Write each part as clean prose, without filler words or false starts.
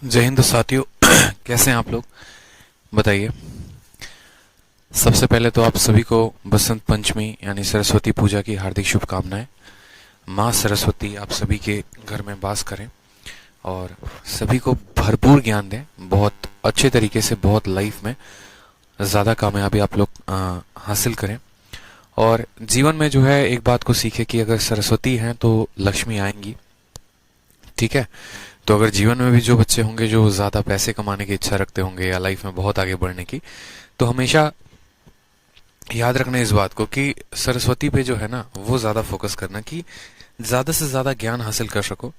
जय हिंद साथियों। कैसे हैं आप लोग, बताइए। सबसे पहले तो आप सभी को बसंत पंचमी यानी सरस्वती पूजा की हार्दिक शुभकामनाएं। माँ सरस्वती आप सभी के घर में वास करें और सभी को भरपूर ज्ञान दें, बहुत अच्छे तरीके से, बहुत लाइफ में ज़्यादा कामयाबी आप लोग हासिल करें। और जीवन में जो है एक बात को सीखे कि अगर सरस्वती हैं तो लक्ष्मी आएंगी। ठीक है। तो अगर जीवन में भी जो बच्चे होंगे जो ज़्यादा पैसे कमाने की इच्छा रखते होंगे या लाइफ में बहुत आगे बढ़ने की, तो हमेशा याद रखना इस बात को कि सरस्वती पे जो है ना वो ज़्यादा फोकस करना कि ज़्यादा से ज़्यादा ज्ञान हासिल कर सको,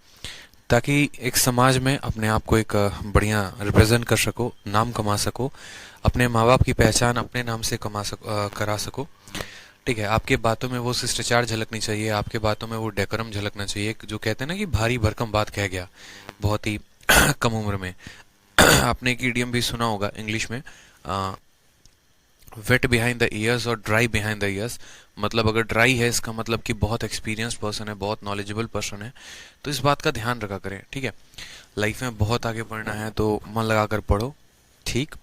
ताकि एक समाज में अपने आप को एक बढ़िया रिप्रेजेंट कर सको, नाम कमा सको, अपने माँ बाप की पहचान अपने नाम से करा सको। ठीक है। आपके बातों में वो शिष्टाचार झलकनी चाहिए, आपके बातों में वो डेकोरम झलकना चाहिए। जो कहते हैं ना कि भारी भरकम बात कह गया बहुत ही कम उम्र में। आपने एक इडियम भी सुना होगा इंग्लिश में, वेट बिहाइंड द ईयर्स और ड्राई बिहाइंड द ईयर्स। मतलब अगर ड्राई है इसका मतलब कि बहुत एक्सपीरियंस पर्सन है, बहुत नॉलेजेबल पर्सन है। तो इस बात का ध्यान रखा करें। ठीक है। लाइफ में बहुत आगे बढ़ना है तो मन लगाकर पढ़ो, ठीक,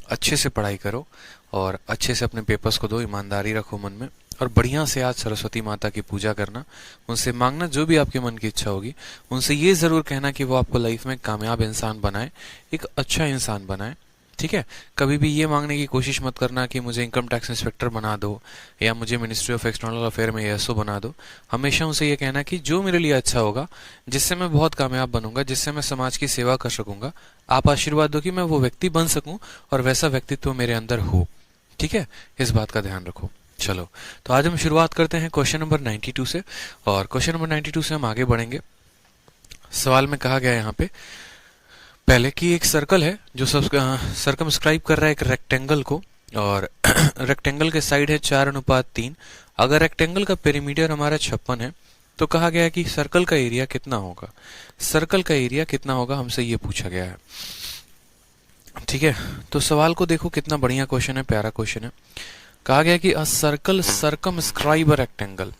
अच्छे से पढ़ाई करो और अच्छे से अपने पेपर्स को दो, ईमानदारी रखो मन में। और बढ़िया से आज सरस्वती माता की पूजा करना, उनसे मांगना जो भी आपके मन की इच्छा होगी। उनसे ये जरूर कहना कि वो आपको लाइफ में कामयाब इंसान बनाए, एक अच्छा इंसान बनाए। ठीक है। कभी भी ये मांगने की कोशिश मत करना कि मुझे इनकम टैक्स इंस्पेक्टर बना दो या मुझे मिनिस्ट्री ऑफ एक्सटर्नल अफेयर में एसओ बना दो। हमेशा उनसे ये कहना कि जो मेरे लिए अच्छा होगा, जिससे मैं बहुत कामयाब बनूंगा, जिससे मैं समाज की सेवा कर सकूंगा, आप आशीर्वाद दो कि मैं वो व्यक्ति बन सकूं और वैसा व्यक्तित्व मेरे अंदर हो। ठीक है। इस बात का ध्यान रखो। चलो, तो आज हम शुरुआत करते हैं क्वेश्चन नंबर 92 से। और क्वेश्चन नंबर 92 से हम आगे बढ़ेंगे। सवाल में कहा गया है यहाँ पे पहले कि एक सर्कल है जो सर्कमस्क्राइब कर रहा है एक रेक्टेंगल को, और रेक्टेंगल के साइड है 4:3। अगर रेक्टेंगल का पेरीमीटर हमारा 56 है तो कहा गया है कि सर्कल का एरिया कितना होगा। सर्कल का एरिया कितना होगा हमसे ये पूछा गया है। ठीक है। तो सवाल को देखो, कितना बढ़िया क्वेश्चन है, प्यारा क्वेश्चन है। कहा गया कि a circle circumscribe a rectangle.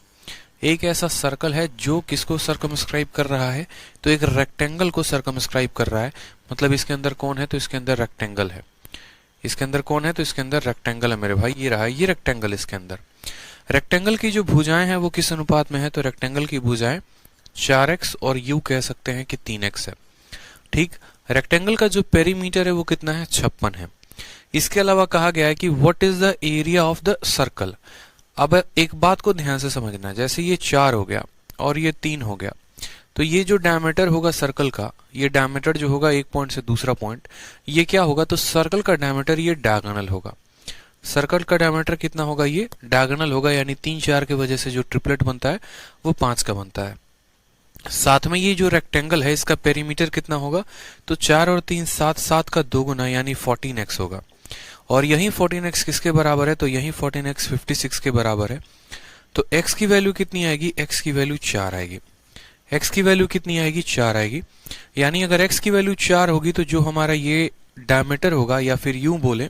एक ऐसा सर्कल है जो किसको सर्कमस्क्राइब कर रहा है, तो एक रेक्टेंगल को सर्कमस्क्राइब कर रहा है। मतलब इसके अंदर कौन है, तो इसके अंदर रेक्टेंगल है। इसके अंदर कौन है, तो इसके अंदर रेक्टेंगल है मेरे भाई। ये रहा, ये रेक्टेंगल। इसके अंदर रेक्टेंगल की जो भुजाएं हैं वो किस अनुपात में है, तो रेक्टेंगल की भुजाएं 4x और यू कह सकते हैं कि 3x है। ठीक। रेक्टेंगल का जो पेरीमीटर है वो कितना है, 56 है। इसके अलावा कहा गया है कि what is the area of the circle. अब एक बात को ध्यान से समझना है, जैसे ये 4 हो गया और ये 3 हो गया, तो ये जो डायमीटर होगा सर्कल का, ये डायमीटर जो होगा एक पॉइंट से दूसरा पॉइंट, ये क्या होगा, तो सर्कल का डायमीटर ये डायगोनल होगा। सर्कल का डायमीटर कितना होगा, ये डायगोनल होगा। यानी 3 4 की वजह से जो ट्रिपलेट बनता है वो 5 का बनता है। साथ में ये जो रेक्टेंगल है इसका पेरीमीटर कितना होगा, तो 4 और 3 7, 7 का 2 गुना यानी 14x होगा। और यही 14x किसके बराबर है, तो यही 14x 56 के बराबर है। तो x की वैल्यू कितनी आएगी, x की वैल्यू 4 आएगी। x की वैल्यू कितनी आएगी, 4 आएगी। यानी अगर x की वैल्यू 4 होगी तो जो हमारा ये डायमीटर होगा, या फिर यूं बोले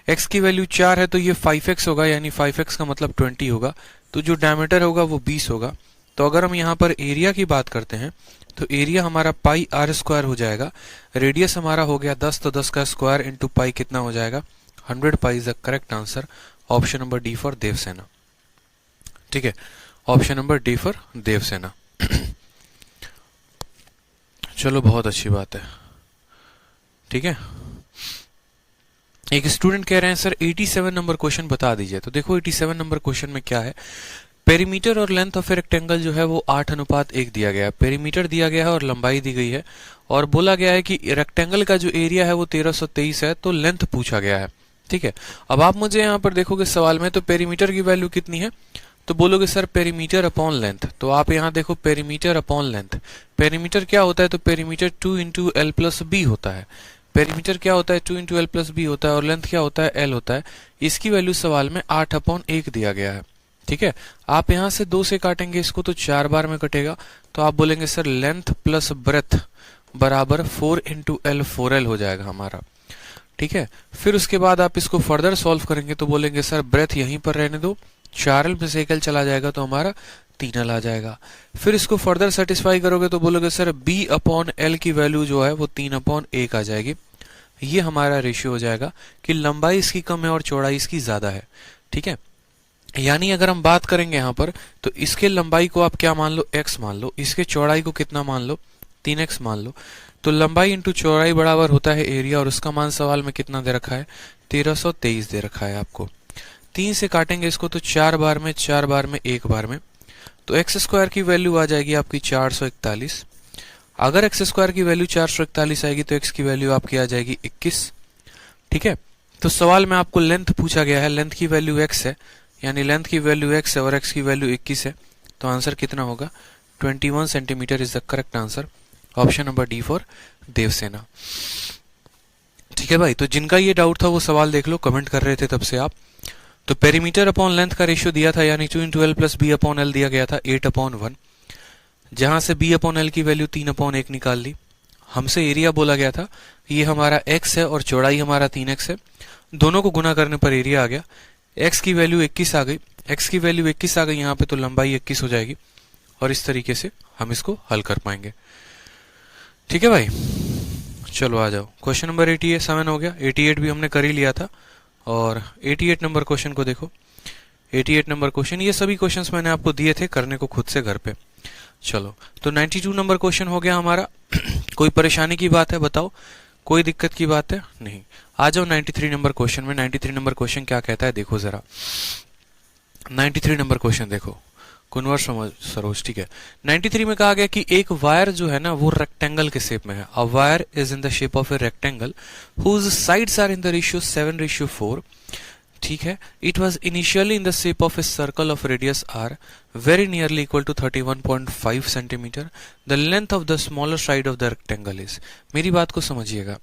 x की वैल्यू 4 है तो ये 5x होगा, यानी 5x का मतलब 20 होगा। तो जो डायमीटर होगा वो 20 होगा। तो अगर हम यहाँ पर एरिया की बात करते हैं तो एरिया हमारा पाई आर स्क्वायर हो जाएगा। रेडियस हमारा हो गया 10, तो 10 का स्क्वायर इंटू पाई कितना हो जाएगा, 100 pi is the correct answer. Option number D for Devsena. ठीक है। Option number D for Devsena. चलो, बहुत अच्छी बात है। ठीक है। एक स्टूडेंट कह रहे हैं सर 87 नंबर क्वेश्चन बता दीजिए। तो देखो 87 नंबर क्वेश्चन में क्या है, पेरीमीटर और लेंथ ऑफ ए रेक्टेंगल जो है वो 8:1 दिया गया है। पेरीमीटर दिया गया है और लंबाई दी गई है, और बोला गया है कि रेक्टेंगल का जो एरिया है वो 1323 है, तो लेंथ पूछा गया है। ठीक है। अब आप मुझे यहाँ पर देखोगे सवाल में, तो पेरीमीटर की वैल्यू कितनी है, तो बोलोगे सर पेरीमीटर अपॉन लेंथ। तो आप यहाँ देखो पेरीमीटर अपॉन लेंथ। पेरीमीटर क्या होता है, तो perimeter 2 into L plus B होता है। पेरीमीटर क्या होता है, 2 इंटू एल प्लस बी होता है, और लेंथ क्या होता है, एल होता है। इसकी वैल्यू सवाल में 8/1 दिया गया है। ठीक है। आप यहां से 2 से काटेंगे इसको तो 4 बार में कटेगा। तो आप बोलेंगे सर लेंथ प्लस ब्रेथ बराबर 4 इंटू एल, 4L हो जाएगा हमारा। ठीक है। फिर उसके बाद आप इसको फर्दर सॉल्व करेंगे तो बोलेंगे सर ब्रेथ यहीं पर रहने दो, 4L में से 1L चला जाएगा तो हमारा 3l आ जाएगा। फिर इसको फर्दर सेटिस्फाई करोगे तो बोलोगे सर b अपॉन एल की वैल्यू जो है वो 3 अपॉन 1 आ जाएगी। ये हमारा रेशियो हो जाएगा कि लंबाई इसकी कम है और चौड़ाई इसकी ज्यादा है। ठीक है, यानी अगर हम बात करेंगे यहाँ पर तो इसके लंबाई को आप क्या मान लो, x मान लो, इसके चौड़ाई को कितना मान लो, 3x मान लो। तो लंबाई इंटू चौड़ाई बराबर होता है एरिया, और उसका मान सवाल में कितना दे रखा है, 1323 दे रखा है आपको। 3 से काटेंगे इसको तो 4 बार में, 4 बार में, 1 बार में, तो एक्स स्क्वायर की वैल्यू आ जाएगी आपकी 441। अगर एक्स स्क्वायर की वैल्यू 441 आएगी तो एक्स की वैल्यू आपकी आ जाएगी 21। ठीक है, तो सवाल में आपको लेंथ पूछा गया है, लेंथ की वैल्यू x है, यानी लेंथ की वैल्यू x है और x की वैल्यू 21 है, तो आंसर कितना होगा, 21 centimetre is the correct answer. Option number D for Devsena. ठीक है भाई, तो जिनका ये डाउट था वो सवाल देख लो, कमेंट कर रहे थे तब से आप। तो पेरीमीटर अपॉन लेंथ का रेशियो दिया था, यानी 2 into L plus B upon L दिया गया था 8/1, जहां से b अपॉन एल की वैल्यू 3/1 निकाल ली। हमसे एरिया बोला गया था, ये हमारा x है और चौड़ाई हमारा 3x है, दोनों को गुना करने पर एरिया आ गया। x की वैल्यू 21 आ गई, x की वैल्यू 21 आ गई यहाँ पे, तो लंबाई 21 हो जाएगी, और इस तरीके से हम इसको हल कर पाएंगे। ठीक है भाई, चलो आ जाओ। क्वेश्चन नंबर 87 हो गया, 88 भी हमने कर ही लिया था, और 88 नंबर क्वेश्चन को देखो। 88 नंबर क्वेश्चन, ये सभी क्वेश्चंस मैंने आपको दिए थे करने को खुद से घर पे। चलो, तो 92 नंबर क्वेश्चन हो गया हमारा। कोई परेशानी की बात है बताओ, कोई दिक्कत की बात है नहीं। आ जाओ 93 नंबर क्वेश्चन में। 93 नंबर क्वेश्चन क्या कहता है देखो जरा। 93 नंबर क्वेश्चन देखो, कुनवर सरोज। ठीक है, 93 में कहा गया कि एक वायर जो है ना वो रेक्टेंगल के शेप में है। A wire is in the shape of a rectangle whose sides are in the ratio 7:4। ठीक है, it was initially in the shape of a circle of radius r very nearly equal to 31.5 centimetre. The length of the smaller side of the rectangle is. मेरी बात को समझिएगा,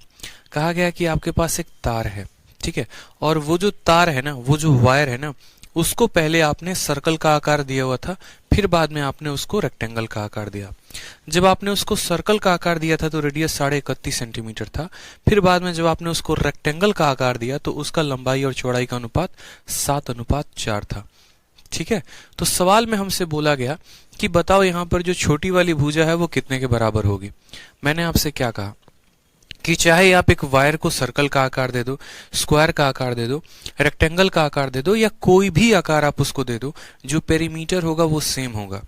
कहा गया कि आपके पास एक तार है, ठीक है, और वो जो तार है ना, वो जो वायर है ना, उसको पहले आपने सर्कल का आकार दिया हुआ था, फिर बाद में आपने उसको रेक्टेंगल का आकार दिया। जब आपने उसको सर्कल का आकार दिया था तो रेडियस 31.5 सेंटीमीटर था, फिर बाद में जब आपने उसको रेक्टेंगल का आकार दिया तो उसका लंबाई और चौड़ाई का अनुपात 7:4 था। ठीक है, तो सवाल में हमसे बोला गया कि बताओ यहाँ पर जो छोटी वाली भुजा है वो कितने के बराबर होगी। मैंने आपसे क्या कहा कि चाहे आप एक वायर को सर्कल का आकार दे दो, स्क्वायर का आकार दे दो, रेक्टेंगल का आकार दे दो, या कोई भी आकार आप उसको दे दो, जो पेरीमीटर होगा वो सेम होगा।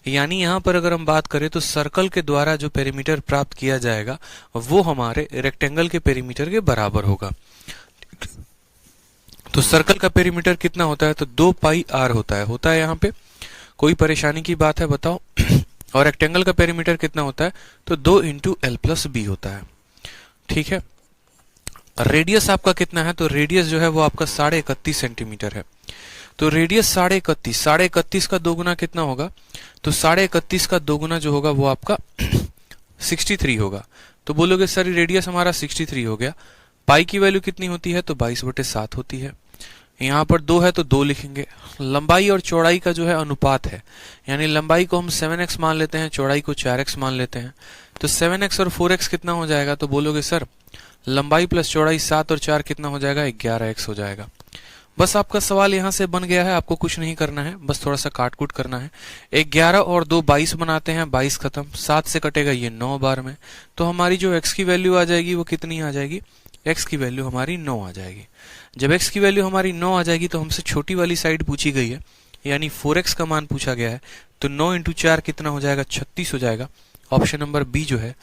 यानी यहाँ पर अगर हम बात करें तो सर्कल के द्वारा जो पेरीमीटर प्राप्त किया जाएगा वो हमारे रेक्टेंगल के पेरीमीटर के बराबर होगा। तो सर्कल का पेरीमीटर कितना होता है, तो 2πr होता है यहाँ पे। कोई परेशानी की बात है बताओ। और रेक्टेंगल का पेरीमीटर कितना होता है, तो 2 इंटू एल प्लस बी होता है। ठीक है, रेडियस आपका कितना है, तो रेडियस जो है वो आपका 31.5 सेंटीमीटर है। तो रेडियस 31.5 का दोगुना कितना होगा, तो 31.5 का दोगुना जो होगा वो आपका 63 होगा। तो बोलोगे सर रेडियस हमारा 63 हो गया, पाई की वैल्यू कितनी होती है, तो 22/7 होती है। यहाँ पर 2 है तो 2 लिखेंगे। लंबाई और चौड़ाई का जो है अनुपात है, यानी लंबाई को हम 7x मान लेते हैं, चौड़ाई को 4x मान लेते हैं। तो 7x और 4x कितना हो जाएगा, तो बोलोगे सर लंबाई प्लस चौड़ाई 7 और 4 कितना हो जाएगा, 11x हो जाएगा। बस आपका सवाल यहाँ से बन गया है, आपको कुछ नहीं करना है, बस थोड़ा सा काट कूट करना है। 11 और 2 22 बनाते हैं, 22 खत्म, 7 से कटेगा ये 9 बार में। तो हमारी जो x की वैल्यू आ जाएगी वो कितनी आ जाएगी, x की वैल्यू हमारी 9 आ जाएगी। जब x की वैल्यू हमारी 9 आ जाएगी तो हमसे छोटी वाली साइड पूछी गई है, यानी 4x का मान पूछा गया है। तो 9 इंटू 4 कितना हो जाएगा, 36 हो जाएगा। ऑप्शन नंबर बी जो है,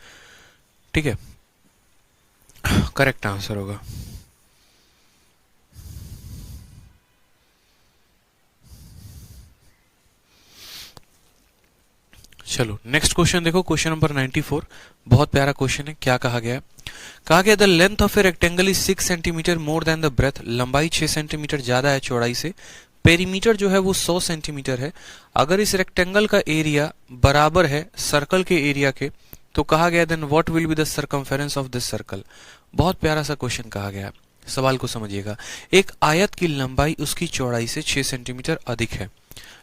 ठीक है, करेक्ट आंसर होगा। चलो नेक्स्ट क्वेश्चन देखो, क्वेश्चन नंबर 94। बहुत प्यारा क्वेश्चन है। क्या कहा गया है, कहा गया the length of a rectangle is 6 centimetre more than the breadth. लंबाई 6 सेंटीमीटर ज्यादा है चौड़ाई से। पेरीमीटर जो है वो 100 सेंटीमीटर है। अगर इस रेक्टेंगल का एरिया बराबर है सर्कल के एरिया के, तो कहा गया then what will be the circumference of this circle. बहुत प्यारा सा क्वेश्चन कहा गया। सवाल को समझिएगा, एक आयत की लंबाई उसकी चौड़ाई से 6 सेंटीमीटर अधिक है,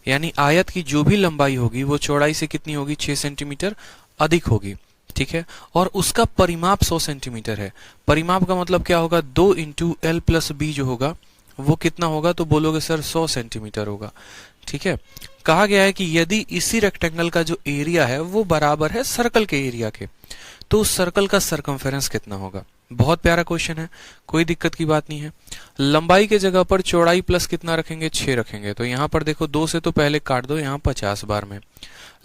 यानी आयत की जो भी लंबाई होगी वो चौड़ाई से कितनी होगी, 6 सेंटीमीटर अधिक होगी। ठीक है, और उसका परिमाप 100 सेंटीमीटर है। परिमाप का मतलब क्या होगा, 2 इंटू एल प्लस बी जो होगा वो कितना होगा, तो बोलोगे सर 100 सेंटीमीटर होगा। ठीक है, कहा गया है कि यदि इसी रेक्टेंगल का जो एरिया है वो बराबर है सर्कल के एरिया के, तो उस सर्कल का सरकमफेरेंस कितना होगा। बहुत प्यारा क्वेश्चन है, कोई दिक्कत की बात नहीं है। लंबाई के जगह पर चौड़ाई प्लस कितना रखेंगे, 6 रखेंगे। तो यहाँ पर देखो 2 से तो पहले काट दो, यहाँ 50 बार में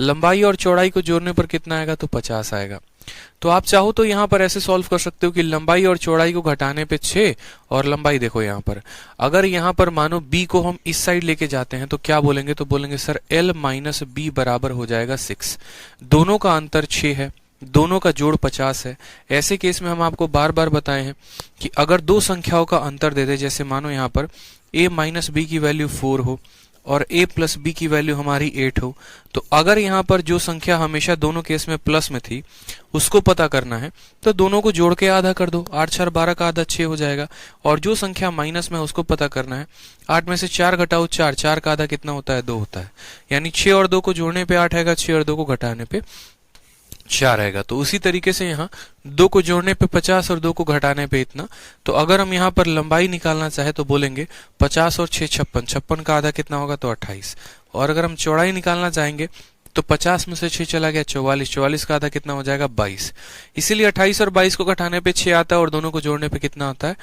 लंबाई और चौड़ाई को जोड़ने पर कितना आएगा, तो 50 आएगा। तो आप चाहो तो यहाँ पर ऐसे सॉल्व कर सकते हो कि लंबाई और चौड़ाई को घटाने पे 6 और लंबाई देखो यहाँ पर, अगर यहाँ पर मानो b को हम इस साइड लेके जाते हैं तो क्या बोलेंगे, तो बोलेंगे सर l माइनस बी बराबर हो जाएगा 6। दोनों का अंतर 6 है, दोनों का जोड़ 50 है। ऐसे केस में हम आपको बार बार बताए हैं कि अगर दो संख्याओं का अंतर दे दे, जैसे मानो यहाँ पर a माइनस बी की वैल्यू 4 हो और a प्लस बी की वैल्यू हमारी 8 हो, तो अगर यहाँ पर जो संख्या हमेशा दोनों केस में प्लस में थी उसको पता करना है तो दोनों को जोड़ के आधा कर दो, 8 4 12 का आधा 6 हो जाएगा। और जो संख्या माइनस में उसको पता करना है, 8 में से 4 घटाओ 4, 4 का आधा कितना होता है, 2 होता है। यानी 6 और 2 को जोड़ने पे 8 आएगा, 6 और 2 को घटाने पे 4 आएगा। तो उसी तरीके से यहाँ 2 को जोड़ने पे 50 और 2 को घटाने पे इतना। तो अगर हम यहाँ पर लंबाई निकालना चाहे तो बोलेंगे 50 और 6 56, 56 का आधा कितना होगा, तो 28। और अगर हम चौड़ाई निकालना चाहेंगे तो 50 में से 6 चला गया 44, 44 का आधा कितना हो जाएगा, 22। इसीलिए 28 और 22 को घटाने पे 6 आता है और दोनों को जोड़ने पे कितना आता है,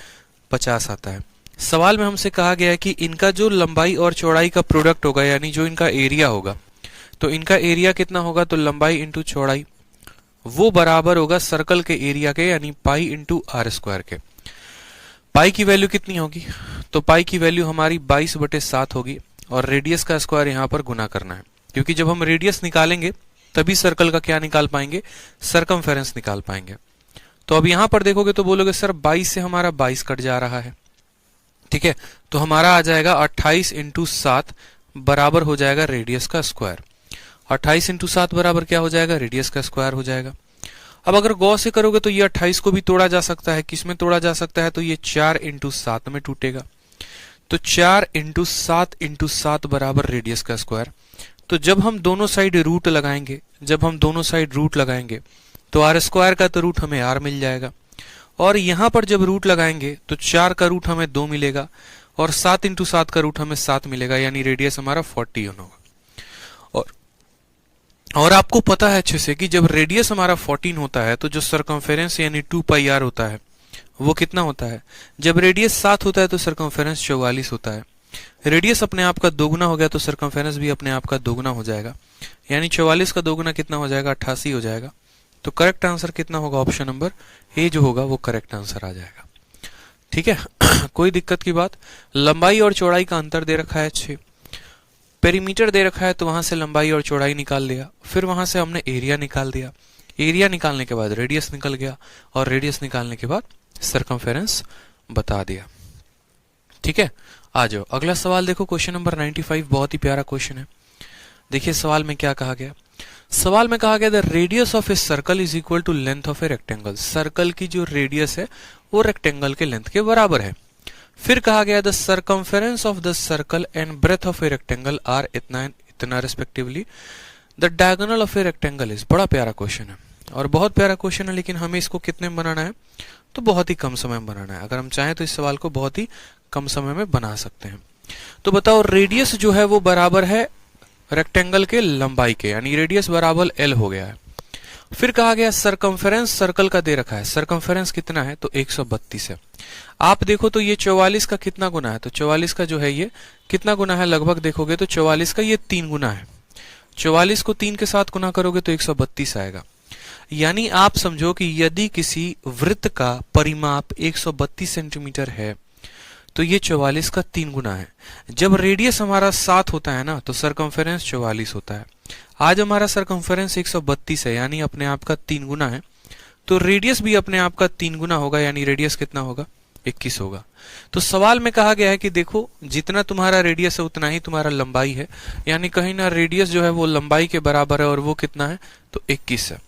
50 आता है। सवाल में हमसे कहा गया है कि इनका जो लंबाई और चौड़ाई का प्रोडक्ट होगा, यानी जो इनका एरिया होगा, तो इनका एरिया कितना होगा, तो लंबाई इंटू चौड़ाई, वो बराबर होगा सर्कल के एरिया के, यानी पाई इंटू आर स्क्वायर के। पाई की वैल्यू कितनी होगी, तो पाई की वैल्यू हमारी 22/7 होगी और रेडियस का स्क्वायर यहाँ पर गुना करना है, क्योंकि जब हम रेडियस निकालेंगे तभी सर्कल का क्या निकाल पाएंगे, सरकमफेरेंस निकाल पाएंगे। तो अब यहाँ पर देखोगे तो बोलोगे सर 22 से हमारा 22 कट जा रहा है। ठीक है, तो हमारा आ जाएगा 28 इंटू 7 बराबर हो जाएगा रेडियस का स्क्वायर। 28 इंटू 7 बराबर क्या हो जाएगा, रेडियस का स्क्वायर हो जाएगा। अब अगर गौर से करोगे तो ये 28 को भी तोड़ा जा सकता है, किसमें तोड़ा जा सकता है, तो ये 4 इंटू 7 में टूटेगा। तो 4 इंटू 7 बराबर रेडियस का स्क्वायर। तो जब हम दोनों साइड रूट लगाएंगे, तो आर स्क्वायर का तो रूट हमें आर मिल जाएगा, और यहां पर जब रूट लगाएंगे तो 4 का रूट हमें 2 मिलेगा और 7 इंटू 7 का रूट हमें 7 मिलेगा, यानी रेडियस हमारा 40 होगा। और आपको पता है अच्छे से कि जब रेडियस हमारा 14 होता है तो जो सरकमफेरेंस यानी 2 पाई आर होता है वो कितना होता है, जब रेडियस 7 होता है तो सरकमफेरेंस 44 होता है। रेडियस अपने आप का दोगुना हो गया तो सरकमफेरेंस भी अपने आप का दोगुना हो जाएगा, यानी 44 का दोगुना कितना हो जाएगा, 88 हो जाएगा। तो करेक्ट आंसर कितना होगा, ऑप्शन नंबर ए जो होगा वो करेक्ट आंसर आ जाएगा। ठीक है कोई दिक्कत की बात। लंबाई और चौड़ाई का अंतर दे रखा है 6, पेरीमीटर दे रखा है तो वहां से लंबाई और चौड़ाई निकाल लिया, फिर वहां से हमने एरिया निकाल दिया, एरिया निकालने के बाद रेडियस निकल गया और रेडियस निकालने के बाद सरकमफेरेंस बता दिया। ठीक है, आ जाओ अगला सवाल देखो, क्वेश्चन नंबर 95। बहुत ही प्यारा क्वेश्चन है। देखिए सवाल में क्या कहा गया, सवाल में कहा गया the radius of a circle is equal to length of a rectangle. Circle की जो रेडियस है वो रेक्टेंगल के लेंथ के बराबर है। फिर कहा गया the circumference of the circle and breadth of a rectangle are इतना इतना respectively, the diagonal of a rectangle is. बड़ा प्यारा क्वेश्चन है और बहुत प्यारा क्वेश्चन है, लेकिन हमें इसको कितने में बनाना है, तो बहुत ही कम समय में बनाना है। अगर हम चाहें तो इस सवाल को बहुत ही कम समय में बना सकते हैं। तो बताओ रेडियस जो है वो बराबर है रेक्टेंगल के लंबाई के, यानी रेडियस बराबर एल हो गया है। फिर कहा गया सरकमफेरेंस सर्कल का दे रखा है, सरकमफेरेंस कितना है, तो 132 है। आप देखो तो ये 44 का कितना गुना है, तो 44 का जो है ये कितना गुना है, लगभग देखोगे तो 44 का ये 3 गुना है। 44 को 3 के साथ गुना करोगे तो 132 आएगा। यानी आप समझो कि यदि किसी वृत्त का परिमाप 132 सेंटीमीटर है तो ये 44 का 3 गुना है। जब रेडियस हमारा 7 होता है ना तो सरकमफेरेंस 44 होता है। आज हमारा सरकमफेरेंस 132 है, यानी अपने आप का 3 गुना है, तो रेडियस भी अपने आप का 3 गुना होगा, यानी रेडियस कितना होगा, 21 होगा। तो सवाल में कहा गया है कि देखो जितना तुम्हारा रेडियस है उतना ही तुम्हारा लंबाई है, यानी कहीं ना रेडियस जो है वो लंबाई के बराबर है और वो कितना है, तो 21 है।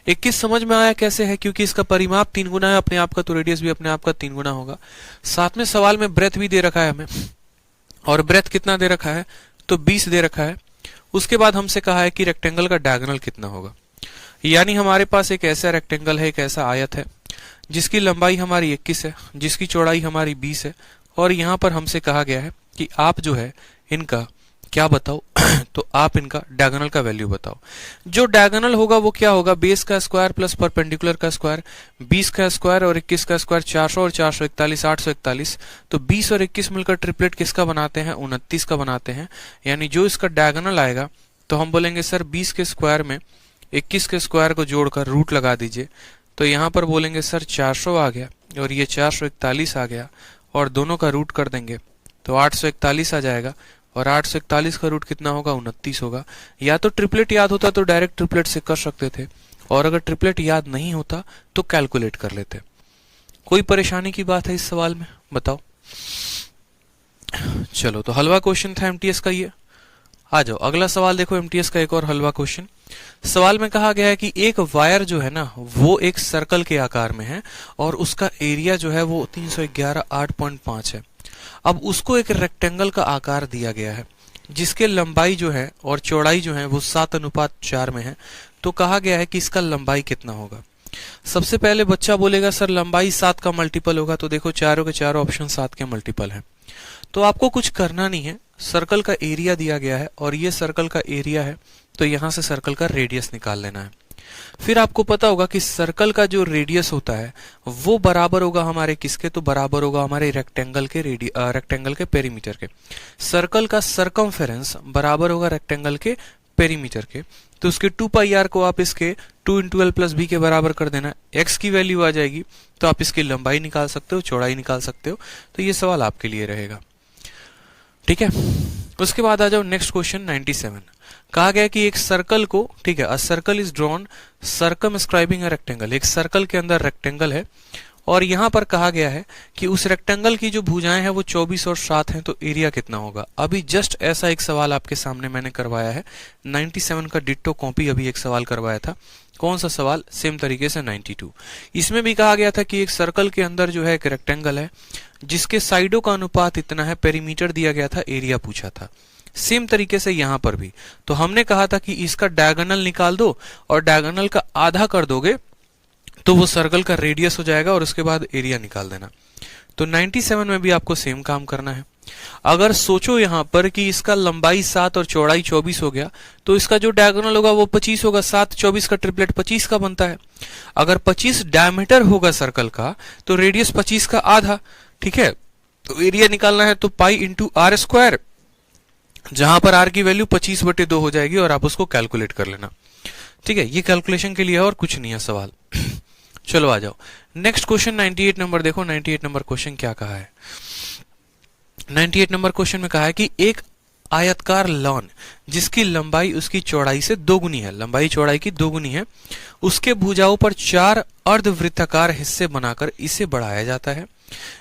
21 समझ में आया कैसे है, क्योंकि इसका परिमाप 3 गुना है अपने आप का, तो रेडियस भी अपने आप का 3 गुना होगा। साथ में सवाल में ब्रेथ भी दे रखा है हमें, और ब्रेथ कितना दे रखा है, तो 20 दे रखा है। उसके बाद हमसे कहा है कि रेक्टेंगल का डायगोनल कितना होगा, यानी हमारे पास एक ऐसा रेक्टेंगल है, एक ऐसा आयत है जिसकी लंबाई हमारी 21 है, जिसकी चौड़ाई हमारी 20 है और यहाँ पर हमसे कहा गया है कि आप जो है इनका क्या बताओ तो आप इनका डायगोनल का वैल्यू बताओ। जो डायगोनल होगा वो क्या होगा, बेस का स्क्वायर प्लस परपेंडिकुलर का स्क्वायर, 20 का स्क्वायर और 21 का स्क्वायर 400 और 441 841। तो 20 और 21 मिलकर ट्रिपलेट किसका बनाते हैं, 29 का बनाते हैं। यानी जो इसका डायगोनल आएगा तो हम बोलेंगे सर 20 के स्क्वायर में 21 के स्क्वायर को जोड़कर रूट लगा दीजिए। तो यहाँ पर बोलेंगे सर 400 आ गया और ये 441 आ गया और दोनों का रूट कर देंगे तो 841 आ जाएगा और 841 का रूट कितना होगा, 29 होगा। या तो ट्रिपलेट याद होता तो डायरेक्ट ट्रिपलेट से कर सकते थे, और अगर ट्रिपलेट याद नहीं होता तो कैलकुलेट कर लेते। कोई परेशानी की बात है इस सवाल में, बताओ। चलो, तो हलवा क्वेश्चन था एमटीएस का ये। आ जाओ अगला सवाल देखो, एमटीएस का एक और हलवा क्वेश्चन। सवाल में कहा गया है कि एक वायर जो है ना वो एक सर्कल के आकार में है और उसका एरिया जो है वो 311.8.5 है। अब उसको एक रेक्टेंगल का आकार दिया गया है जिसके लंबाई जो है और चौड़ाई जो है वो 7:4 में है। तो कहा गया है कि इसका लंबाई कितना होगा। सबसे पहले बच्चा बोलेगा सर लंबाई 7 का मल्टीपल होगा। तो देखो चारों के चारों ऑप्शन 7 के मल्टीपल हैं। तो आपको कुछ करना नहीं है, सर्कल का एरिया दिया गया है और ये सर्कल का एरिया है, तो यहां से सर्कल का रेडियस निकाल लेना है। फिर आपको पता होगा कि सर्कल का जो रेडियस होता है वो बराबर होगा हमारे किसके, तो बराबर होगा हमारे रेक्टेंगल के पेरीमीटर के। सर्कल का सरकमफेरेंस बराबर होगा रेक्टेंगल के पेरीमीटर के। तो उसके 2πr को आप इसके 2 × l + b के बराबर कर देना, x की वैल्यू आ जाएगी तो आप इसकी लंबाई निकाल सकते हो, चौड़ाई निकाल सकते हो। तो ये सवाल आपके लिए रहेगा, ठीक है। उसके बाद आ जाओ नेक्स्ट क्वेश्चन 97। कहा गया कि एक सर्कल को, ठीक है, a circle is drawn circumscribing a rectangle. एक सर्कल के अंदर रेक्टेंगल है और यहां पर कहा गया है कि उस रेक्टेंगल की जो भुजाएं हैं वो 24 और 7 हैं, तो एरिया कितना होगा। अभी जस्ट ऐसा एक सवाल आपके सामने मैंने करवाया है, 97 का डिट्टो कॉपी अभी एक सवाल करवाया था। कौन सा सवाल, सेम तरीके से 92। इसमें भी कहा गया था कि एक सर्कल के अंदर जो है एक रेक्टेंगल है जिसके साइडों का अनुपात इतना है, पेरीमीटर दिया गया था, एरिया पूछा था। सेम तरीके से यहां पर भी तो हमने कहा था कि इसका डायगोनल निकाल दो और डायगोनल का आधा कर दोगे तो वो सर्कल का रेडियस हो जाएगा और उसके बाद एरिया निकाल देना। तो 97 में भी आपको सेम काम करना है। अगर सोचो यहां पर कि इसका लंबाई 7 और चौड़ाई 24 हो गया तो इसका जो डायगोनल होगा वो 25 होगा। 7 24 का ट्रिपलेट 25 का बनता है। अगर 25 डायमीटर होगा सर्कल का तो रेडियस 25 का आधा, ठीक है। तो एरिया निकालना है तो पाई इंटू आर स्क्वायर, जहां पर आर की वैल्यू 25/2 हो जाएगी और आप उसको कैलकुलेट कर लेना, ठीक है। ये कैलकुलेशन के लिए और कुछ नहीं है सवाल। चलो आ जाओ नेक्स्ट क्वेश्चन 98 नंबर देखो। 98 नंबर क्वेश्चन क्या कहा है। 98 नंबर क्वेश्चन में कहा है कि एक आयतकार लॉन जिसकी लंबाई उसकी चौड़ाई से दोगुनी है, लंबाई चौड़ाई की दोगुनी है, उसके भुजाओं पर 4 अर्धवृत्ताकार हिस्से बनाकर इसे बढ़ाया जाता है।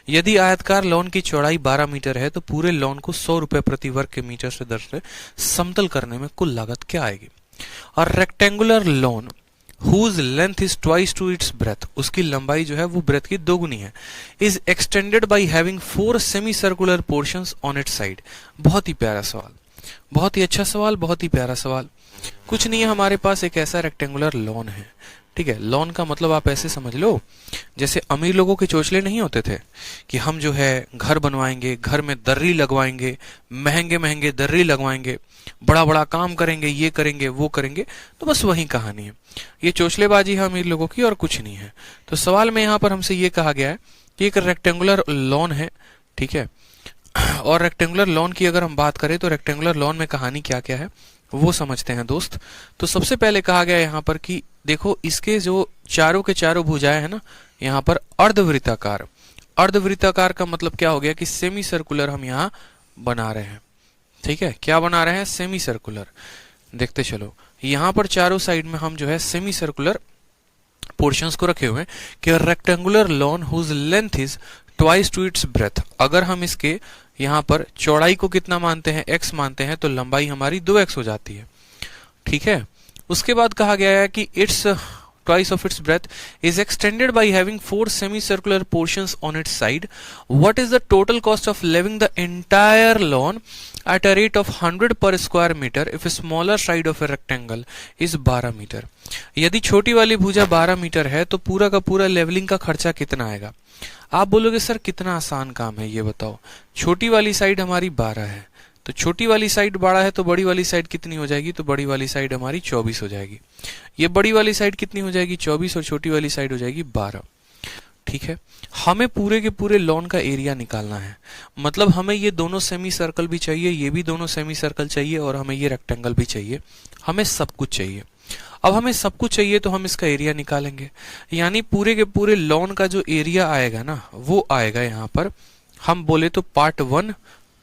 यदि आयतकार लॉन की चौड़ाई 12 मीटर है तो पूरे लॉन को 100 रुपए प्रति वर्ग के मीटर से दर से समतल करने में कुल लागत क्या आएगी। और rectangular lawn whose length is twice to its breadth, उसकी लंबाई जो है वो ब्रेथ की दोगुनी है, is extended by having 4 semicircular portions on its side। बहुत ही प्यारा सवाल, बहुत ही अच्छा सवाल, बहुत ही प्यारा सवाल। कुछ नहीं है, हमारे पास एक ऐसा रेक्टेंगुलर लॉन है, ठीक है। लॉन का मतलब आप ऐसे समझ लो जैसे अमीर लोगों के चोचले नहीं होते थे कि हम जो है घर बनवाएंगे, घर में दर्री लगवाएंगे, महंगे महंगे दर्री लगवाएंगे, बड़ा बड़ा काम करेंगे, ये करेंगे वो करेंगे। तो बस वही कहानी है, ये चोचलेबाजी है अमीर लोगों की और कुछ नहीं है। तो सवाल में यहाँ पर हमसे ये कहा गया है कि एक रेक्टेंगुलर लॉन है, ठीक है। और रेक्टेंगुलर लॉन की अगर हम बात करें तो रेक्टेंगुलर लॉन में कहानी क्या क्या है वो समझते हैं दोस्त। तो सबसे पहले कहा गया यहाँ पर कि देखो इसके जो चारों के चारों भुजाएं है ना, यहाँ पर अर्धवृत्ताकार। अर्धवृत्ताकार का मतलब क्या हो गया कि सेमी सर्कुलर हम यहाँ बना रहे हैं, ठीक है। क्या बना रहे हैं, सेमी सर्कुलर। देखते चलो, यहाँ पर चारों साइड में हम जो है सेमी सर्कुलर पोर्शंस को रखे हुए हैं कि rectangular lawn whose length is twice to its breadth. अगर हम इसके यहाँ पर चौड़ाई को कितना मानते हैं, x मानते हैं, तो लंबाई हमारी 2x हो जाती है, ठीक है। उसके बाद कहा गया है कि it's twice of its breadth, is extended by having 4 semicircular portions on its side. What is the total cost of leveling the entire lawn at a rate of 100 per square meter if a smaller side of a rectangle is 12 metre? यदि छोटी वाली भुजा 12 metre है तो पूरा का पूरा levelling का खर्चा कितना आएगा? आप बोलोगे सर कितना आसान काम है ये बताओ। छोटी वाली साइड हमारी 12 है, तो छोटी वाली साइड 12 है तो बड़ी वाली साइड कितनी हो जाएगी? तो बड़ी वाली साइड हमारी 24 हो जाएगी। ये बड़ी वाली साइड कितनी हो जाएगी? 24, और छोटी वाली साइड हो जाएगी 12। ठीक है, हमें पूरे के पूरे लॉन का एरिया निकालना है, मतलब हमें ये दोनों सेमी सर्कल भी चाहिए, ये भी दोनों सेमी सर्कल चाहिए, और हमें ये रेक्टेंगल भी चाहिए, हमें सब कुछ चाहिए। अब हमें सब कुछ चाहिए तो हम इसका एरिया निकालेंगे, यानी पूरे के पूरे लॉन का जो एरिया आएगा ना वो आएगा यहाँ पर, हम बोले तो पार्ट 1,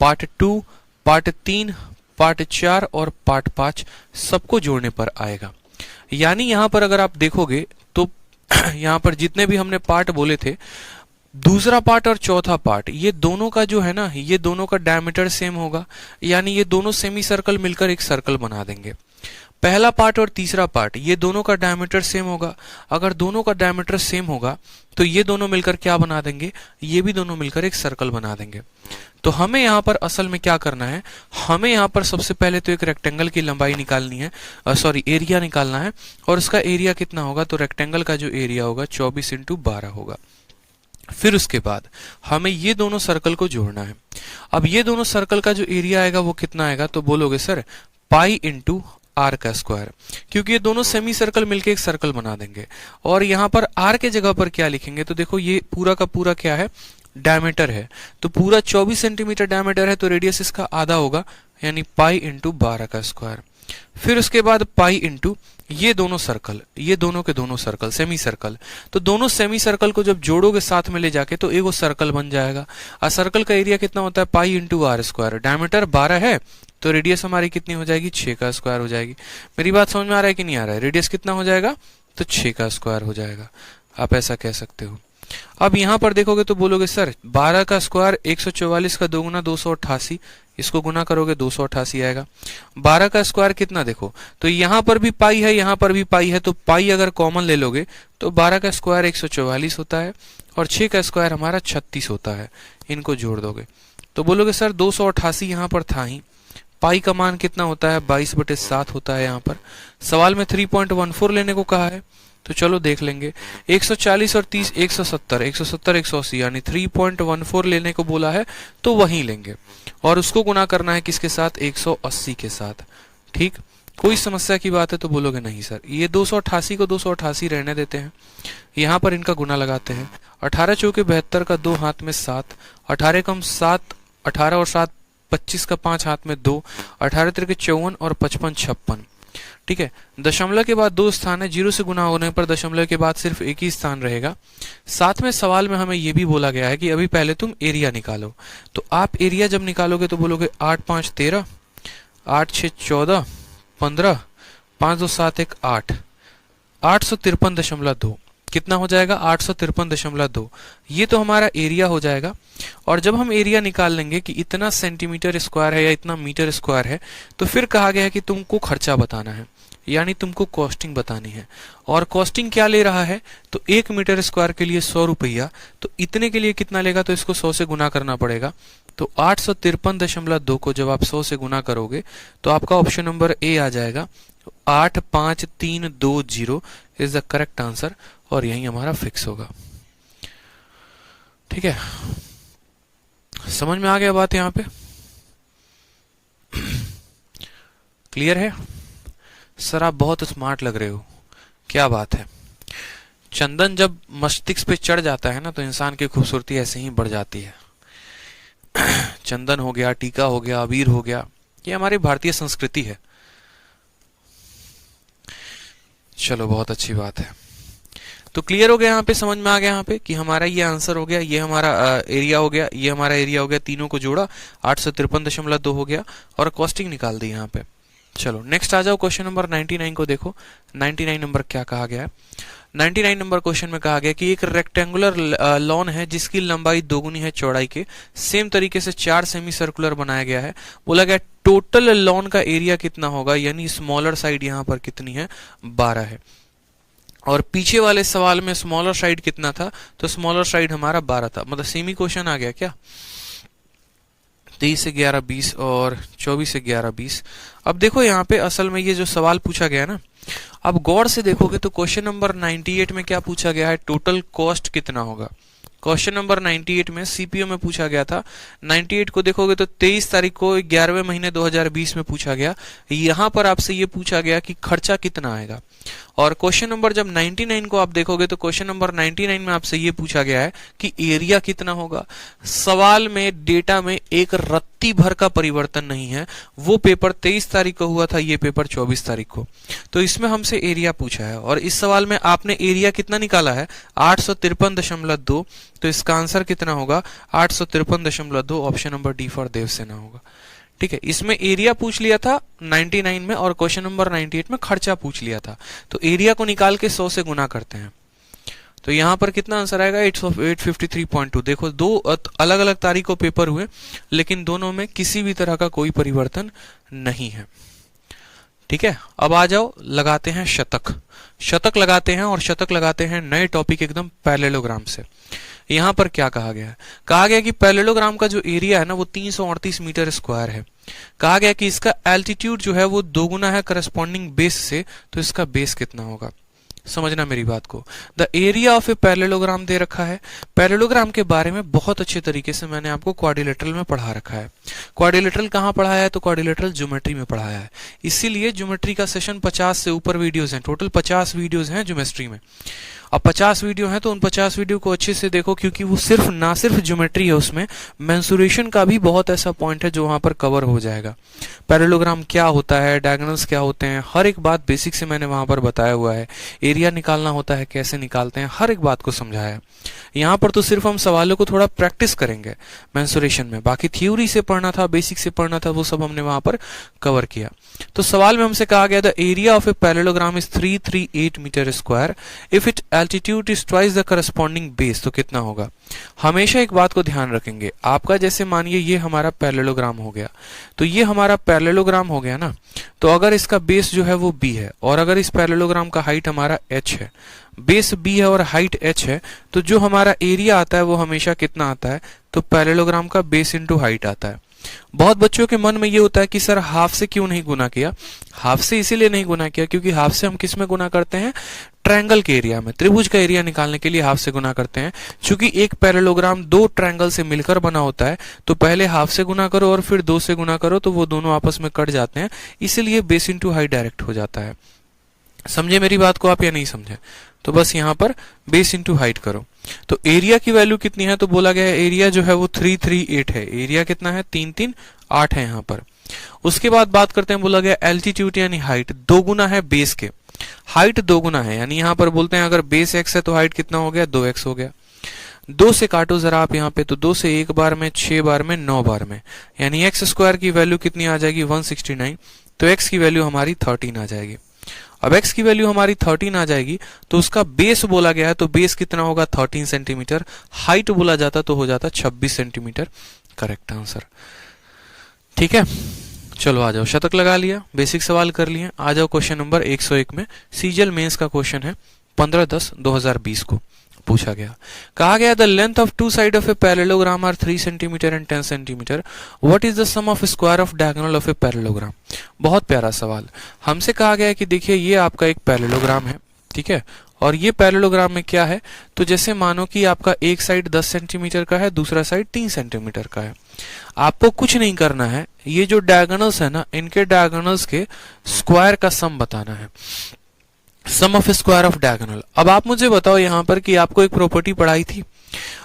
पार्ट 2, पार्ट 3, पार्ट 4 और पार्ट 5 सबको जोड़ने पर आएगा। यानी यहाँ पर अगर आप देखोगे तो यहाँ पर जितने भी हमने पार्ट बोले थे, दूसरा पार्ट और चौथा पार्ट, ये दोनों का जो है ना, ये दोनों का डायमीटर सेम होगा, यानी ये दोनों सेमी सर्कल मिलकर एक सर्कल बना देंगे। पहला पार्ट और तीसरा पार्ट, ये दोनों का डायमीटर सेम होगा। अगर दोनों का डायमीटर सेम होगा तो ये दोनों मिलकर क्या बना देंगे? ये भी दोनों मिलकर एक सर्कल बना देंगे। तो हमें यहाँ पर असल में क्या करना है, हमें यहाँ पर सबसे पहले तो एक रेक्टेंगल की लंबाई निकालनी है, सॉरी एरिया निकालना है, और उसका एरिया कितना होगा? तो रेक्टेंगल का जो एरिया होगा 24 × 12 होगा। फिर उसके बाद हमें ये दोनों सर्कल को जोड़ना है। अब ये दोनों सर्कल का जो एरिया आएगा वो कितना आएगा? तो बोलोगे सर पाई × आर का स्क्वायर, क्योंकि ये दोनों सेमी सर्कल मिलके एक सर्कल बना देंगे। और यहाँ पर आर के जगह पर क्या लिखेंगे? तो देखो ये पूरा का पूरा क्या है? डायमीटर है, तो पूरा 24 सेंटीमीटर डायमीटर है, तो रेडियस इसका आधा होगा, यानी पाई × 12 का स्क्वायर। फिर उसके बाद पाई × ये दोनों सर्कल, ये दोनों के दोनों सर्कल सेमी सर्कल, तो दोनों सेमी सर्कल को जब जोड़ोगे साथ में ले जाके तो एक वो सर्कल बन जाएगा। और सर्कल का एरिया कितना होता है? पाई × आर स्क्वायर। डायमीटर 12 है तो रेडियस हमारी कितनी हो जाएगी? 6 का स्क्वायर हो जाएगी। मेरी बात समझ में आ रहा है कि नहीं आ रहा है? रेडियस कितना हो जाएगा? तो 6 का स्क्वायर हो जाएगा। आप ऐसा कह सकते हो। अब यहां पर देखोगे तो बोलोगे सर 12 का स्क्वायर 144 का 2 गुना 288, इसको गुना करोगे 288 आएगा। 12 का स्क्वायर कितना देखो, तो यहां पर भी पाई है, यहां पर भी पाई है, तो पाई अगर कॉमन ले लोगे तो 12 का स्क्वायर 144 होता है और 6 का स्क्वायर हमारा 36 होता है। इनको जोड़ दोगे तो बोलोगे सर 288 यहां पर था ही, पाई का मान कितना होता है? 22/7 होता है। यहाँ पर सवाल में 3.14 लेने को कहा है, तो चलो देख लेंगे। 140 और 30 170, 170 180, यानी 3.14 लेने को बोला है तो वही लेंगे, और उसको गुना करना है किसके साथ? 180 के साथ। ठीक, कोई समस्या की बात है तो बोलोगे नहीं सर, ये 288 को 288 रहने देते हैं, यहाँ पर इनका गुना लगाते हैं। 18 चौके 72 का 2 हाथ में 7, 18 कम 7, 18 और 7 25 का 5 हाथ में 2, 18 तिरके 54 और 55 56। ठीक है, दशमलव के बाद 2 स्थान है, 0 से गुना होने पर दशमलव के बाद सिर्फ एक ही स्थान रहेगा। साथ में सवाल में हमें यह भी बोला गया है कि अभी पहले तुम एरिया निकालो, तो आप एरिया जब निकालोगे तो बोलोगे 8 5 13, 8 6 14 15, 5 2 7 1 8, 853.2 कितना हो जाएगा? 853.2। ये तो हमारा एरिया हो जाएगा। और जब हम एरिया निकाल लेंगे कि इतना सेंटीमीटर स्क्वायर है या इतना मीटर स्क्वायर है, तो फिर कहा गया है कि तुमको खर्चा बताना है, यानी तुमको कॉस्टिंग बतानी है। और कॉस्टिंग क्या ले रहा है? तो 1 मीटर स्क्वायर के लिए 100 रुपया, तो इतने के लिए कितना लेगा? तो इसको 100 से गुना करना पड़ेगा। तो 853.2 को जब आप 100 से गुना करोगे तो आपका ऑप्शन नंबर ए आ जाएगा। 85320 इज द करेक्ट आंसर, और यही हमारा फिक्स होगा। ठीक है, समझ में आ गया बात यहाँ पे? क्लियर है? सर आप बहुत स्मार्ट लग रहे हो, क्या बात है। चंदन जब मस्तिष्क पे चढ़ जाता है ना तो इंसान की खूबसूरती ऐसे ही बढ़ जाती है। चंदन हो गया, टीका हो गया, अबीर हो गया, ये हमारी भारतीय संस्कृति है। चलो बहुत अच्छी बात है। तो क्लियर हो गया यहाँ पे, समझ में आ गया यहाँ पे कि हमारा ये आंसर हो गया, ये हमारा एरिया हो गया, ये हमारा एरिया हो गया, तीनों को जोड़ा 853.2 हो गया और कॉस्टिंग निकाल दी यहाँ पे। चलो नेक्स्ट आ जाओ, क्वेश्चन नंबर 99 को देखो। 99 नंबर क्या कहा गया है? 99 नंबर क्वेश्चन में कहा गया कि एक रेक्टेंगुलर लॉन है जिसकी लंबाई दोगुनी है चौड़ाई के, सेम तरीके से 4 सेमी सर्कुलर बनाया गया है। बोला गया टोटल लॉन का एरिया कितना होगा, यानी स्मॉलर साइड यहाँ पर कितनी है? 12 है। और पीछे वाले सवाल में स्मॉलर साइड कितना था, तो स्मॉलर साइड हमारा 12 था, मतलब सेमी क्वेश्चन आ गया क्या, 23 से 11 20 और 24 से 11 20। अब देखो यहाँ पे असल में ये जो सवाल पूछा गया ना, अब गौर से देखोगे तो क्वेश्चन नंबर 98 में क्या पूछा गया है, टोटल कॉस्ट कितना होगा। क्वेश्चन नंबर 98 में सीपीओ में पूछा गया था। 98 को देखोगे तो 23 तारीख को 11वें महीने 2020 में पूछा गया। यहां पर आपसे ये पूछा गया कि खर्चा कितना आएगा। और क्वेश्चन नंबर जब 99 को आप देखोगे तो क्वेश्चन नंबर 99 में आपसे ये पूछा गया है कि एरिया कितना होगा। सवाल में डेटा में एक रत्ती भर का परिवर्तन नहीं है। वो पेपर 23 तारीख को हुआ था, ये पेपर 24 तारीख को। तो इसमें हमसे एरिया पूछा है और इस सवाल में आपने एरिया कितना निकाला है, 853.2। तो इसका आंसर कितना होगा, 853.2। Option number D for Devsena होगा। ठीक है, इसमें एरिया पूछ लिया था 99 में और क्वेश्चन नंबर 98 में खर्चा पूछ लिया था। तो एरिया को निकाल के 100 से गुना करते हैं तो यहां पर कितना आंसर आएगा, 853.2। देखो दो अलग अलग तारीख को पेपर हुए लेकिन दोनों में किसी भी तरह का कोई परिवर्तन नहीं है। ठीक है, अब आ जाओ लगाते हैं शतक। शतक लगाते हैं और शतक लगाते हैं नए टॉपिक एकदम पैरेललोग्राम से। यहां पर क्या कहा गया है, कहा गया कि पैरेललोग्राम का जो एरिया है ना वो 338 मीटर स्क्वायर है। कहा गया कि इसका एल्टीट्यूड जो है वो दोगुना है करस्पॉन्डिंग बेस से। तो इसका बेस कितना होगा, समझना मेरी बात को। The area of a parallelogram दे रखा है। पैरेललोग्राम के बारे में बहुत अच्छे तरीके से मैंने आपको क्वाड्रिलेटरल में पढ़ा रखा है। क्वाड्रिलेटरल कहाँ पढ़ाया है, तो क्वाड्रिलेटरल ज्योमेट्री में पढ़ाया है। इसीलिए ज्योमेट्री का सेशन 50 से ऊपर वीडियोस हैं, टोटल 50 वीडियोस हैं ज्योमेट्री में। अब 50 वीडियो हैं तो उन 50 वीडियो को अच्छे से देखो, क्योंकि वो सिर्फ ना सिर्फ ज्योमेट्री है, उसमें मेंसुरेशन का भी बहुत ऐसा पॉइंट है जो वहां पर कवर हो जाएगा। पैरेललोग्राम क्या होता है, डायगोनल्स क्या होते हैं, हर एक बात बेसिक से मैंने वहां पर बताया हुआ है। एरिया निकालना होता है, कैसे निकालते हैं, हर एक बात को समझाया है। यहाँ पर तो सिर्फ हम सवालों को थोड़ा प्रैक्टिस करेंगे मेंसुरेशन में, बाकी थ्योरी से पढ़ना था, बेसिक से पढ़ना था, वो सब हमने वहां पर कवर किया। तो सवाल में हमसे कहा गया the area of a parallelogram is 338 metre square if it altitude is twice the corresponding base. तो कितना होगा, हमेशा एक बात को ध्यान रखेंगे आपका, जैसे मानिए ये हमारा पैरेललोग्राम हो गया, तो ये हमारा पैरेललोग्राम हो गया ना। तो अगर इसका बेस जो है वो b है और अगर इस पैरेललोग्राम का हाइट हमारा h है, बेस b है और हाइट h है, तो जो हमारा एरिया आता है वो हमेशा कितना आता है, तो पैरेललोग्राम का बेस इंटू हाइट आता है। बहुत बच्चों के मन में ये होता है कि सर हाफ से क्यों नहीं गुना किया। हाफ से इसीलिए नहीं गुना किया क्योंकि हाफ से हम किस में गुना करते हैं, ट्रायंगल के एरिया में। त्रिभुज का एरिया निकालने के लिए हाफ से गुना करते हैं। चूंकि एक पैरेललोग्राम दो ट्रायंगल से मिलकर बना होता है तो पहले हाफ से गुना करो और फिर 2 से गुना करो, तो वो दोनों आपस में कट जाते हैं, इसीलिए बेस इंटू हाइट डायरेक्ट हो जाता है। समझे मेरी बात को आप या नहीं समझे, तो बस यहाँ पर बेस इंटू हाइट करो। तो एरिया की वैल्यू कितनी है, तो बोला गया है एरिया जो है वो 338 है। एरिया कितना है, 338 है यहाँ पर। उसके बाद बात करते हैं, बोला गया एल्टीट्यूड यानी हाइट दोगुना है बेस के। हाइट दोगुना है यानी यहाँ पर बोलते हैं अगर बेस x है तो हाइट कितना हो गया, 2x हो गया। 2 से काटो जरा आप यहाँ पे, तो 2 से 1 बार में, 6 बार में, 9 बार में, यानी एक्स स्क्वायर की वैल्यू कितनी आ जाएगी, 169। तो x की वैल्यू हमारी 13 आ जाएगी। अब x की वैल्यू हमारी 13 आ जाएगी तो उसका बेस बोला गया है, तो बेस कितना होगा, 13 सेंटीमीटर। हाइट बोला जाता तो हो जाता 26 सेंटीमीटर। Correct answer. ठीक है, चलो आ जाओ, शतक लगा लिया, बेसिक सवाल कर लिए। आ जाओ क्वेश्चन नंबर 101 में। सीजीएल मेंस का क्वेश्चन है, 15/10/2020 को पूछा गया। कहा गया the length of two side of a parallelogram are 3 centimetre and 10 centimetre. What is the sum of square of diagonal of a parallelogram. बहुत प्यारा सवाल। हमसे कहा गया है कि देखिए ये आपका एक पैरेललोग्राम है, ठीक है, और ये पैरेललोग्राम में क्या है, तो जैसे मानो कि आपका एक साइड 10 सेंटीमीटर का है, दूसरा साइड 3 सेंटीमीटर का है। आपको कुछ नहीं करना है, ये जो डायगोनल्स है ना, इनके डायगोनल्स के स्क्वायर का सम बताना है, सम ऑफ स्क्वायर ऑफ डायगोनल। अब आप मुझे बताओ यहाँ पर कि आपको एक प्रॉपर्टी पढ़ाई थी,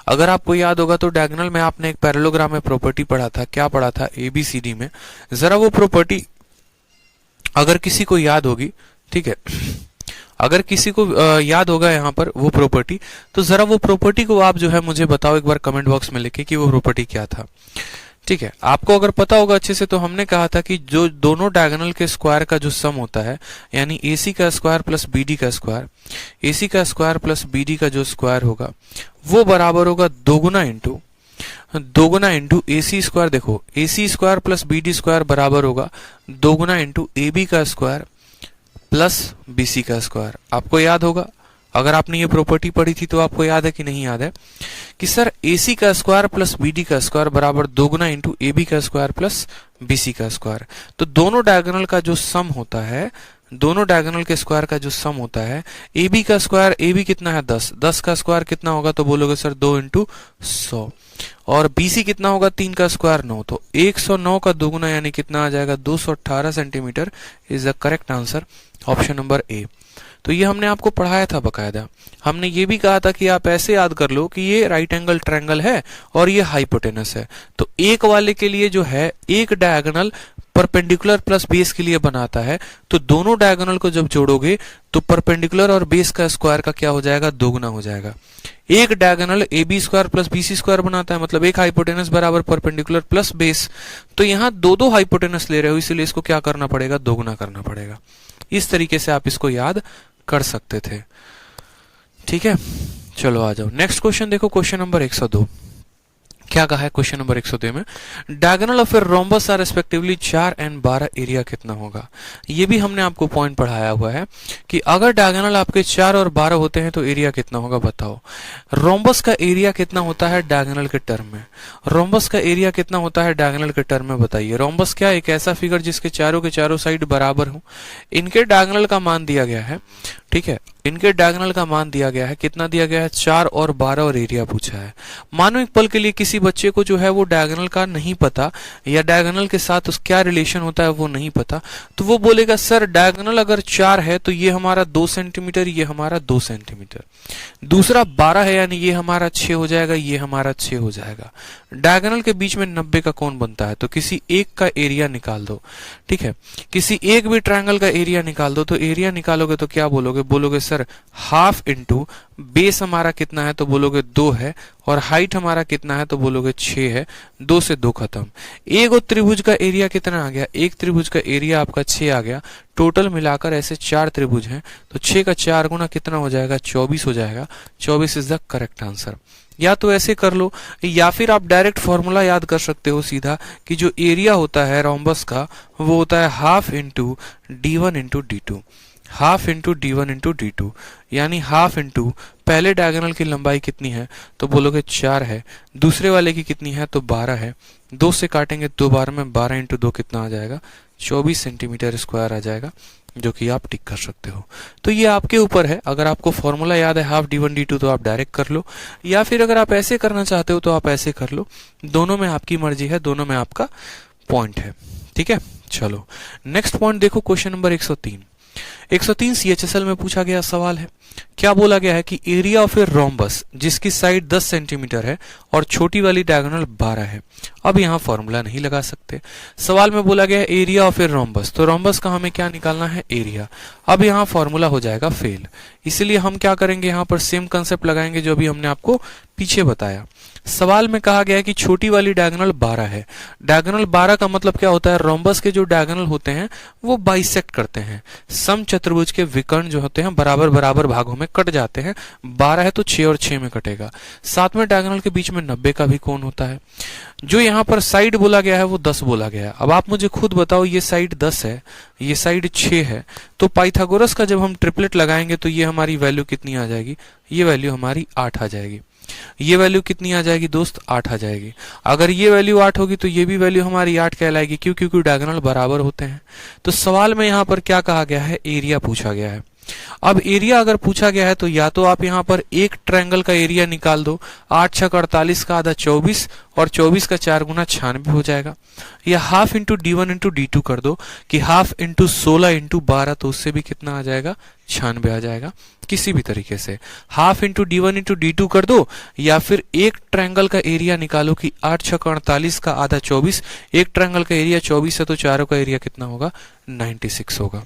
अगर आपको याद होगा तो डायगोनल में आपने एक पैरेललोग्राम में प्रॉपर्टी पढ़ा था। क्या पढ़ा था, ABCD में। जरा वो प्रॉपर्टी अगर किसी को याद होगी, ठीक है, अगर किसी को याद होगा यहाँ पर वो प्रॉपर्टी, तो जरा वो प्रॉपर्टी को आप जो है मुझे बताओ एक बार कमेंट बॉक्स में लिखे कि वो प्रॉपर्टी क्या था। ठीक है, आपको अगर पता होगा अच्छे से, तो हमने कहा था कि जो दोनों डायगोनल के स्क्वायर का जो सम होता है, यानी AC का स्क्वायर प्लस BD का स्क्वायर, AC का स्क्वायर प्लस BD का जो स्क्वायर होगा वो बराबर होगा दोगुना इंटू AC स्क्वायर। देखो AC square plus BD square बराबर होगा दोगुना इंटू AB का स्क्वायर प्लस BC का स्क्वायर। आपको याद होगा अगर आपने ये प्रॉपर्टी पढ़ी थी तो आपको याद है कि नहीं याद है कि सर AC का स्क्वायर प्लस BD का स्क्वायर बराबर 2 गुना इंटू AB का स्क्वायर प्लस BC का स्क्वायर। तो दोनों डायगोनल का जो सम होता है, दोनों डायगोनल के स्क्वायर का जो सम होता है, AB का स्क्वायर, AB कितना है 10, 10 का स्क्वायर कितना होगा तो बोलोगे सर 2 इंटू 100, और BC कितना होगा 3 का स्क्वायर 9, तो 109 का दोगुना यानी कितना आ जाएगा 218 centimetre is the correct answer, option number A. तो ये हमने आपको पढ़ाया था बकायदा। हमने ये भी कहा था कि आप ऐसे याद कर लो कि ये राइट एंगल ट्रायंगल है और ये हाइपोटेनस है। तो एक वाले के लिए जो है एक डायगोनल परपेंडिकुलर प्लस बेस के लिए बनाता है, तो दोनों डायगोनल को जब जोड़ोगे तो परपेंडिकुलर और बेस का स्क्वायर का क्या हो जाएगा, दोगुना हो जाएगा। एक diagonal AB square plus BC square बनाता है, मतलब एक हाइपोटेनस बराबर परपेंडिकुलर प्लस बेस। तो यहाँ दो हाइपोटेनस ले रहे हो, इसलिए इसको क्या करना पड़ेगा, दोगुना करना पड़ेगा। इस तरीके से आप इसको याद कर सकते थे। ठीक है, चलो आ जाओ नेक्स्ट क्वेश्चन देखो, क्वेश्चन नंबर 102। क्या कहा है क्वेश्चन नंबर 102 में, diagonal of a rhombus are respectively 4 और 12, एरिया कितना होगा। ये भी हमने आपको पॉइंट पढ़ाया हुआ है कि अगर डायगोनल आपके 4 और 12 होते हैं तो एरिया कितना होगा, बताओ। रोम्बस का एरिया कितना होता है डायगोनल के टर्म में, रोम्बस का एरिया कितना होता है डायगोनल के टर्म में, बताइए। रोम्बस क्या, एक ऐसा फिगर जिसके चारों के चारों साइड बराबर हो। इनके डायगोनल का मान दिया गया है, ठीक है, इनके डायगोनल का मान दिया गया है, कितना दिया गया है 4 और 12, और एरिया पूछा है। मानो एक पल के लिए किसी बच्चे को जो है वो डायगोनल का नहीं पता, या डायगोनल के साथ उस क्या रिलेशन होता है वो नहीं पता, तो वो बोलेगा सर डायगोनल अगर 4 है तो ये हमारा 2 सेंटीमीटर, ये हमारा 2 सेंटीमीटर, दूसरा 12 है यानी ये हमारा 6 हो जाएगा, ये हमारा 6 हो जाएगा। डायगोनल के बीच में 90 का कोण बनता है, तो किसी एक का एरिया निकाल दो, ठीक है, किसी एक भी ट्रायंगल का एरिया निकाल दो। तो एरिया निकालोगे तो क्या बोलोगे, बोलोगे सर हाफ इंटू बेस हमारा कितना है तो बोलोगे 2 है, और हाइट हमारा कितना है तो बोलोगे 6 है, 2 से 2 खत्म। एक और त्रिभुज का एरिया कितना आ गया, एक त्रिभुज का एरिया आपका 6 आ गया। टोटल मिलाकर ऐसे 4 त्रिभुज हैं, तो 6 का 4 गुना कितना हो जाएगा, 24 हो जाएगा। 24 इज द करेक्ट आंसर। या तो ऐसे कर लो, या फिर आप डायरेक्ट फॉर्मूला याद कर सकते हो सीधा, कि जो एरिया होता है रोम्बस का वो होता है half into D1 into D2, half into D1 into D2, यानी हाफ इंटू पहले डायगोनल की लंबाई कितनी है तो बोलोगे 4 है, दूसरे वाले की कितनी है तो 12 है, 2 से काटेंगे 2 बार में, 12 इंटू 2 कितना आ जाएगा, 24 सेंटीमीटर स्क्वायर आ जाएगा, जो कि आप टिक कर सकते हो। तो ये आपके ऊपर है, अगर आपको फॉर्मूला याद है हाफ D1 D2 तो आप डायरेक्ट कर लो, या फिर अगर आप ऐसे करना चाहते हो तो आप ऐसे कर लो, दोनों में आपकी मर्जी है, दोनों में आपका पॉइंट है। ठीक है, चलो नेक्स्ट पॉइंट देखो, क्वेश्चन नंबर 103। 103 CHSL में पूछा गया सवाल है। क्या बोला गया है कि एरिया ऑफ ए रोम्बस जिसकी साइड 10 सेंटीमीटर है और छोटी वाली डायगोनल 12 है। अब यहाँ फॉर्मूला नहीं लगा सकते, सवाल में बोला गया है एरिया ऑफ ए रोम्बस, तो रोम्बस का हमें क्या निकालना है, एरिया। अब यहाँ फॉर्मूला हो जाएगा फेल, इसलिए हम क्या करेंगे, यहाँ पर सेम कंसेप्ट लगाएंगे जो अभी हमने आपको पीछे बताया। सवाल में कहा गया है कि छोटी वाली डायगोनल 12 है। डायगोनल 12 का मतलब क्या होता है, रोम्बस के जो डायगोनल होते हैं वो बाइसेक्ट करते हैं, समचतुर्भुज के विकर्ण जो होते हैं बराबर बराबर भागों में कट जाते हैं। 12 है तो 6 और 6 में कटेगा। साथ में डायगोनल के बीच में 90 का भी कोण होता है। जो यहाँ पर साइड बोला गया है वो 10 बोला गया है। अब आप मुझे खुद बताओ, ये साइड 10 है, ये साइड 6 है, तो पाइथागोरस का जब हम ट्रिपलेट लगाएंगे तो ये हमारी वैल्यू कितनी आ जाएगी, ये वैल्यू हमारी 8 आ जाएगी। ये वैल्यू कितनी आ जाएगी दोस्त, 8 आ जाएगी। अगर ये वैल्यू 8 होगी तो ये भी वैल्यू हमारी 8 कहलाएगी, क्यों, क्योंकि डायगोनल बराबर होते हैं। तो सवाल में यहाँ पर क्या कहा गया है, एरिया पूछा गया है। अब एरिया अगर पूछा गया है तो या तो आप यहाँ पर एक ट्रायंगल का एरिया निकाल दो, 8 छक 48 का आधा 24, और 24 का 4 गुना 96 हो जाएगा, या half into D1 into D2 कर दो कि हाफ इंटू 16 इंटू 12, तो उससे भी कितना आ जाएगा, 96 आ जाएगा। किसी भी तरीके से half into D1 into D2 कर दो, या फिर एक ट्रायंगल का एरिया निकालो कि 8 छक 48 का आधा 24, एक ट्रायंगल का एरिया 24 है तो चारों का एरिया कितना होगा, 96 होगा।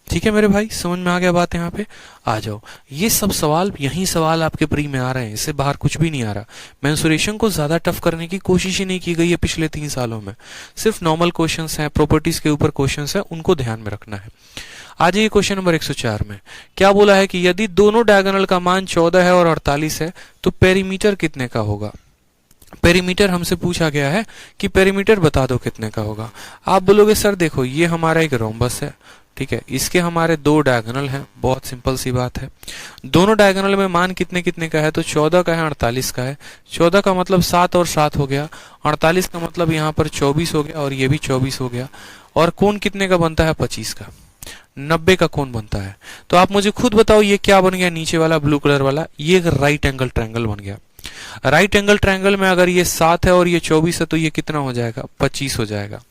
ठीक है मेरे भाई, समझ में आ गया बात, यहाँ पे आ जाओ। ये सब सवाल, यही सवाल आपके प्री में आ रहे हैं, इससे बाहर कुछ भी नहीं आ रहा। मेंसुरेशन को ज्यादा टफ करने की कोशिश ही नहीं की गई है पिछले 3 सालों में। सिर्फ नॉर्मल क्वेश्चंस हैं, प्रॉपर्टीज के ऊपर क्वेश्चंस हैं, उनको ध्यान में रखना है। आ जाइए क्वेश्चन नंबर 104 में। क्या बोला है कि यदि दोनों डायगोनल का मान 14 है और 48 है तो पेरीमीटर कितने का होगा। पेरीमीटर हमसे पूछा गया है कि पेरीमीटर बता दो कितने का होगा। आप बोलोगे सर देखो ये हमारा एक रोम्बस है, ठीक है, इसके हमारे दो डायगोनल हैं, बहुत सिंपल सी बात है। दोनों डायगोनल में मान कितने कितने का है, तो 14 का है, 48 का है। 14 का मतलब 7 और 7 हो गया, 48 का मतलब यहाँ पर 24 हो गया और ये भी 24 हो गया। और कोण कितने का बनता है, 25 का, 90 का कोण बनता है। तो आप मुझे खुद बताओ ये क्या बन गया, नीचे वाला ब्लू कलर वाला, ये एक राइट एंगल ट्रायंगल बन गया। राइट एंगल ट्रायंगल में अगर ये 7 है और ये 24 है तो ये कितना हो जाएगा, 25 हो जाएगा।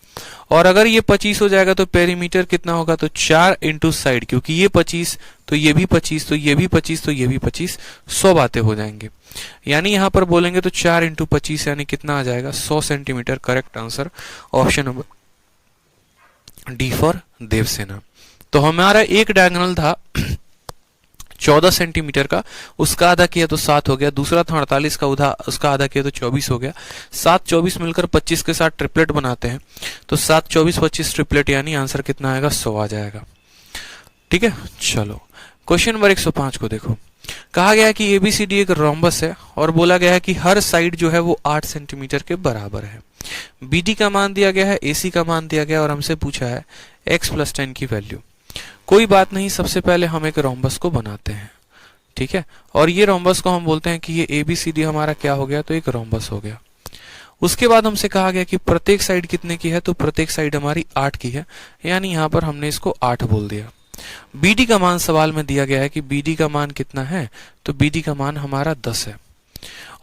और अगर ये 25 हो जाएगा तो पेरीमीटर कितना होगा, तो 4 इंटू साइड, क्योंकि ये 25 तो ये भी 25 तो ये भी 25 तो ये भी 25, 100 बातें हो जाएंगे। यानी यहां पर बोलेंगे तो 4 इंटू 25 यानी कितना आ जाएगा, 100 centimetre. Correct answer option number D for Devsena. तो हमारा एक डायगोनल था 14 सेंटीमीटर का, उसका आधा किया तो 7 हो गया। दूसरा था 48 का, उसका आधा किया तो 24 हो गया। 7 24 मिलकर 25 के साथ ट्रिपलेट बनाते हैं, तो 7 24 25 ट्रिपलेट, यानी आंसर कितना आएगा, 100 आ जाएगा। ठीक है, चलो क्वेश्चन नंबर 105 को देखो। कहा गया है कि एबीसीडी एक रोम्बस है और बोला गया है कि हर साइड जो है वो 8 सेंटीमीटर के बराबर है। बीडी का मान दिया गया है, एसी का मान दिया गया और हमसे पूछा है x + 10 की वैल्यू। कोई बात नहीं, सबसे पहले हम एक रोम्बस को बनाते हैं, ठीक है, और ये रोम्बस को हम बोलते हैं कि ये एबीसीडी हमारा क्या हो गया, तो एक रोम्बस हो गया। उसके बाद हमसे कहा गया कि प्रत्येक साइड कितने की है, तो प्रत्येक साइड हमारी 8 की है, यानी यहां पर हमने इसको 8 बोल दिया। बीडी का मान सवाल में दिया गया है कि बीडी का मान कितना है, तो बीडी का मान हमारा 10 है।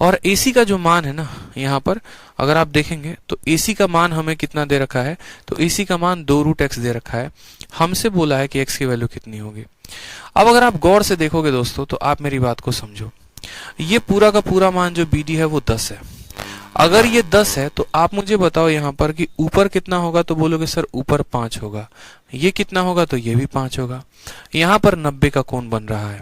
और एसी का जो मान है ना, यहाँ पर अगर आप देखेंगे तो एसी का मान हमें कितना दे रखा है, तो एसी का मान 2√x दे रखा है। हमसे बोला है कि x की वैल्यू कितनी होगी। अब अगर आप गौर से देखोगे दोस्तों तो आप मेरी बात को समझो, ये पूरा का पूरा मान जो बीडी है वो 10 है। अगर ये 10 है तो आप मुझे बताओ यहाँ पर कि ऊपर कितना होगा, तो बोलोगे सर ऊपर 5 होगा। ये कितना होगा, तो ये भी 5 होगा। यहाँ पर 90 का कोण बन रहा है।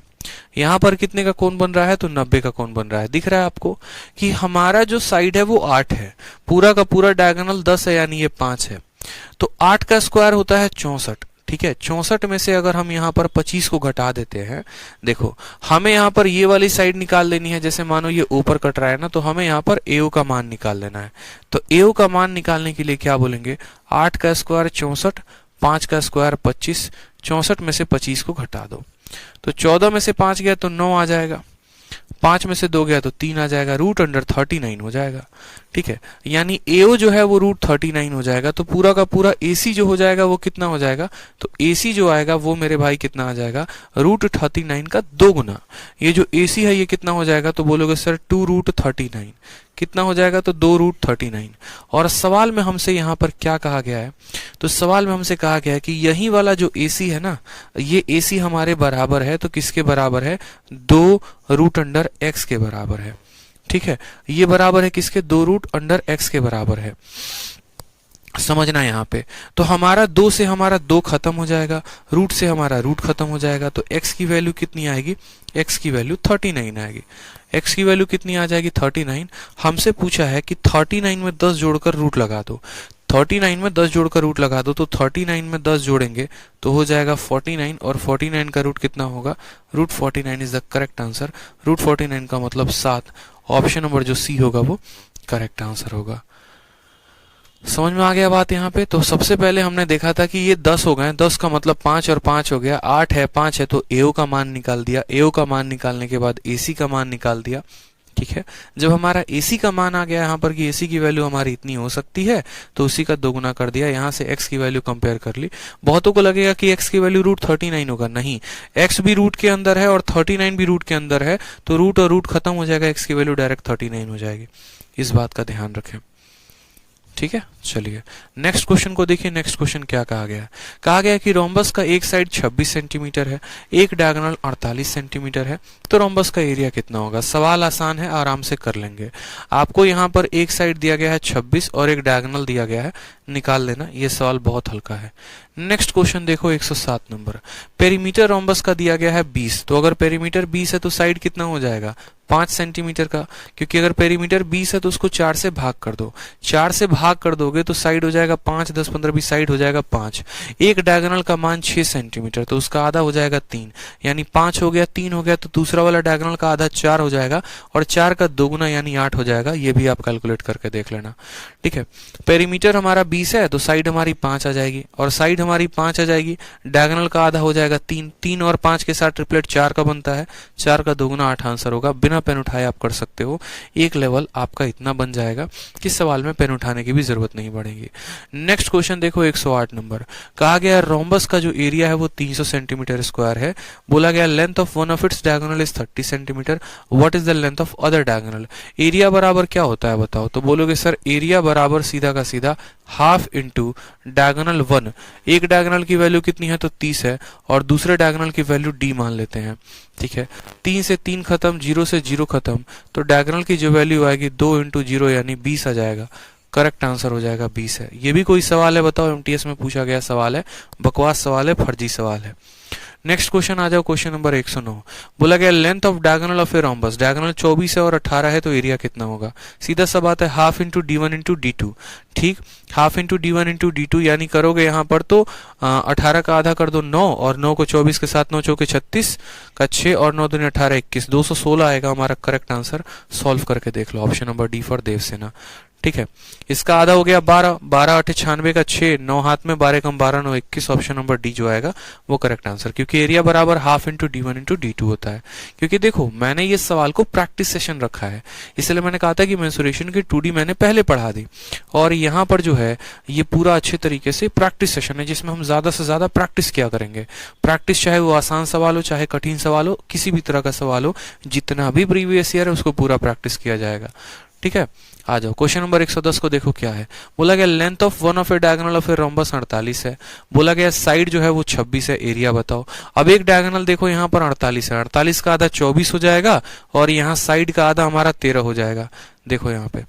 यहाँ पर कितने का कोण बन रहा है, तो 90 का कोण बन रहा है। दिख रहा है आपको कि हमारा जो साइड है वो 8 है, पूरा का पूरा डायगोनल 10 है, यानी ये 5 है। तो 8 का स्क्वायर होता है 64, ठीक है। 64 में से अगर हम यहाँ पर 25 को घटा देते हैं, देखो हमें यहाँ पर ये वाली साइड निकाल लेनी है, जैसे मानो ये ऊपर कट रहा है ना, तो हमें यहाँ पर एओ का मान निकाल लेना है। तो एओ का मान निकालने के लिए क्या बोलेंगे, 8 का स्क्वायर 64, 5 का स्क्वायर 25, 64 में से 25 को घटा दो, तो 14 में से 5 गया तो 9 आ जाएगा, 5 में से 2 गया तो 3 आ जाएगा, √39 हो जाएगा, ठीक है। यानी एओ जो है वो √39 हो जाएगा। तो पूरा का पूरा एसी जो हो जाएगा वो कितना हो जाएगा, तो एसी जो आएगा वो मेरे भाई कितना आ जाएगा, √39 का 2 गुना। ये जो एसी है ये कितना हो जाएगा, तो बोलोगे सर 2√39 कितना हो जाएगा, तो 2√39। और सवाल में हमसे यहाँ पर क्या कहा गया है, तो सवाल में हमसे कहा गया है कि यही वाला जो एसी है ना, ये एसी हमारे बराबर है, तो किसके बराबर है, 2√x के बराबर है, ठीक है। ये बराबर है किसके, 2√x के बराबर है। समझना यहाँ पे, तो हमारा 2 से हमारा 2 खत्म हो जाएगा, रूट से हमारा रूट खत्म हो जाएगा, तो x की वैल्यू कितनी आएगी, x की वैल्यू 39 आएगी। x की वैल्यू कितनी आ जाएगी, 39। हमसे पूछा है कि 39 में 10 जोड़कर रूट लगा दो, 39 में 10 जोड़कर रूट लगा दो, तो 39 में 10 जोड़ेंगे तो हो जाएगा 49, और 49 का रूट कितना होगा, √49 इज द करेक्ट आंसर। √49 का मतलब 7। ऑप्शन नंबर जो सी होगा वो करेक्ट आंसर होगा। समझ में आ गया बात यहाँ पे। तो सबसे पहले हमने देखा था कि ये 10 हो गए, 10 का मतलब 5 और 5 हो गया, 8 है 5 है, तो एओ का मान निकाल दिया। एओ का मान निकालने के बाद एसी का मान निकाल दिया, ठीक है। जब हमारा एसी का मान आ गया यहाँ पर कि एसी की वैल्यू हमारी इतनी हो सकती है, तो उसी का 2 गुना कर दिया। यहाँ से x की वैल्यू कंपेयर कर ली। बहुतों को लगेगा कि x की वैल्यू √39 होगा, नहीं, x भी रूट के अंदर है और 39 भी रूट के अंदर है, तो रूट और रूट खत्म हो जाएगा, x की वैल्यू डायरेक्ट 39 हो जाएगी। इस बात का ध्यान रखें, ठीक है। चलिए नेक्स्ट क्वेश्चन को देखिए। नेक्स्ट क्वेश्चन क्या कहा गया है, कहा गया है कि रोम्बस का एक साइड 26 सेंटीमीटर है, एक डायगोनल 48 सेंटीमीटर है, तो रोम्बस का एरिया कितना होगा। सवाल आसान है, आराम से कर लेंगे। आपको यहाँ पर एक साइड दिया गया है 26 और एक डायगोनल दिया गया है, निकाल लेना। ये सवाल बहुत हल्का है। नेक्स्ट क्वेश्चन देखो 107 नंबर। पेरीमीटर रोम्बस का दिया गया है 20, तो अगर पेरीमीटर 20 है तो साइड कितना हो जाएगा, 5 सेंटीमीटर का, क्योंकि अगर पेरीमीटर 20 है तो उसको 4 से भाग कर दो। 4 से भाग कर दोगे तो साइड हो जाएगा 5, 10, 15, 20, साइड हो जाएगा 5। एक डायगोनल का मान 6 सेंटीमीटर, तो उसका आधा हो जाएगा 3, यानी 5 हो गया, 3 हो गया, तो दूसरा वाला डायगोनल का आधा 4 हो जाएगा, और 4 का दोगुना यानी 8 हो जाएगा। ये भी आप कैलकुलेट करके देख लेना, ठीक है। पेरीमीटर हमारा 20 है तो साइड हमारी 5 आ जाएगी, और साइड हमारी 5 आ जाएगी, डायगोनल का आधा हो जाएगा 3, 3 और 5 के साथ ट्रिपलेट 4 का बनता है, 4 का दोगुना 8 आंसर होगा। बिना पेन उठाए आप कर सकते हो, एक लेवल आपका इतना बन जाएगा कि सवाल में पेन उठाने की भी जरूरत नहीं पड़ेगी। नेक्स्ट क्वेश्चन देखो 108 नंबर, कहा गया रोम्बस का जो एरिया है वो 300 सेंटीमीटर स्क्वायर है। बोला गया length of one of its diagonal is 30 centimetre, what is the length of other diagonal. Area बराबर क्या होता है बताओ, तो बोलोगे सर एरिया बराबर सीधा का सीधा हाफ इंटू डायगोनल 1। एक डायगोनल की वैल्यू कितनी है तो 30 है, और दूसरे डायगोनल की वैल्यू d मान लेते हैं, ठीक है। 3 से 3 खत्म, 0 से 0 खत्म, तो डायगोनल की जो वैल्यू आएगी 2 इंटू 0 यानी 20 आ जाएगा। करेक्ट आंसर हो जाएगा 20 है। ये भी कोई सवाल है बताओ, एमटीएस में पूछा गया सवाल है, बकवास सवाल है, फर्जी सवाल है। नेक्स्ट क्वेश्चन आ जाओ, क्वेश्चन नंबर 109। बोला गया length of diagonal of a rhombus, diagonal 24 है और 18 है, तो एरिया कितना होगा। सीधा सा बात है, half into d1 into d2, ठीक। Half into d1 into d2 यानी करोगे यहाँ पर तो 18 का आधा कर दो 9, और 9 को 24 के साथ 9 चौके 36 का 6, और 9 दूनी 18, 21, 216 आएगा हमारा करेक्ट आंसर। सॉल्व करके देख लो, option number D for Devsena, ठीक है। इसका आधा हो गया 12, 12 8 96 का 6, 9 हाथ में 12 कम 12 9 21, ऑप्शन नंबर डी जो आएगा वो करेक्ट आंसर, क्योंकि एरिया बराबर half into d1 into d2 होता है। क्योंकि देखो मैंने ये सवाल को प्रैक्टिस सेशन रखा है, इसलिए मैंने कहा था कि मेंसुरेशन की 2D मैंने पहले पढ़ा दी, और यहाँ पर जो है ये पूरा अच्छे तरीके से प्रैक्टिस सेशन है, जिसमें हम ज्यादा से ज्यादा प्रैक्टिस किया करेंगे। प्रैक्टिस चाहे वो आसान सवाल हो चाहे कठिन सवाल हो, किसी भी तरह का सवाल हो, जितना भी प्रीवियस ईयर है उसको पूरा प्रैक्टिस किया जाएगा, ठीक है। आ जाओ क्वेश्चन नंबर 110 को देखो क्या है। बोला गया length of one of A diagonal of a rhombus 48 है। बोला गया साइड जो है वो 26 है, एरिया बताओ। अब एक डायगोनल देखो यहाँ पर 48 है, 48 का आधा 24 हो जाएगा, और यहाँ साइड का आधा हमारा 13 हो जाएगा। देखो यहाँ पे,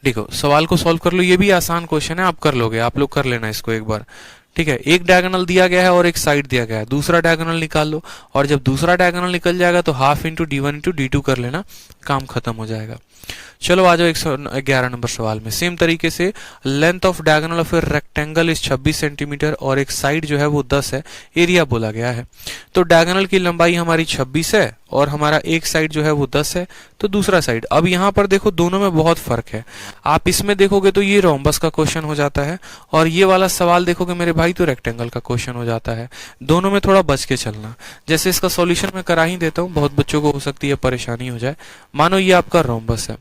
देखो सवाल को सॉल्व कर लो, ये भी आसान क्वेश्चन है, आप कर लोगे, आप लोग कर लेना इसको एक बार, ठीक है। एक डायगोनल दिया गया है और एक साइड दिया गया है, दूसरा डायगोनल निकाल लो, और जब दूसरा डायगोनल निकल जाएगा तो half into d1 into d2 कर लेना, काम खत्म हो जाएगा। चलो आ जाओ 111 नंबर सवाल में। सेम तरीके से length of diagonal of a rectangle is 26 centimetre, और एक साइड जो है वो 10 है, एरिया बोला गया है। तो डायगोनल की लंबाई हमारी 26 है, और हमारा एक साइड जो है वो 10 है, तो दूसरा साइड। अब यहाँ पर देखो दोनों में बहुत फर्क है, आप इसमें देखोगे तो ये रोम्बस का क्वेश्चन हो जाता है, और ये वाला सवाल देखोगे मेरे भाई तो रेक्टेंगल का क्वेश्चन हो जाता है। दोनों में थोड़ा बच के चलना। जैसे इसका सॉल्यूशन मैं करा ही देता हूँ, बहुत बच्चों को हो सकती है परेशानी हो जाए। मानो ये आपका रोम्बस है,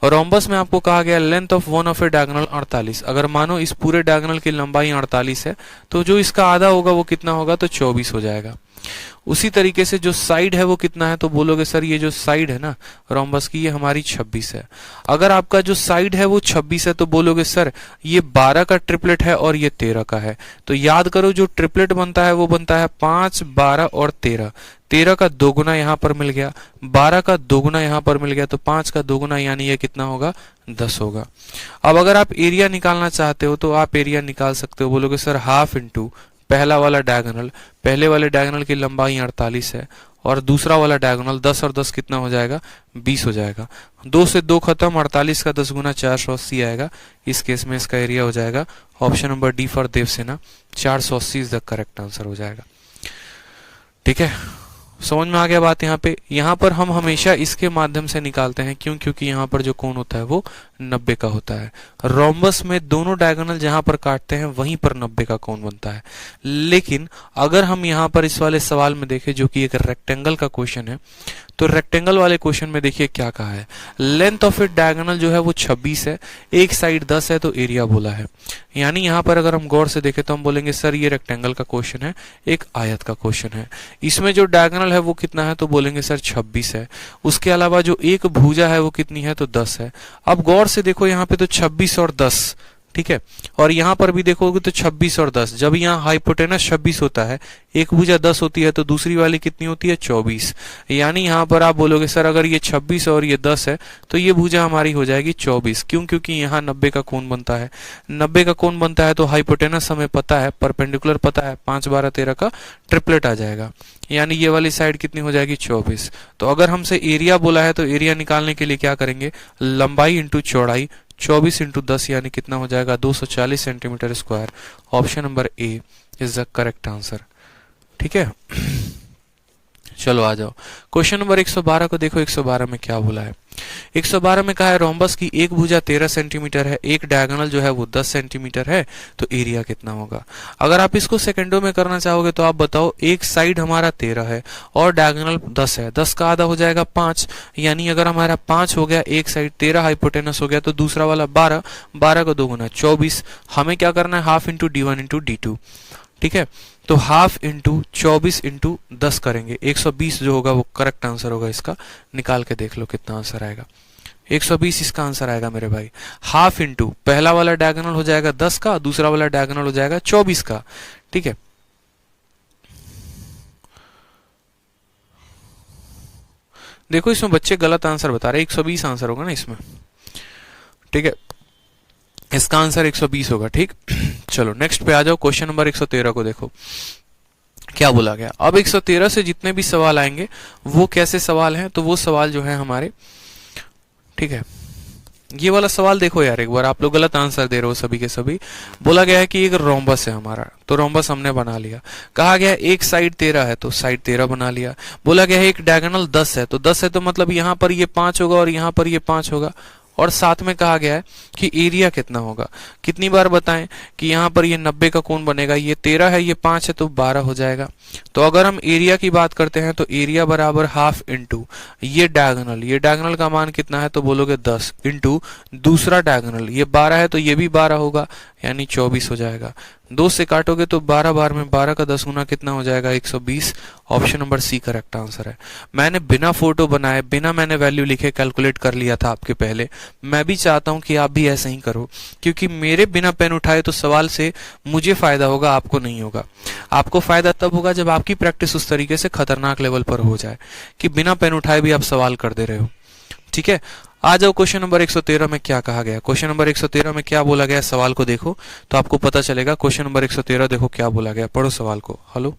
और रोम्बस में आपको कहा गया length of one of A diagonal 48। अगर मानो इस पूरे डायगोनल की लंबाई 48 है, तो जो इसका आधा होगा वो कितना होगा, तो 24 हो जाएगा। उसी तरीके से जो साइड है वो कितना है, तो बोलोगे सर ये जो साइड है ना रोम्बस की, ये हमारी 26 है। अगर आपका जो साइड है वो 26 है, तो बोलोगे सर ये 12 का ट्रिपलेट है और ये 13 का है। तो याद करो जो ट्रिपलेट बनता है वो बनता है 5, 12 और 13। 13 का दोगुना यहाँ पर मिल गया, 12 का दोगुना यहाँ पर मिल गया, तो 5 का दोगुना यानी ये कितना होगा, 10 होगा। अब अगर आप एरिया निकालना चाहते हो तो आप एरिया निकाल सकते हो, बोलोगे सर हाफ इंटू पहला वाला डायगोनल, पहले वाले डायगोनल की लंबाई 48 है, और दूसरा वाला डायगोनल 10 और 10 कितना हो जाएगा, 20 हो जाएगा। 2 से 2 खत्म, 48 का 10 गुना 480 आएगा। इस केस में इसका एरिया हो जाएगा option number D for Devsena, 480 is the correct answer हो जाएगा, ठीक है। समझ में आ गया बात। यहाँ पर हम हमेशा इसके माध्यम से निकालते हैं, क्यों, क्योंकि यहाँ पर जो कोण होता है वो 90 का होता है। रोम्बस में दोनों डायगोनल जहां पर काटते हैं वहीं पर 90 का कोण बनता है। लेकिन अगर हम यहाँ पर इस वाले सवाल में देखें जो कि एक रेक्टेंगल का क्वेश्चन है, तो रेक्टेंगल वाले क्वेश्चन में देखिए क्या कहा है, लेंथ ऑफ ए डायगोनल जो है वो 26 है, एक साइड 10 है, तो एरिया बोला है। यानी यहाँ पर अगर हम गौर से देखें तो हम बोलेंगे सर ये रेक्टेंगल का क्वेश्चन है, एक आयत का क्वेश्चन है। इसमें जो डायगोनल है वो कितना है, तो बोलेंगे सर 26 है। उसके अलावा जो एक भुजा है वो कितनी है, तो 10 है। अब गौर से देखो यहाँ पे तो 26 और 10 ठीक है। और यहाँ पर भी देखोगे तो 26 और 10, जब यहाँ हाइपोटेनस 26 होता है, एक भुजा 10 होती है, तो दूसरी वाली कितनी होती है 24। यानी यहाँ पर आप बोलोगे सर अगर ये 26 और ये 10 है तो ये भुजा हमारी हो जाएगी 24। क्यों? क्योंकि यहाँ 90 का कोण बनता है। 90 का कोण बनता है तो हाइपोटेनस हमें पता है, परपेंडिकुलर पता है, 5 12 13 का ट्रिपलेट आ जाएगा। यानी ये वाली साइड कितनी हो जाएगी 24। तो अगर हमसे एरिया बोला है तो एरिया निकालने के लिए क्या करेंगे, लंबाई इंटू चौड़ाई, 24 इंटू 10 यानी कितना हो जाएगा 240 centimetre square. Option number A is the correct answer. ठीक है। चलो आ जाओ क्वेश्चन नंबर 112 को देखो। 112 में क्या बोला है? 112 में कहा है रोम्बस की एक भुजा 13 सेंटीमीटर है, एक डायगोनल जो है वो 10 सेंटीमीटर है, तो एरिया कितना होगा? अगर आप इसको सेकंडों में करना चाहोगे तो आप बताओ, एक साइड हमारा 13 है और डायगोनल 10 है, 10 का आधा हो जाएगा 5, यानी अगर हमारा 5 हो गया, एक साइड 13 हाइपोटेनस हो गया, तो दूसरा वाला 12, 12 का 2 गुना 24। हमें क्या करना है, half into D1 into D2। ठीक है, तो हाफ इंटू 24 इंटू 10 करेंगे, 120 जो होगा वो करेक्ट आंसर होगा इसका। निकाल के देख लो कितना आंसर आएगा। 120 इसका आंसर आएगा मेरे भाई। हाफ इंटू पहला वाला डायगोनल हो जाएगा 10 का, दूसरा वाला डायगोनल हो जाएगा 24 का। ठीक है, देखो इसमें बच्चे गलत आंसर बता रहे हैं, 120 आंसर होगा ना इसमें। ठीक है, इसका आंसर 120 होगा। ठीक, चलो नेक्स्ट पे आ जाओ। क्वेश्चन नंबर 113 को देखो क्या बोला गया। अब 113 से जितने भी सवाल आएंगे वो कैसे सवाल हैं, तो वो सवाल जो है हमारे, ठीक है, ये वाला सवाल देखो यार एक बार, आप लोग गलत आंसर दे रहे हो सभी के सभी। बोला गया है कि एक रोम्बस है हमारा, तो रोम्बस हमने बना लिया। कहा गया है एक साइड 13 है, तो साइड 13 बना लिया। बोला गया है एक डायगोनल 10 है, तो 10 है तो मतलब यहाँ पर ये 5 होगा और यहाँ पर ये 5 होगा। और साथ में कहा गया है कि एरिया कितना होगा। कितनी बार बताएं कि यहाँ पर ये 90 का कोण बनेगा, ये 13 है, ये 5 है, तो 12 हो जाएगा। तो अगर हम एरिया की बात करते हैं तो एरिया बराबर हाफ इंटू ये डायगोनल का मान कितना है, तो बोलोगे 10 इंटू दूसरा डायगोनल, ये 12 है तो ये भी 12 होगा, यानी 24 हो जाएगा। 2 से काटोगे तो 12 बार में 12 का 10 गुना कितना हो जाएगा 120। Option number C correct answer है। मैंने बिना फोटो बनाए, बिना मैंने वैल्यू लिखे कैलकुलेट कर लिया था आपके पहले। मैं भी चाहता हूं कि आप भी ऐसा ही करो, क्योंकि मेरे बिना पेन उठाए तो सवाल से मुझे फायदा होगा, आपको नहीं होगा। आपको फायदा तब होगा जब आपकी प्रैक्टिस उस तरीके से खतरनाक लेवल पर हो जाए कि बिना पेन उठाए भी आप सवाल कर दे रहे हो। ठीक है, आ जाओ क्वेश्चन नंबर 113 में क्या कहा गया। क्वेश्चन नंबर 113 में क्या बोला गया, सवाल को देखो तो आपको पता चलेगा। क्वेश्चन नंबर 113 देखो क्या बोला गया, पढ़ो सवाल को। हेलो,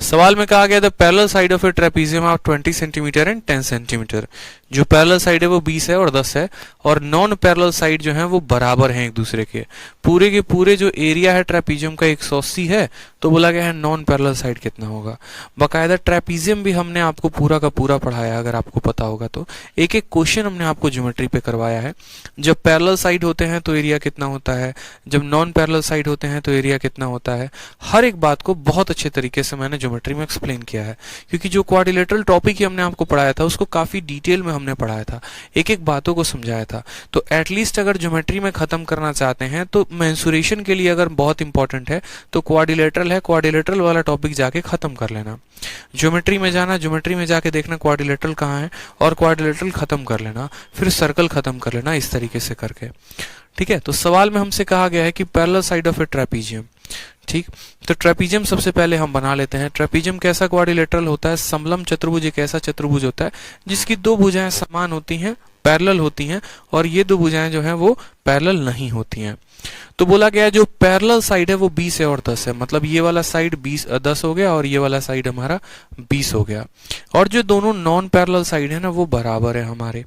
सवाल में कहा गया the parallel side of A trapezium of 20 centimetre and 10 centimetre. जो पैरेलल साइड है वो 20 है और 10 है, और नॉन पैरेलल साइड जो है वो बराबर हैं एक दूसरे के। पूरे के पूरे जो एरिया है ट्रेपीजियम का 180 है, तो बोला गया है नॉन पैरेलल साइड कितना होगा। बाकायदा ट्रेपीजियम भी हमने आपको पूरा का पूरा पढ़ाया, अगर आपको पता होगा तो। एक एक क्वेश्चन हमने आपको ज्योमेट्री पे करवाया है। जब पैरेलल साइड होते हैं तो एरिया कितना होता है, जब नॉन पैरेलल साइड होते हैं तो एरिया कितना होता है। हर एक बात को बहुत अच्छे तरीके से मैंने ज्योमेट्री में एक्सप्लेन किया है, क्योंकि जो क्वाड्रिलेटरल टॉपिक ही हमने आपको पढ़ाया था उसको काफी डिटेल में हमने पढ़ाया था, एक एक बातों को समझाया था। तो एटलीस्ट अगर ज्योमेट्री में खत्म करना चाहते हैं तो मेंसुरेशन के लिए अगर बहुत इंपॉर्टेंट है तो क्वाड्रिलेटरल है, क्वाड्रिलेटरल वाला टॉपिक जाके खत्म कर लेना। ज्योमेट्री में जाना, ज्योमेट्री में जाके देखना क्वाड्रिलेटरल कहाँ है और क्वाड्रिलेटरल खत्म कर लेना, फिर सर्कल खत्म कर लेना, इस तरीके से करके। ठीक है, तो सवाल में हमसे कहा गया है कि parallel side of A trapezium. ठीक, तो ट्रेपीजियम सबसे पहले हम बना लेते हैं। ट्रेपीजियम कैसा क्वाड्रिलेटरल होता है, समलम चतुर्भुज एक ऐसा चतुर्भुज होता है जिसकी दो भुजाएं समान होती हैं, पैरेलल होती हैं, और ये दो भुजाएं जो हैं वो पैरेलल नहीं होती हैं। तो बोला गया जो पैरेलल साइड है वो 20 है और 10 है, मतलब ये वाला साइड 10 हो गया और ये वाला साइड हमारा 20 हो गया। और जो दोनों नॉन पैरेलल साइड है ना वो बराबर है हमारे।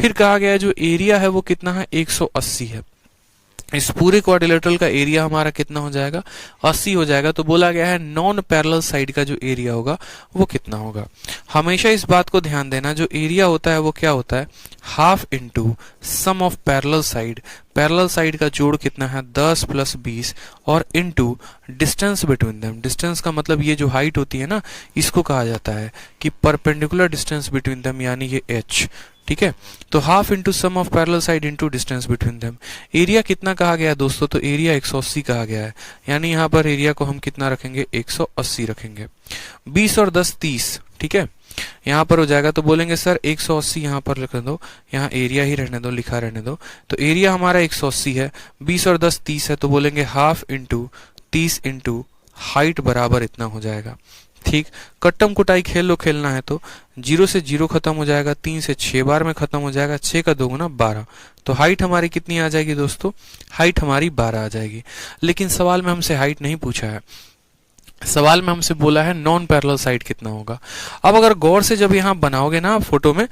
फिर कहा गया जो एरिया है वो कितना है, 180 है। इस पूरे क्वाड्रिलेटरल का एरिया हमारा कितना हो जाएगा, 80 हो जाएगा। तो बोला गया है नॉन पैरेलल साइड का जो एरिया होगा वो कितना होगा। हमेशा इस बात को ध्यान देना, जो एरिया होता है वो क्या होता है, half into sum of parallel side. Parallel side का जोड़ कितना है, 10 + 20, और into distance between them. Distance का मतलब ये जो हाइट होती है ना, इसको कहा जाता है कि परपेंडिकुलर डिस्टेंस बिटवीन देम, यानी ये h। ठीक है। तो half into sum of parallel side into distance between them. Area कितना कहा गया है दोस्तों, तो एरिया 180 कहा गया है, यानी यहाँ पर एरिया को हम कितना रखेंगे, 180 रखेंगे। 20 और 10 30, ठीक है, यहाँ पर हो जाएगा। तो बोलेंगे सर 180 यहाँ पर लिख दो, यहाँ एरिया ही रहने दो, लिखा रहने दो। तो एरिया हमारा 180 है, 20 और 10 30 है, तो बोलेंगे हाफ इंटू 30 इंटू हाइट बराबर इतना हो जाएगा। ठीक, कट्टम कुटाई खेल लो, खेलना है तो 0 से 0 खत्म हो जाएगा, 3 से 6 बार में खत्म हो जाएगा, 6 का 2 गुना 12। तो हाइट हमारी कितनी आ जाएगी दोस्तों, हाइट हमारी 12 आ जाएगी। लेकिन सवाल में हमसे हाइट नहीं पूछा है, सवाल में हमसे बोला है नॉन पैरेलल साइड कितना होगा। अब अगर गौर से जब यहाँ बनाओगे ना फोटो में,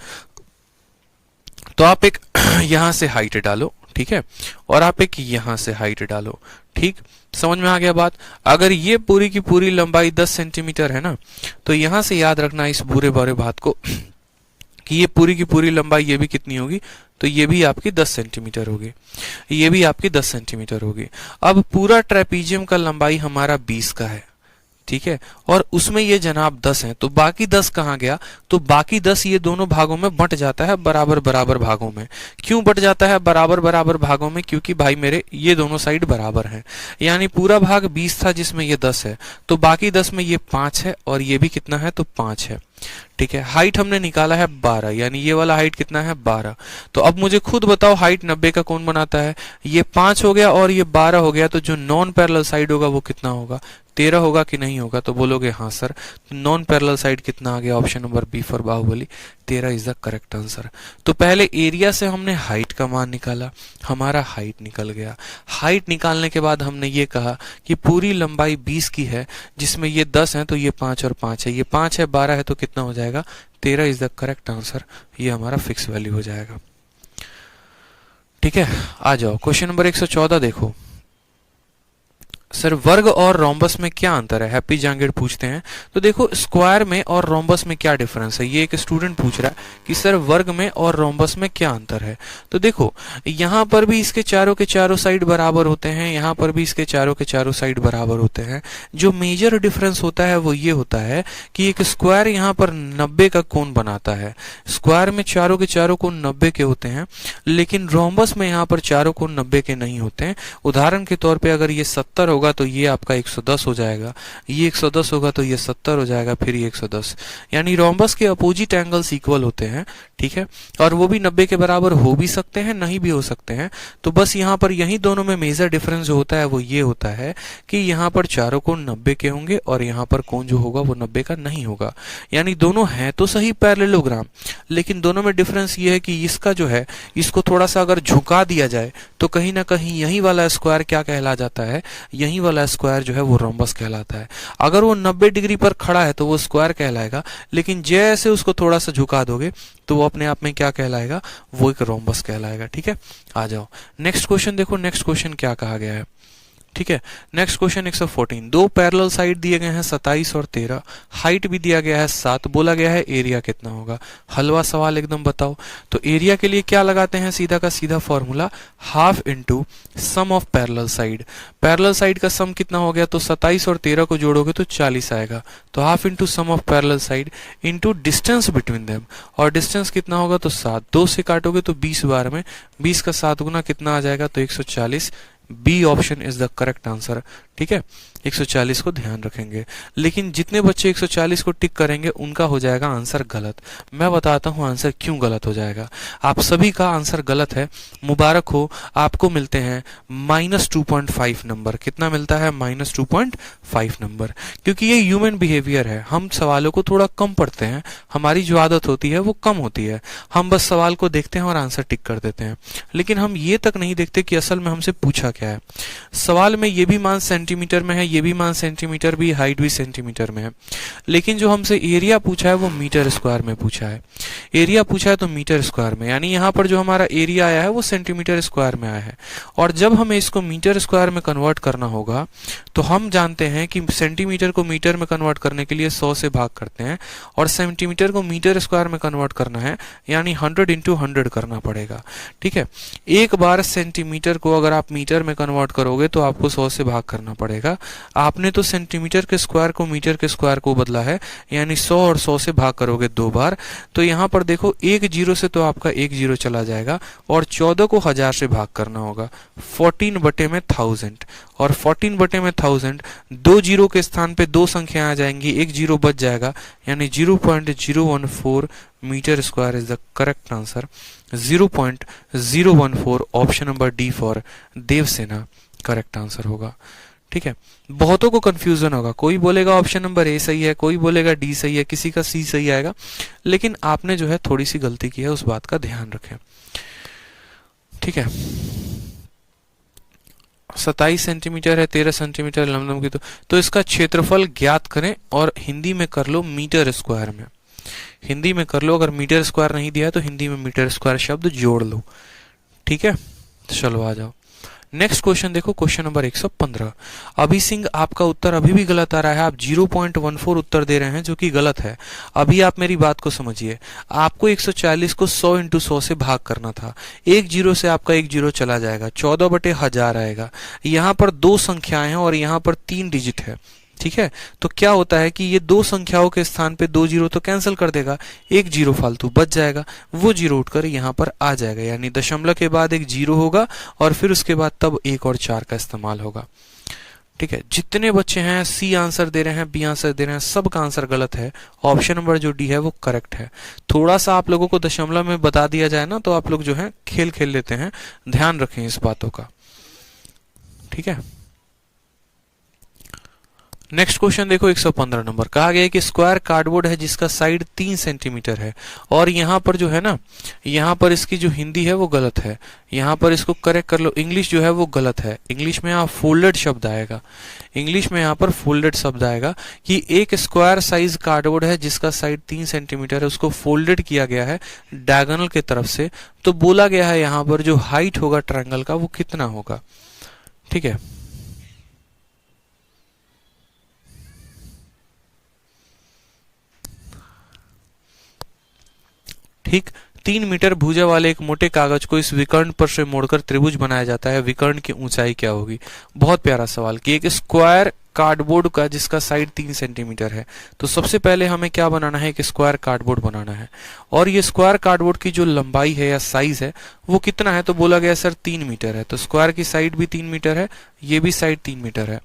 तो आप एक यहां से हाइट डालो, ठीक है, और आप एक यहां से हाइट डालो। ठीक, समझ में आ गया बात। अगर ये पूरी की पूरी लंबाई 10 सेंटीमीटर है ना, तो यहां से याद रखना इस बुरे बारे बात को कि ये पूरी की पूरी लंबाई ये भी कितनी होगी, तो ये भी आपकी 10 सेंटीमीटर होगी, ये भी आपकी 10 सेंटीमीटर होगी। अब पूरा ट्रेपीजियम का लंबाई हमारा 20 का है, ठीक है, और उसमें ये जनाब 10 है, तो बाकी 10 कहाँ गया, तो बाकी 10 ये दोनों भागों में बंट जाता है, बराबर बराबर भागों में। क्यों बंट जाता है बराबर बराबर भागों में, क्योंकि भाई मेरे ये दोनों साइड बराबर हैं। यानी पूरा भाग 20 था जिसमें ये 10 है, तो बाकी 10 में ये 5 है, और ये भी कितना है, तो 5 है। ठीक है, हाइट हमने निकाला है 12, यानी ये वाला हाइट कितना है, 12। तो अब मुझे खुद बताओ हाइट 90 का कौन बनाता है, ये 5 हो गया और ये 12 हो गया, तो जो नॉन पैरेलल साइड होगा वो कितना होगा, 13 होगा कि नहीं होगा, तो बोलोगे हाँ सर। तो नॉन पैरेलल साइड कितना आ गया, option number B for Baahubali, 13 is the correct answer. तो पहले एरिया से हमने हाइट का मान निकाला, हमारा हाइट निकल गया। हाइट निकालने के बाद हमने ये कहा कि पूरी लंबाई 20 की है, जिसमें ये 10 है, तो ये 5 और 5 है, ये 5 है, 12 है, तो कितना हो जाएगा, 13 इज द करेक्ट आंसर। ये हमारा फिक्स वैल्यू हो जाएगा। ठीक है, आ जाओ क्वेश्चन नंबर 114 देखो। सर वर्ग और रोम्बस में क्या अंतर है, हैप्पी जांगेड़ पूछते हैं। तो देखो स्क्वायर में और रोम्बस में क्या डिफरेंस है, ये एक स्टूडेंट पूछ रहा है कि सर वर्ग में और रोम्बस में क्या अंतर है। तो देखो यहाँ पर भी इसके चारों के चारों साइड बराबर होते हैं, यहाँ पर भी इसके चारों के चारों साइड बराबर होते हैं। जो मेजर डिफरेंस होता है वो ये होता है कि एक स्क्वायर यहाँ पर 90 का कोण बनाता है, स्क्वायर में चारों के चारों कोण 90 के होते हैं, लेकिन रोम्बस में यहाँ पर चारों कोण 90 के नहीं होते हैं। उदाहरण के तौर पर अगर ये 70 होगा तो ये आपका 110 हो जाएगा, ये 110 होगा तो ये 70 हो जाएगा, फिर ये 110। यानी रोम्बस के अपोजिट एंगल्स इक्वल होते हैं, ठीक है, और वो भी 90 के बराबर हो भी सकते हैं, नहीं भी हो सकते हैं। तो बस यहाँ पर यही दोनों में मेजर डिफरेंस जो होता है वो ये होता है कि यहाँ पर चारों कोण 90 के होंगे और यहाँ पर कोण जो होगा वो 90 का नहीं होगा। यानी दोनों हैं तो सही पैरेललोग्राम, लेकिन दोनों में डिफरेंस ये है कि इसका जो है इसको थोड़ा सा अगर झुका दिया जाए तो कहीं ना कहीं यही वाला स्क्वायर क्या कहला जाता है, यही वाला स्क्वायर जो है वो रोम्बस कहलाता है। अगर वो 90 डिग्री पर खड़ा है तो वो स्क्वायर कहलाएगा, लेकिन जैसे उसको थोड़ा सा झुका दोगे तो वो अपने आप में क्या कहलाएगा, वो एक रोम्बस कहलाएगा। ठीक है, आ जाओ नेक्स्ट क्वेश्चन देखो। नेक्स्ट क्वेश्चन क्या कहा गया है, ठीक है, नेक्स्ट क्वेश्चन 114। दो पैरेलल साइड दिए गए हैं 27 और 13, हाइट भी दिया गया है 7, बोला गया है एरिया कितना होगा। हलवा सवाल एकदम बताओ। तो एरिया के लिए क्या लगाते हैं, सीधा का सीधा formula half into sum of parallel side. Parallel side का सम कितना हो गया, तो 27 और 13 को जोड़ोगे तो 40 आएगा, तो half into sum of parallel side into distance between them, और डिस्टेंस कितना होगा, तो 7, 2 से काटोगे तो 20 बार में 20 का 7 गुना कितना आ जाएगा, तो 140। B option is the correct answer. ठीक है, 140 को ध्यान रखेंगे, लेकिन जितने बच्चे 140 को टिक करेंगे उनका हो जाएगा आंसर गलत। मैं बताता हूं आंसर क्यों गलत हो जाएगा। आप सभी का आंसर गलत है, मुबारक हो, आपको मिलते हैं -2.5 नंबर। कितना मिलता है, -2.5 नंबर, क्योंकि ये ह्यूमन बिहेवियर है। हम सवालों को थोड़ा कम पढ़ते हैं, हमारी जो आदत होती है वो कम होती है। हम बस सवाल को देखते हैं और आंसर टिक कर देते हैं, लेकिन हम ये तक नहीं देखते कि असल में हमसे पूछा क्या है। सवाल में ये भी मान सेंटीमीटर में है, ये भी मान सेंटीमीटर भी, हाइट भी सेंटीमीटर में है, लेकिन जो हमसे एरिया पूछा है वो मीटर स्क्वायर में पूछा है। एरिया पूछा है तो मीटर स्क्वायर में, यानी यहाँ पर जो हमारा एरिया आया है वो सेंटीमीटर स्क्वायर में आया है। और जब हमें इसको मीटर स्क्वायर में कन्वर्ट करना होगा तो हम जानते हैं कि सेंटीमीटर को मीटर में कन्वर्ट करने के लिए 100 से भाग करते हैं, और सेंटीमीटर को मीटर स्क्वायर में कन्वर्ट करना है यानी 100 इंटू 100 करना पड़ेगा। ठीक है, एक बार सेंटीमीटर को अगर आप मीटर में कन्वर्ट करोगे तो आपको 100 से भाग करना पड़ेगा, आपने तो सेंटीमीटर के स्क्वायर को मीटर के स्क्वायर को बदला है, यानी 100 और 100 से भाग करोगे 2 बार, तो यहाँ पर देखो एक जीरो से तो आपका एक जीरो चला जाएगा और 14 को 1000 से भाग करना होगा, 14 बटे में 1000, और 14 बटे में 1000, दो जीरो के स्थान पे दो संख्या आ जाएंगी, एक जीरो बच जाएगा, यानी 0.014 metre square is the correct answer. 0.014, option number D for Devsena correct answer होगा। ठीक है, बहुतों को कंफ्यूजन होगा, कोई बोलेगा ऑप्शन नंबर ए सही है, कोई बोलेगा डी सही है, किसी का सी सही आएगा, लेकिन आपने जो है थोड़ी सी गलती की है, उस बात का ध्यान रखें। ठीक है, 27 सेंटीमीटर है, 13 सेंटीमीटर लंबदम की, तो इसका क्षेत्रफल ज्ञात करें और हिंदी में कर लो मीटर स्क्वायर में, हिंदी में कर लो, अगर मीटर स्क्वायर नहीं दिया है तो हिंदी में मीटर स्क्वायर शब्द जोड़ लो। ठीक है, चलो आ जाओ नेक्स्ट क्वेश्चन देखो, क्वेश्चन नंबर 115। अभी सिंह, आपका उत्तर अभी भी गलत आ रहा है, आप 0.14 उत्तर दे रहे हैं जो कि गलत है। अभी आप मेरी बात को समझिए, आपको 140 को 100 इंटू 100 से भाग करना था, एक जीरो से आपका एक जीरो चला जाएगा, 14 बटे 1000 आएगा। यहाँ पर दो संख्याएं हैं और यहाँ पर 3 डिजिट है। ठीक है, तो क्या होता है कि ये दो संख्याओं के स्थान पे दो जीरो तो कैंसिल कर देगा, एक जीरो फालतू बच जाएगा, वो जीरो उठकर यहाँ पर आ जाएगा, यानी दशमलव के बाद एक जीरो होगा और फिर उसके बाद तब 1 और 4 का इस्तेमाल होगा। ठीक है, जितने बच्चे हैं सी आंसर दे रहे हैं, बी आंसर दे रहे हैं, सबका आंसर गलत है, ऑप्शन नंबर जो डी है वो करेक्ट है। थोड़ा सा आप लोगों को दशमलव में बता दिया जाए ना तो आप लोग जो है खेल खेल लेते हैं, ध्यान रखें इस बातों का। ठीक है, नेक्स्ट क्वेश्चन देखो, 115 नंबर। कहा गया है कि स्क्वायर कार्डबोर्ड है जिसका साइड 3 सेंटीमीटर है, और यहाँ पर जो है ना, यहाँ पर इसकी जो हिंदी है वो गलत है, यहाँ पर इसको करेक्ट कर लो, इंग्लिश जो है वो गलत है, इंग्लिश में यहाँ फोल्डेड शब्द आएगा, इंग्लिश में यहाँ पर फोल्डेड शब्द आएगा कि एक स्क्वायर साइज कार्डबोर्ड है जिसका साइड 3 सेंटीमीटर है, उसको फोल्डेड किया गया है डायगोनल के तरफ से, तो बोला गया है यहाँ पर जो हाइट होगा ट्रायंगल का वो कितना होगा। ठीक है, ठीक, 3 मीटर भुजा वाले एक मोटे कागज को इस विकर्ण पर से मोड़कर त्रिभुज बनाया जाता है, विकर्ण की ऊंचाई क्या होगी। बहुत प्यारा सवाल कि एक स्क्वायर कार्डबोर्ड का जिसका साइड 3 सेंटीमीटर है, तो सबसे पहले हमें क्या बनाना है, एक स्क्वायर कार्डबोर्ड बनाना है, और ये स्क्वायर कार्डबोर्ड की जो लंबाई है या साइज है वो कितना है, तो बोला गया सर 3 मीटर है, तो स्क्वायर की साइड भी 3 मीटर है, ये भी साइड 3 मीटर है।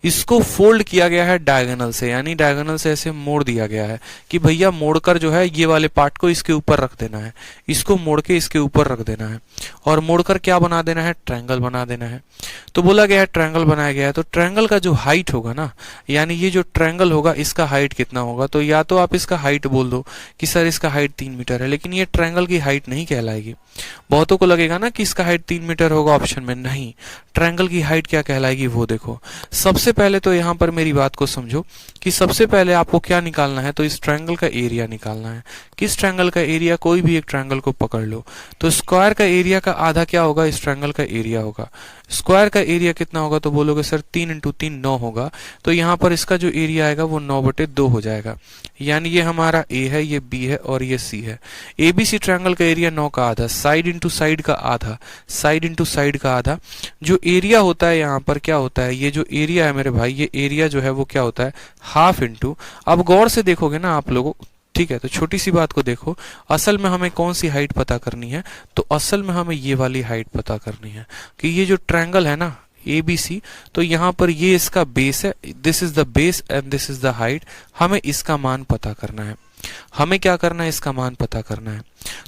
इसको फोल्ड किया गया है डायगोनल से, यानी डायगोनल से ऐसे मोड़ दिया गया है कि भैया मोड़कर जो है ये वाले पार्ट को इसके ऊपर रख देना है, इसको मोड़ के इसके ऊपर रख देना है, और मोड़कर क्या बना देना है, ट्रायंगल बना देना है। तो बोला गया है ट्रायंगल बनाया गया है, तो ट्रायंगल का जो हाइट होगा ना, यानी ये जो ट्रायंगल होगा इसका हाइट कितना होगा, तो या तो आप इसका हाइट बोल दो कि सर इसका हाइट 3 मीटर है, लेकिन ये ट्रायंगल की हाइट नहीं कहलाएगी। बहुतों को लगेगा ना कि इसका हाइट 3 मीटर होगा, ऑप्शन में नहीं, ट्रायंगल की हाइट क्या कहलाएगी वो देखो। सबसे पहले तो यहाँ पर मेरी बात को समझो कि सबसे पहले आपको क्या निकालना है, तो इस ट्रायंगल का एरिया निकालना है। किस ट्रायंगल का एरिया, कोई भी एक ट्रायंगल को पकड़ लो, तो स्क्वायर का एरिया का आधा क्या होगा, इस ट्रायंगल का एरिया होगा। स्क्वायर का एरिया कितना होगा, तो बोलोगे सर 3 इंटू 3 9 होगा, तो यहाँ पर इसका जो एरिया आएगा वो 9/2 हो जाएगा, यानी ये हमारा ए है, ये बी है और ये सी है। एबीसी ट्रायंगल का एरिया 9 का आधा, साइड इंटू साइड का आधा, साइड इंटू साइड का आधा। जो एरिया होता है यहाँ पर क्या होता है, ये जो एरिया है मेरे भाई, ये एरिया जो है वो क्या होता है, हाफ इंटू, अब गौर से देखोगे ना आप लोगों, ठीक है, तो छोटी सी बात को देखो, असल में हमें कौन सी हाइट पता करनी है, तो असल में हमें ये वाली हाइट पता करनी है कि ये जो ट्रायंगल है ना ABC, तो यहाँ पर ये इसका बेस है, this is the base and this is the height, हमें इसका मान पता करना है। हमें क्या करना है, इसका मान पता करना है।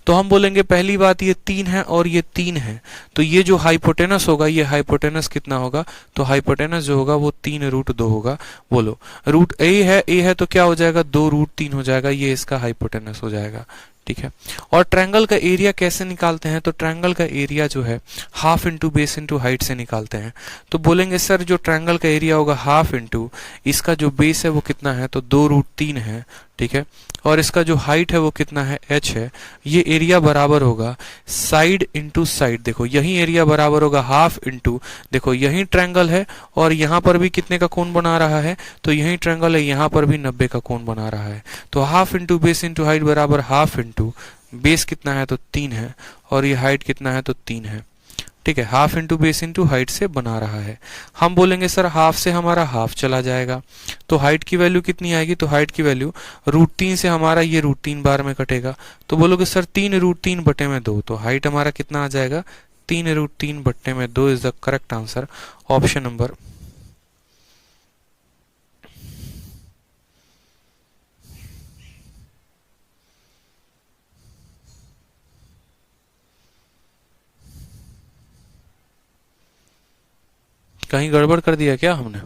तो हम बोलेंगे पहली बात ये 3 है और ये 3 है, तो ये जो हाइपोटेनस होगा, ये हाइपोटेनस कितना होगा, तो हाइपोटेनस जो होगा वो 3√2 होगा। बोलो रूट ए है तो क्या हो जाएगा, 2√3 हो जाएगा, ये इसका हाइपोटेनस हो जाएगा। ठीक है, और ट्रायंगल का एरिया कैसे निकालते हैं, तो ट्रायंगल का एरिया जो है half into base into height से निकालते हैं। तो बोलेंगे सर जो ट्रायंगल का एरिया होगा हाफ इंटू इसका जो बेस है वो कितना है, तो 2√3 है। ठीक है, और इसका जो हाइट है वो कितना है, h है। ये एरिया बराबर होगा साइड इंटू साइड, देखो यही एरिया बराबर होगा हाफ इंटू, देखो यही ट्रायंगल है और यहाँ पर भी कितने का कोण बना रहा है, तो यही ट्रायंगल है, यहाँ पर भी 90 का कोण बना रहा है। तो half into base into height बराबर हाफ इंटू बेस कितना है, तो 3 है, और ये हाइट कितना है, तो 3 है। ठीक है, half into base into height से बना रहा है। हम बोलेंगे सर हाफ से हमारा हाफ चला जाएगा, तो हाइट की वैल्यू कितनी आएगी, तो हाइट की वैल्यू √3 से हमारा ये √3 बार में कटेगा, तो बोलोगे सर 3 √3 बटे में 2, तो हाइट हमारा कितना आ जाएगा, 3 √3 बटे में 2 is the correct answer, option number. कहीं गड़बड़ कर दिया क्या हमने?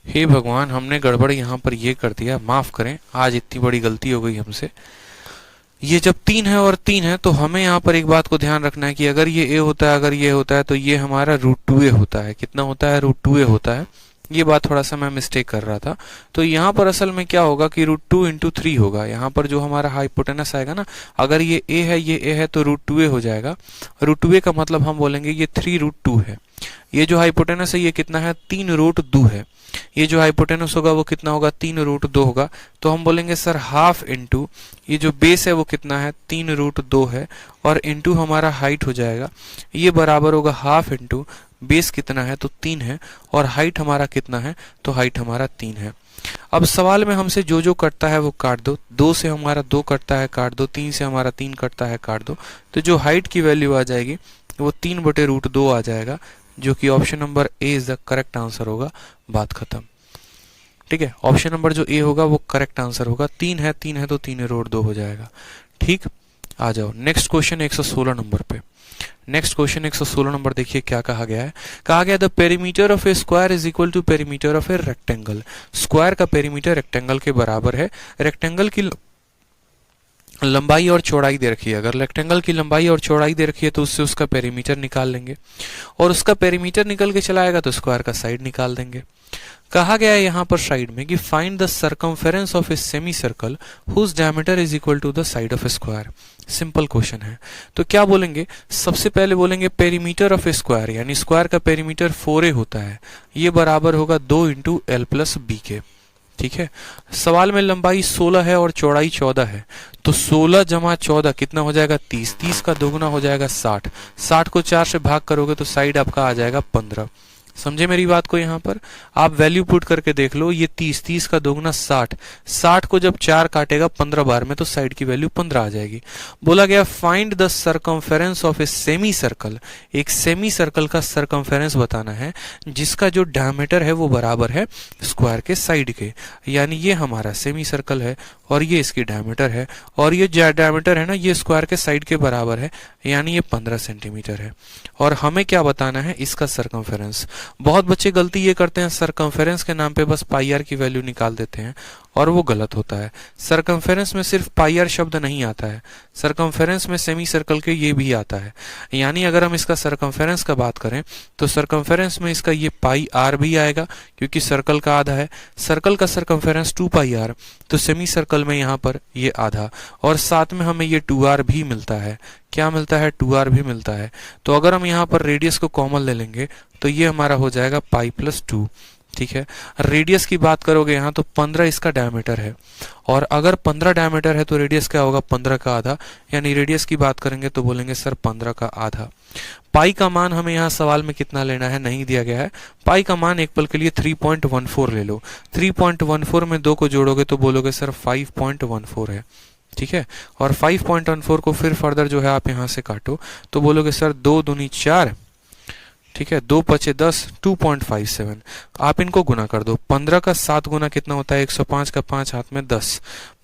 हे भगवान, हमने गड़बड़ यहाँ पर ये कर दिया, माफ करें, आज इतनी बड़ी गलती हो गई हमसे। ये जब 3 है और 3 है तो हमें यहाँ पर एक बात को ध्यान रखना है कि अगर ये a होता है, अगर ये होता है, तो ये हमारा √2a होता है। कितना होता है, √2a होता है। ये बात थोड़ा सा मैं मिस्टेक कर रहा था। तो यहाँ पर असल में क्या होगा कि √2 × 3 होगा। यहाँ पर जो हमारा हाइपोटेनस आएगा ना, अगर ये a है, ये a है, तो √2a हो जाएगा। √2a का मतलब हम बोलेंगे ये 3√2 है। ये जो हाइपोटेनस है ये कितना है, 3√2 है। ये जो हाइपोटेनस होगा वो कितना होगा, 3√2 होगा। तो हम बोलेंगे सर हाफ इंटू ये जो बेस है वो कितना है, 3√2 है, और इंटू हमारा हाइट हो जाएगा, ये बराबर होगा हाफ इंटू बेस कितना है, तो 3 है, और हाइट हमारा कितना है, तो हाइट हमारा 3 है। अब सवाल में हमसे जो जो कटता है वो काट दो। 2 से हमारा 2 कटता है, काट दो। 3 से हमारा 3 कटता है, काट दो। तो जो हाइट की वैल्यू आ जाएगी वो 3/√2 आ जाएगा, जो कि option number A is the correct answer होगा। बात खत्म। ठीक है, ऑप्शन नंबर जो ए होगा वो करेक्ट आंसर होगा। 3 है तो 3√2 हो जाएगा। ठीक, आ जाओ नेक्स्ट क्वेश्चन 116 नंबर पे। नेक्स्ट क्वेश्चन 116 नंबर देखिए क्या कहा गया है। कहा गया the perimeter of a square is equal to perimeter of a rectangle. Square का पेरीमीटर रेक्टेंगल के बराबर है। रेक्टेंगल की लंबाई और चौड़ाई दे रखी है। अगर रेक्टेंगल की लंबाई और चौड़ाई दे रखी है तो उससे उसका पेरीमीटर निकाल लेंगे, और उसका पेरीमीटर निकल के चला आएगा तो स्क्वायर का साइड निकाल देंगे। कहा गया है यहाँ पर साइड में कि find the circumference of a semi circle whose diameter is equal to the side of a square. Simple question है। तो क्या बोलेंगे, सबसे पहले बोलेंगे पेरीमीटर ऑफ ए स्क्वायर, यानी स्क्वायर का पेरीमीटर 4a होता है, ये बराबर होगा 2 × l+b के। ठीक है, सवाल में लंबाई 16 है और चौड़ाई 14 है, तो 16 + 14 कितना हो जाएगा, 30। 30 का दोगुना हो जाएगा 60। 60 को 4 से भाग करोगे तो साइड आपका आ जाएगा 15। समझे मेरी बात को? यहाँ पर आप वैल्यू पुट करके देख लो, ये 30, 30 का दोगुना 60, 60 को जब 4 काटेगा 15 बार में तो साइड की वैल्यू 15 आ जाएगी। बोला गया find the circumference of a semi circle. एक सेमी सर्कल का सर्कमफेरेंस बताना है जिसका जो डायमीटर है वो बराबर है स्क्वायर के साइड के, यानी ये हमारा सेमी सर्कल है और ये इसकी डायमीटर है, और ये डायमीटर है ना ये स्क्वायर के साइड के बराबर है, यानी ये 15 सेंटीमीटर है। और हमें क्या बताना है, इसका सर्कमफेरेंस। बहुत बच्चे गलती ये करते हैं, सर्कमफेरेंस के नाम पे बस πr की वैल्यू निकाल देते हैं और वो गलत होता है। सर्कमफेरेंस में सिर्फ πr शब्द नहीं आता है, सर्कमफेरेंस में सेमी सर्कल के ये भी आता है। यानी अगर हम इसका सर्कमफेरेंस का बात करें तो सर्कमफेरेंस में इसका ये πr भी आएगा क्योंकि सर्कल का आधा है। सर्कल का सर्कमफेरेंस 2πr, तो सेमी सर्कल में यहाँ पर ये आधा, और साथ में हमें ये 2r भी मिलता है। क्या मिलता है, 2r भी मिलता है। तो अगर हम यहाँ पर रेडियस को कॉमन ले लेंगे तो ये हमारा हो जाएगा π+2। ठीक है, रेडियस की बात करोगे यहाँ तो 15 इसका डायमीटर है, और अगर 15 डायमीटर है तो रेडियस क्या होगा, 15 का आधा, यानी रेडियस की बात करेंगे तो बोलेंगे सर 15 का आधा। पाई का मान हमें यहाँ सवाल में कितना लेना है नहीं दिया गया है। पाई का मान एक पल के लिए 3.14 ले लो। 3.14 में 2 को जोड़ोगे तो बोलोगे सर 5.14 है। ठीक है, और 5.14 को फिर फर्दर जो है आप यहाँ से काटो तो बोलोगे सर 2 दूनी 4, ठीक है, 2 × 5 = 10, 2.57। आप इनको गुना कर दो। 15 का 7 गुना कितना होता है, 105 का 5 हाथ में 10,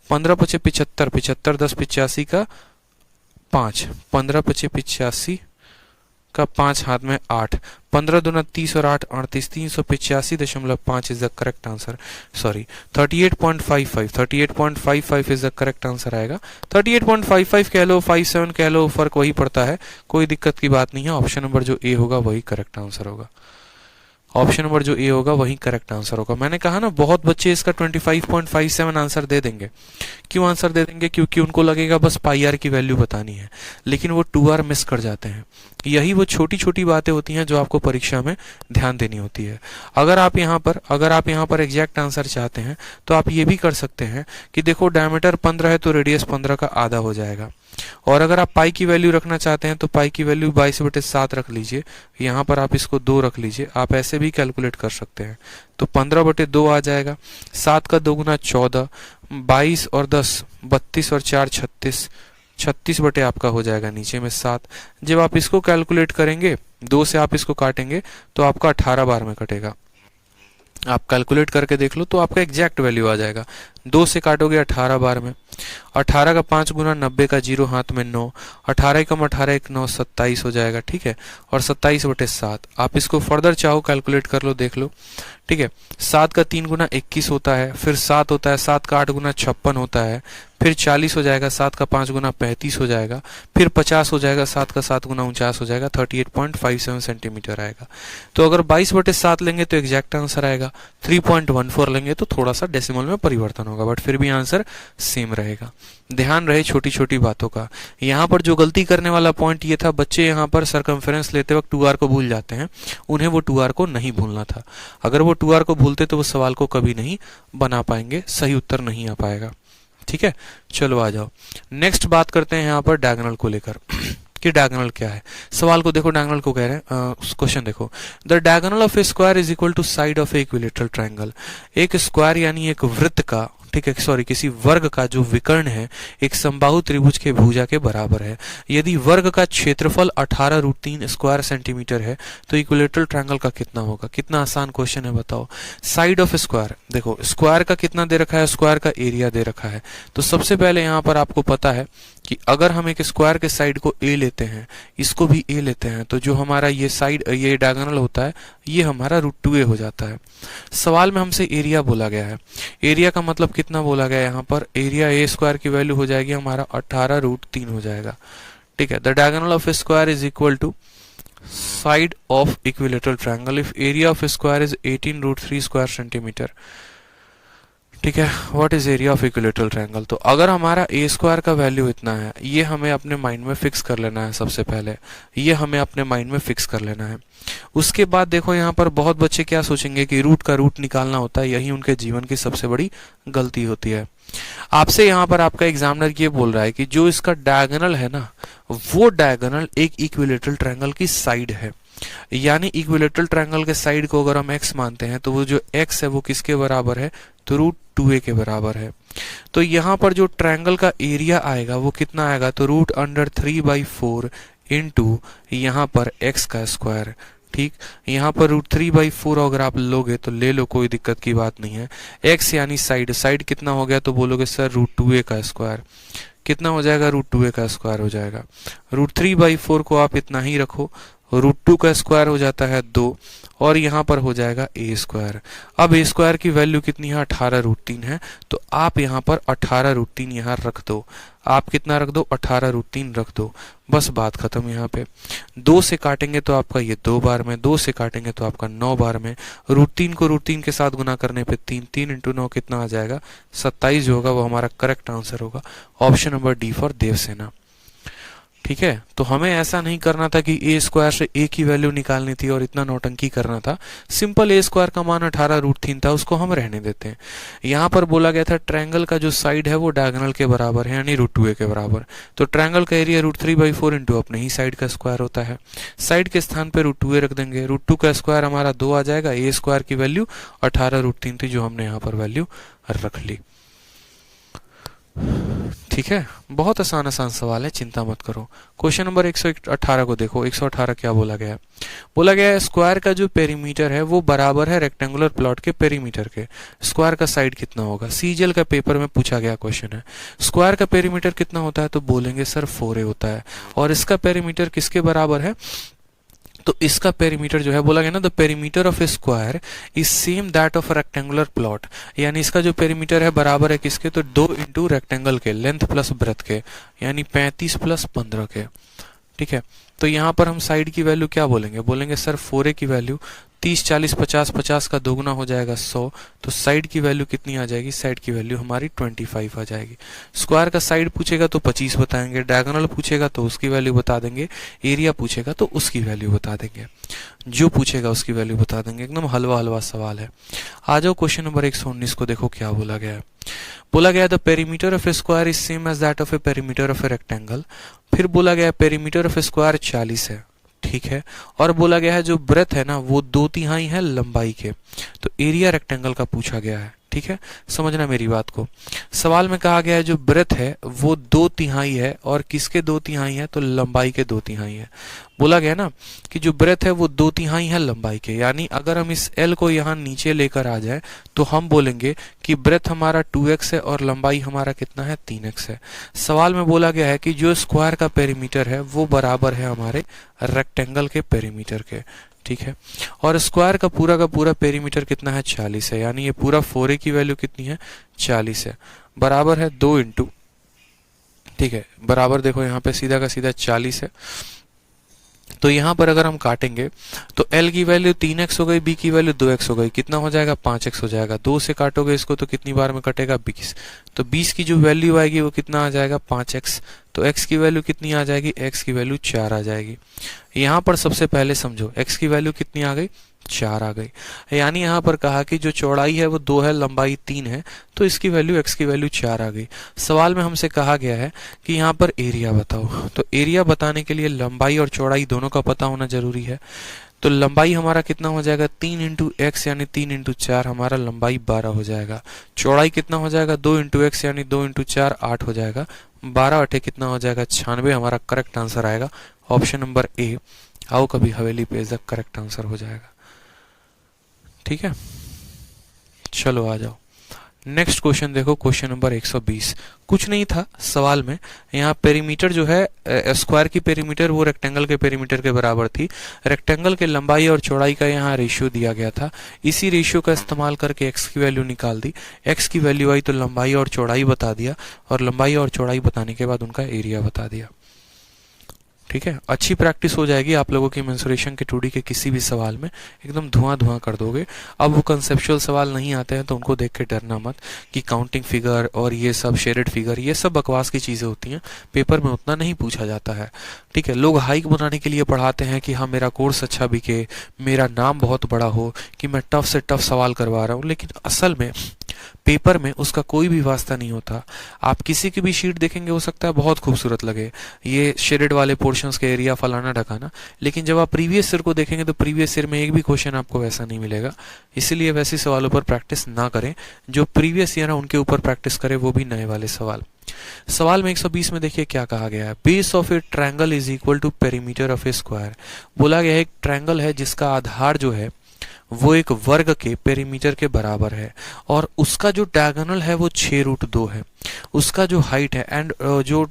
15 × 5 = 75, 75 10 85 का 5, 15 × 5 = 85 का 5 हाथ में 8, 15 दूना 30 और 8 38, 385.5 is the correct answer. Sorry 38.55, 38.55 is the correct answer आएगा। 38.55 कह लो, 57 कह लो, फर्क वही पड़ता है, कोई दिक्कत की बात नहीं है। ऑप्शन नंबर जो ए होगा वही करेक्ट आंसर होगा। ऑप्शन नंबर जो ए होगा वही करेक्ट आंसर होगा। मैंने कहा ना बहुत बच्चे इसका 25.57 आंसर दे देंगे। क्यों आंसर दे देंगे? क्योंकि उनको लगेगा बस पाई आर की वैल्यू बतानी है, लेकिन वो 2r मिस कर जाते हैं। यही वो छोटी छोटी बातें होती हैं जो आपको परीक्षा में ध्यान देनी होती है। अगर आप यहाँ पर एग्जैक्ट आंसर चाहते हैं तो आप ये भी कर सकते हैं कि देखो डायमीटर 15 है तो रेडियस 15 का आधा हो जाएगा। और अगर आप पाई की वैल्यू रखना चाहते हैं तो पाई की वैल्यू 22/7 रख लीजिए, यहाँ पर आप इसको 2 रख लीजिए। आप ऐसे भी कैलकुलेट कर सकते हैं। तो 15/2 आ जाएगा। 7 का 2 गुना 14, 22 और 10 32 और 4 36, 36 बटे आपका हो जाएगा नीचे में 7। जब आप इसको कैलकुलेट करेंगे, 2 से आप इसको काटेंगे तो आपका 18 बार में कटेगा। आप कैलकुलेट करके देख लो तो आपका एग्जैक्ट वैल्यू आ जाएगा। 2 से काटोगे 18 बार में। 18 का 5 गुना 90 का 0 हाथ में 9, 18 कम 18 1 9 27 हो जाएगा। ठीक है, और 27/7 आप इसको फर्दर चाहो कैलकुलेट कर लो, देख लो। ठीक है, 7 का 3 गुना 21 होता है, फिर 7 होता है, 7 का 8 गुना 56 होता है, फिर 40 हो जाएगा, 7 का 5 गुना 35 हो जाएगा, फिर 50 हो जाएगा, 7 का 7 गुना 49 हो जाएगा, 38.57 सेंटीमीटर आएगा। तो अगर 22/7 लेंगे तो एग्जैक्ट आंसर आएगा, 3.14 लेंगे तो थोड़ा सा डेसिमल में परिवर्तन होगा, बट फिर भी आंसर सेम रहेगा। ध्यान रहे छोटी छोटी बातों का। यहाँ पर जो गलती करने वाला पॉइंट ये था, बच्चे यहाँ पर सरकमफेरेंस लेते वक्त 2r को भूल जाते हैं। उन्हें वो 2r को नहीं भूलना था। अगर वो 2r को भूलते तो वो सवाल को कभी नहीं बना पाएंगे, सही उत्तर नहीं आ पाएगा। ठीक है, चलो आ जाओ। नेक्स्ट बात करते हैं यहाँ पर डायगोनल को लेकर कि डायगोनल क्या है। सवाल को देखो, डायगोनल को कह रहे हैं, क्वेश्चन देखो, the diagonal of a square is equal to side of a equilateral triangle. एक स्क्वायर यानी एक वृत्त का, ठीक है, सॉरी, किसी वर्ग का जो विकर्ण है एक समबाहु त्रिभुज के भुजा के बराबर है। यदि वर्ग का क्षेत्रफल 18√3 स्क्वायर सेंटीमीटर है तो इक्विलेटरल ट्रायंगल का कितना होगा? कितना आसान क्वेश्चन है, बताओ। साइड ऑफ स्क्वायर, देखो स्क्वायर का कितना दे रखा है, स्क्वायर का एरिया दे रखा है। तो सबसे पहले यहाँ पर आपको पता है कि अगर हम एक स्क्वायर के साइड को a लेते हैं, इसको भी a लेते हैं, तो जो हमारा ये साइड, ये डायगोनल होता है, ये हमारा √2a हो जाता है। सवाल में हमसे एरिया बोला गया है। एरिया का मतलब कितना बोला गया है? यहाँ पर एरिया a स्क्वायर की वैल्यू हो जाएगी हमारा 18√3 हो जाएगा। ठीक है, the diagonal of a square is equal to side of equilateral triangle if area of square is 18√3 square centimetre. ठीक है, what is area of equilateral triangle? तो अगर हमारा ए स्क्वायर का वैल्यू इतना है, ये हमें अपने माइंड में फिक्स कर लेना है। सबसे पहले ये हमें अपने माइंड में फिक्स कर लेना है। उसके बाद देखो यहाँ पर बहुत बच्चे क्या सोचेंगे कि रूट का रूट निकालना होता है, यही उनके जीवन की सबसे बड़ी गलती होती है। आपसे यहाँ पर आपका एग्जामिनर ये बोल रहा है कि जो इसका डायगोनल है ना, वो डायगोनल एक इक्विलेटरल ट्रायंगल की साइड है। यानी इक्विलेटरल ट्रायंगल के साइड को अगर हम x मानते हैं तो वो जो x है वो किसके बराबर है? तो √2a के बराबर है। तो यहाँ पर जो ट्रायंगल का एरिया आएगा वो कितना आएगा? तो √3/4 इंटू यहाँ पर x का स्क्वायर। ठीक, यहाँ पर √3/4 अगर आप लोगे तो ले लो, कोई दिक्कत की बात नहीं है। x यानी साइड, साइड कितना हो गया? तो बोलोगे सर √2a का स्क्वायर। कितना हो जाएगा? √2a का स्क्वायर हो जाएगा। √3/4 को आप इतना ही रखो, √2 का स्क्वायर हो जाता है 2, और यहाँ पर हो जाएगा a स्क्वायर। अब a स्क्वायर की वैल्यू कितनी है? 18√3 है। तो आप यहाँ पर 18√3 यहाँ रख दो। आप कितना रख दो? 18√3 रख दो। बस बात खत्म। यहाँ पे 2 से काटेंगे तो आपका ये 2 बार में, 2 से काटेंगे तो आपका 9 बार में। √3 को √3 के साथ गुना करने पे 3, 3 इंटू 9 कितना आ जाएगा? 27 जो होगा वो हमारा करेक्ट आंसर होगा। Option number D for Devsena. ठीक है, तो हमें ऐसा नहीं करना था कि ए स्क्वायर से ए की वैल्यू निकालनी थी और इतना नौटंकी करना था। सिंपल ए स्क्वायर का मान 18√3 था, उसको हम रहने देते हैं। यहाँ पर बोला गया था ट्रायंगल का जो साइड है वो डायगोनल के बराबर है, यानी √2a के बराबर। तो ट्रायंगल का एरिया √3/4 इंटू अपने ही साइड का स्क्वायर होता है। साइड के स्थान पे √2a रख देंगे। √2 का स्क्वायर हमारा 2 आ जाएगा। ए स्क्वायर की वैल्यू 18√3 थी जो हमने यहाँ पर वैल्यू रख ली। ठीक है, बहुत आसान आसान सवाल है, चिंता मत करो। क्वेश्चन नंबर 118 को देखो। 118 क्या बोला गया है? बोला गया है स्क्वायर का जो पेरीमीटर है वो बराबर है रेक्टेंगुलर प्लॉट के पेरीमीटर के। स्क्वायर का साइड कितना होगा? सीजीएल का पेपर में पूछा गया क्वेश्चन है। स्क्वायर का पेरीमीटर कितना होता है? तो बोलेंगे सर 4a होता है। और इसका पेरीमीटर किसके बराबर है? तो इसका पेरीमीटर जो है, बोला गया ना, the perimeter of a square is same that of rectangular plot. यानी इसका जो पेरीमीटर है बराबर है किसके? तो 2 इंटू रेक्टेंगल के, लेंथ प्लस ब्रेथ के, यानी 35 + 15 के। ठीक है। तो यहाँ पर हम साइड की वैल्यू क्या बोलेंगे, बोलेंगे सर 4a की वैल्यू 30 40 50 50 का दोगुना हो जाएगा 100, तो साइड की वैल्यू कितनी आ जाएगी, साइड की वैल्यू हमारी 25 आ जाएगी। स्क्वायर का साइड पूछेगा तो 25 बताएंगे, डायगोनल पूछेगा तो उसकी वैल्यू बता देंगे, एरिया पूछेगा तो उसकी वैल्यू बता देंगे, जो पूछेगा उसकी वैल्यू बता देंगे। एकदम हलवा हलवा सवाल है। आ जाओ क्वेश्चन नंबर 119 को, देखो क्या बोला गया है। बोला गया the perimeter of a square is same as that of a perimeter of a rectangle. फिर बोला गया पेरीमीटर ऑफ ए स्क्वायर 40 है, ठीक है, और बोला गया है जो ब्रेथ है ना वो 2/3 है लंबाई के। तो एरिया रेक्टेंगल का पूछा गया है, ठीक है, समझना मेरी बात को। सवाल में कहा गया है जो ब्रेथ है वो 2/3 है, और किसके 2/3 है, तो लंबाई के 2/3 है। बोला गया ना कि जो ब्रेथ है वो 2/3 है लंबाई के, यानी अगर हम इस L को यहाँ नीचे लेकर आ जाए तो हम बोलेंगे कि ब्रेथ हमारा 2x है और लंबाई हमारा कितना है, 3x है। सवाल में बोला गया है कि जो स्क्वायर का पेरीमीटर है वो बराबर है हमारे रेक्टेंगल के पेरीमीटर के, ठीक है, और स्क्वायर का पूरा पेरीमीटर कितना है, 40 है, यानी ये पूरा 4a की वैल्यू कितनी है, 40 है, बराबर है 2 इंटू, ठीक है, बराबर देखो यहाँ पे सीधा का सीधा 40 है। तो यहाँ पर अगर हम काटेंगे तो L की वैल्यू 3x हो गई, B की वैल्यू 2x हो गई, कितना हो जाएगा, 5x हो जाएगा। 2 से काटोगे इसको तो कितनी बार में कटेगा, 20। तो 20 की जो वैल्यू आएगी वो कितना आ जाएगा, 5x। तो x की वैल्यू कितनी आ जाएगी, x की वैल्यू 4 आ जाएगी। यहाँ पर सबसे पहले समझो x की वैल्यू कितनी आ गई, 4 आ गई, यानी यहाँ पर कहा कि जो चौड़ाई है वो 2 है, लंबाई 3 है, तो इसकी वैल्यू x की वैल्यू 4 आ गई। सवाल में हमसे कहा गया है कि यहाँ पर एरिया बताओ, तो एरिया बताने के लिए लंबाई और चौड़ाई दोनों का पता होना जरूरी है। तो लंबाई हमारा कितना हो जाएगा, 3 इंटू एक्स यानी 3 इंटू 4, हमारा लंबाई 12 हो जाएगा। चौड़ाई कितना हो जाएगा, 2 इंटू एक्स यानी 2 इंटू 4 8 हो जाएगा, 12 8 कितना हो जाएगा, 96। हमारा करेक्ट आंसर आएगा ऑप्शन नंबर ए, आओ कभी हवेली पे, इज द करेक्ट आंसर हो जाएगा, ठीक है। चलो आ जाओ नेक्स्ट क्वेश्चन, देखो क्वेश्चन नंबर 120। कुछ नहीं था सवाल में, यहाँ पेरीमीटर जो है स्क्वायर की पेरीमीटर वो रेक्टेंगल के पेरीमीटर के बराबर थी। रेक्टेंगल के लंबाई और चौड़ाई का यहाँ रेशियो दिया गया था, इसी रेशियो का इस्तेमाल करके एक्स की वैल्यू निकाल दी। एक्स की वैल्यू आई तो लंबाई और चौड़ाई बता दिया, और लंबाई और चौड़ाई बताने के बाद उनका एरिया बता दिया, ठीक है। अच्छी प्रैक्टिस हो जाएगी आप लोगों की मेंसुरेशन के 2D के किसी भी सवाल में, एकदम धुआं धुआं कर दोगे। अब वो कंसेप्चुअल सवाल नहीं आते हैं तो उनको देख के डरना मत कि काउंटिंग फिगर और ये सब शेडेड फिगर, ये सब बकवास की चीजें होती हैं, पेपर में उतना नहीं पूछा जाता है, ठीक है। लोग हाइक बनाने के लिए पढ़ाते हैं कि हाँ मेरा कोर्स अच्छा बिके, मेरा नाम बहुत बड़ा हो, कि मैं टफ से टफ सवाल करवा रहा हूँ, लेकिन असल में पेपर में उसका कोई भी वास्ता नहीं होता। आप किसी की भी शीट देखेंगे, हो सकता है बहुत खूबसूरत लगे ये शेडेड वाले पोर्शंस के एरिया फलाना ढकाना, लेकिन जब आप प्रीवियस ईयर को देखेंगे तो प्रीवियस ईयर में एक भी क्वेश्चन आपको वैसा नहीं मिलेगा। इसलिए वैसे सवालों पर प्रैक्टिस ना करें, जो प्रीवियस ईयर है उनके ऊपर प्रैक्टिस करें, वो भी नए वाले सवाल। सवाल में 120 में देखिए क्या कहा गया है, base of a triangle is equal to perimeter of a square. बोला गया है एक ट्रायंगल है जिसका आधार जो है वो एक वर्ग के पेरीमीटर के बराबर है, और उसका जो डायगोनल है वो 6√2 है, उसका जो हाइट है एंड जो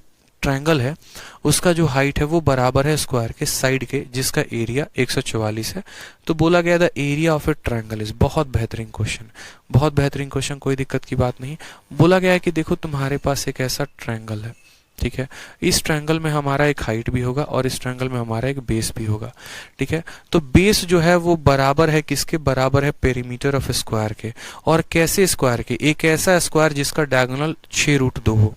ट्रायंगल है उसका जो हाइट है वो बराबर है स्क्वायर के साइड के, जिसका एरिया 144 है। तो बोला गया था area of a triangle is, बहुत बेहतरीन क्वेश्चन, बहुत बेहतरीन क्वेश्चन, कोई दिक्कत की बात नहीं। बोला गया है कि देखो तुम्हारे पास एक ऐसा ट्रायंगल है, ठीक है, इस ट्रायंगल में हमारा एक हाइट भी होगा और इस ट्रायंगल में हमारा एक बेस भी होगा, ठीक है। तो बेस जो है वो बराबर है किसके, बराबर है पेरीमीटर ऑफ स्क्वायर के। और कैसे स्क्वायर के, एक ऐसा स्क्वायर जिसका डायगोनल 6√2 हो,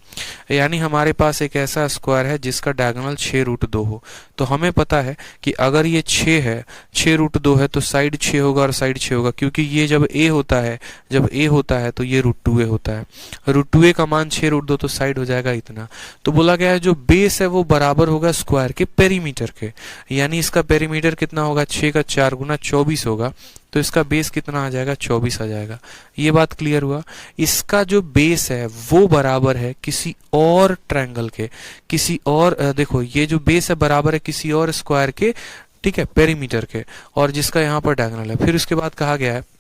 यानी हमारे पास एक ऐसा स्क्वायर है जिसका डायगोनल 6√2 हो। तो हमें पता है कि अगर ये 6 है, 6√2 है, तो साइड 6 होगा और साइड 6 होगा, क्योंकि ये जब a होता है, जब a होता है तो ये √2a होता है, √2a का मान 6√2, तो साइड हो जाएगा इतना। तो बोला गया है जो बेस है वो बराबर होगा स्क्वायर के पेरीमीटर के, यानी इसका पेरीमीटर कितना होगा, 6 का 4 गुना 24 होगा, तो इसका बेस कितना आ जाएगा, 24 आ जाएगा। ये बात क्लियर हुआ। इसका जो बेस है वो बराबर है किसी और ट्रायंगल के, किसी और देखो ये जो बेस है बराबर है किसी और स्क्वायर के, ठीक है, पेरीमीटर के, और जिसका यहाँ पर डायगोनल है। फिर उसके बाद कहा गया है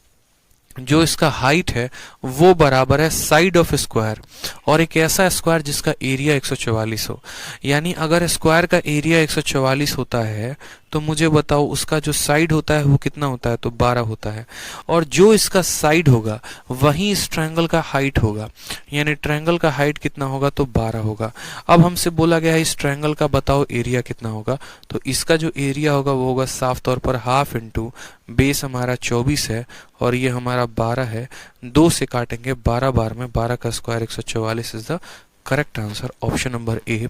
जो इसका हाइट है वो बराबर है साइड ऑफ स्क्वायर, और एक ऐसा स्क्वायर जिसका एरिया 144 हो। यानी अगर स्क्वायर का एरिया 144 होता है तो मुझे बताओ उसका जो साइड होता है वो कितना होता है, तो 12 होता है। और जो इसका साइड होगा वही इस ट्रायंगल का हाइट होगा, यानी ट्रायंगल का हाइट कितना होगा, तो 12 होगा। अब हमसे बोला गया है इस ट्रायंगल का बताओ एरिया कितना होगा, तो इसका जो एरिया होगा वो होगा साफ तौर पर हाफ इंटू बेस हमारा 24 है और ये हमारा 12 है, 2 से काटेंगे 12 बार में, 12 का square 144 is the correct answer. Option number A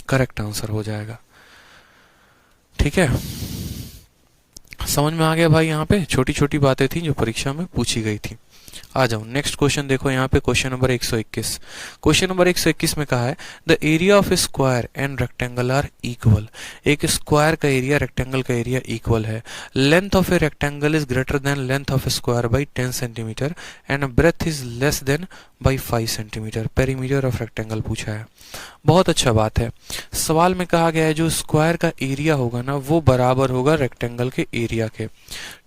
correct answer हो जाएगा। ठीक है, समझ में आ गया भाई। यहाँ पे छोटी छोटी बातें थी जो परीक्षा में पूछी गई थी। आ जाओ नेक्स्ट क्वेश्चन देखो, यहाँ पे क्वेश्चन नंबर 121। क्वेश्चन नंबर 121 में कहा है the area of a square and rectangle are equal. एक स्क्वायर का एरिया रेक्टेंगल का एरिया इक्वल है। Length of a rectangle is greater than length of a square by 10 centimetre and breadth is less than by 5 centimetre. Perimeter of rectangle पूछा है। बहुत अच्छा बात है। सवाल में कहा गया है जो स्क्वायर का एरिया होगा ना वो बराबर होगा रेक्टेंगल के एरिया के।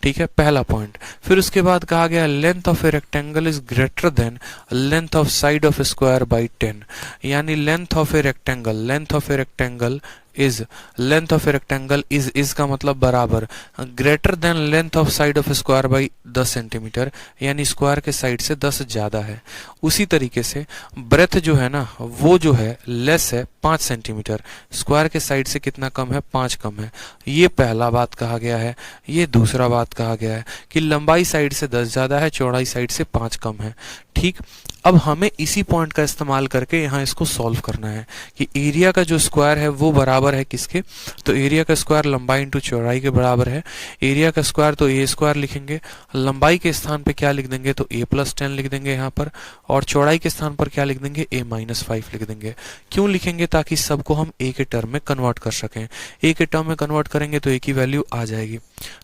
ठीक है, पहला पॉइंट। फिर उसके बाद कहा गया length of a rectangle is greater than length of side of square by 10, यानी length of a rectangle is length of a rectangle is का मतलब बराबर, greater than length of side of square by 10 centimetre, यानी square के side से 10 ज्यादा है। उसी तरीके से ब्रेथ जो है ना वो जो है लेस है 5 सेंटीमीटर, स्क्वायर के साइड से कितना कम है, 5 कम है। ये पहला बात कहा गया है। ये दूसरा बात कहा गया है कि लंबाई साइड से 10 ज्यादा है, चौड़ाई साइड से 5 कम है। ठीक, अब हमें इसी पॉइंट का इस्तेमाल करके यहाँ इसको सॉल्व करना है कि एरिया का जो स्क्वायर है वो बराबर है किसके, तो एरिया का स्क्वायर लंबाई इंटू चौड़ाई के बराबर है। एरिया का स्क्वायर तो ए स्क्वायर लिखेंगे, लंबाई के स्थान पे क्या लिख देंगे, तो a+10 लिख देंगे यहाँ पर, और चौड़ाई के स्थान पर क्या लिख देंगे, a-5 लिख देंगे। क्यों लिखेंगे, ताकि सबको हम a के टर्म में कन्वर्ट कर सकें। a के टर्म में कन्वर्ट करेंगे तो a की वैल्यू आ जाएगी।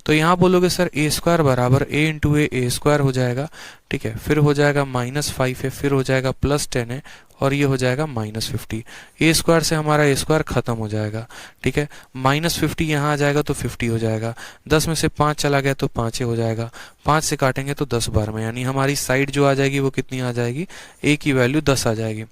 तो यहाँ बोलोगे सर a स्क्वायर बराबर a इंटू a स्क्वायर हो जाएगा। ठीक है, फिर हो जाएगा -5 है, फिर हो जाएगा +10 है, और ये हो जाएगा -50। a स्क्वायर से हमारा a स्क्वायर खत्म हो जाएगा। ठीक है, -50 यहाँ आ जाएगा तो 50 हो जाएगा, 10 में से 5 चला गया तो 5 हो जाएगा, 5 से काटेंगे तो 10 बार में, यानी हमारी साइड जो आ जाएगी वो कितनी आ जाएगी, a की वैल्यू 10 आ जाएगी।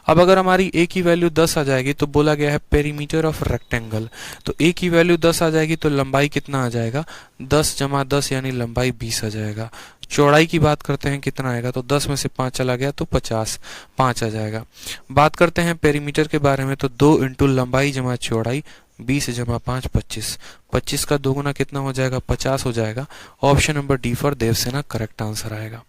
अब अगर हमारी a की वैल्यू 10 आ जाएगी तो बोला गया है पेरीमीटर ऑफ रेक्टेंगल, तो a की वैल्यू 10 आ जाएगी तो लंबाई कितना आ जाएगा, 10 × 10 यानी लंबाई 20 आ जाएगा। चौड़ाई की बात करते हैं कितना आएगा, तो 10 में से 5 चला गया तो 50, 5 आ जाएगा। बात करते हैं पेरीमीटर के बारे में, तो 2 इंटू लंबाई जमा चौड़ाई 20 × 5 25, 25 का 2 गुना कितना हो जाएगा, 50 हो जाएगा। Option number D for Devsena correct answer आएगा।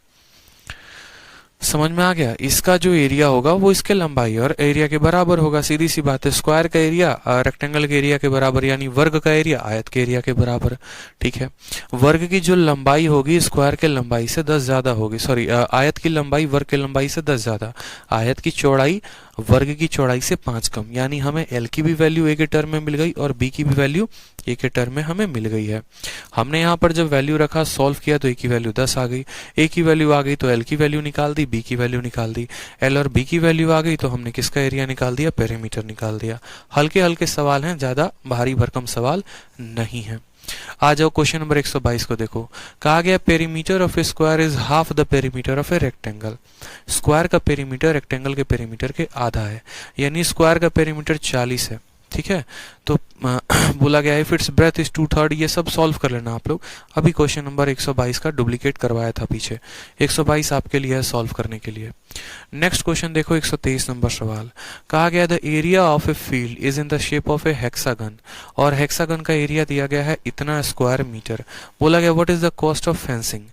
समझ में आ गया। इसका जो एरिया होगा वो इसके लंबाई और एरिया के बराबर होगा, सीधी सी बात है। स्क्वायर का एरिया रेक्टेंगल के एरिया के बराबर, यानी वर्ग का एरिया आयत के एरिया के बराबर। ठीक है, वर्ग की जो लंबाई होगी स्क्वायर के लंबाई से 10 ज्यादा होगी, सॉरी आयत की लंबाई वर्ग के लंबाई से 10 ज्यादा, आयत की चौड़ाई वर्ग की चौड़ाई से 5 कम, यानी हमें एल की भी वैल्यू ए के टर्म में मिल गई और बी की भी वैल्यू ए के टर्म में हमें मिल गई है। हमने यहाँ पर जब वैल्यू रखा सॉल्व किया तो ए की वैल्यू 10 आ गई, ए की वैल्यू आ गई तो एल की वैल्यू निकाल दी, बी की वैल्यू निकाल दी, एल और बी की वैल्यू आ गई तो हमने किसका एरिया निकाल दिया, पेरीमीटर निकाल दिया। हल्के हल्के सवाल हैं, ज्यादा भारी भरकम सवाल नहीं है। आ जाओ क्वेश्चन नंबर 122 को देखो। कहा गया perimeter of a square is half the perimeter of a rectangle. Square का पेरीमीटर रेक्टेंगल के पेरीमीटर के आधा है, यानी स्क्वायर का पेरीमीटर 40 है। ठीक है, तो बोला गया है इफ इट्स ब्रेथ इज 2/3। ये सब सॉल्व कर लेना आप लोग। अभी क्वेश्चन नंबर 122 का डुप्लीकेट करवाया था पीछे, 122 आपके लिए है सॉल्व करने के लिए। नेक्स्ट क्वेश्चन देखो 123 नंबर सवाल। कहा गया the area of a field is in the shape of A hexagon, और हेक्सागन का एरिया दिया गया है इतना स्क्वायर मीटर। बोला गया what is the cost of fencing.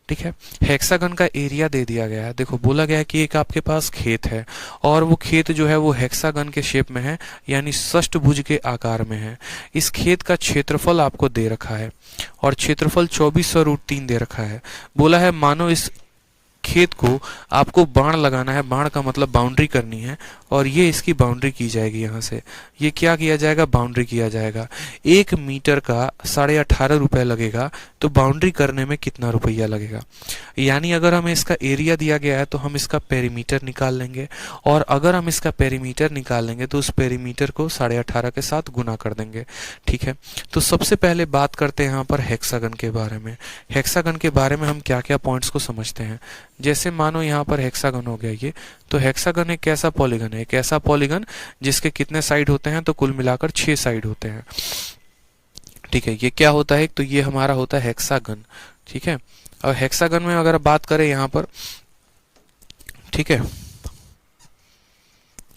ठीक है, हेक्सागन का एरिया दे दिया गया है। देखो बोला गया है कि एक आपके पास खेत है और वो खेत जो है वो हेक्सागन के शेप में है, यानी षष्ठभुज के आकार में है। इस खेत का क्षेत्रफल आपको दे रखा है और क्षेत्रफल 2400√3 दे रखा है। बोला है मानो इस खेत को आपको बाण लगाना है, बाण का मतलब बाउंड्री करनी है, और ये इसकी बाउंड्री की जाएगी। यहाँ से ये क्या किया जाएगा, बाउंड्री किया जाएगा। 1 मीटर का 18.5 रुपए लगेगा, तो बाउंड्री करने में कितना रुपया लगेगा। यानी अगर हमें इसका एरिया दिया गया है तो हम इसका पेरीमीटर निकाल लेंगे, और अगर हम इसका पेरीमीटर निकाल लेंगे तो उस पेरीमीटर को 18.5 के साथ गुना कर देंगे। ठीक है, तो सबसे पहले बात करते हैं यहाँ पर हेक्सागन के बारे में। हेक्सागन के बारे में हम क्या क्या पॉइंट्स को समझते हैं। जैसे मानो यहाँ पर हेक्सागन हो गया ये, तो हेक्सागन एक कैसा पॉलीगन है, एक ऐसा पॉलीगन जिसके कितने साइड होते हैं, तो कुल मिलाकर 6 साइड होते हैं। ठीक है, ये क्या होता है, तो ये हमारा होता है हेक्सागन। ठीक है, और हेक्सागन में अगर बात करें यहाँ पर, ठीक है,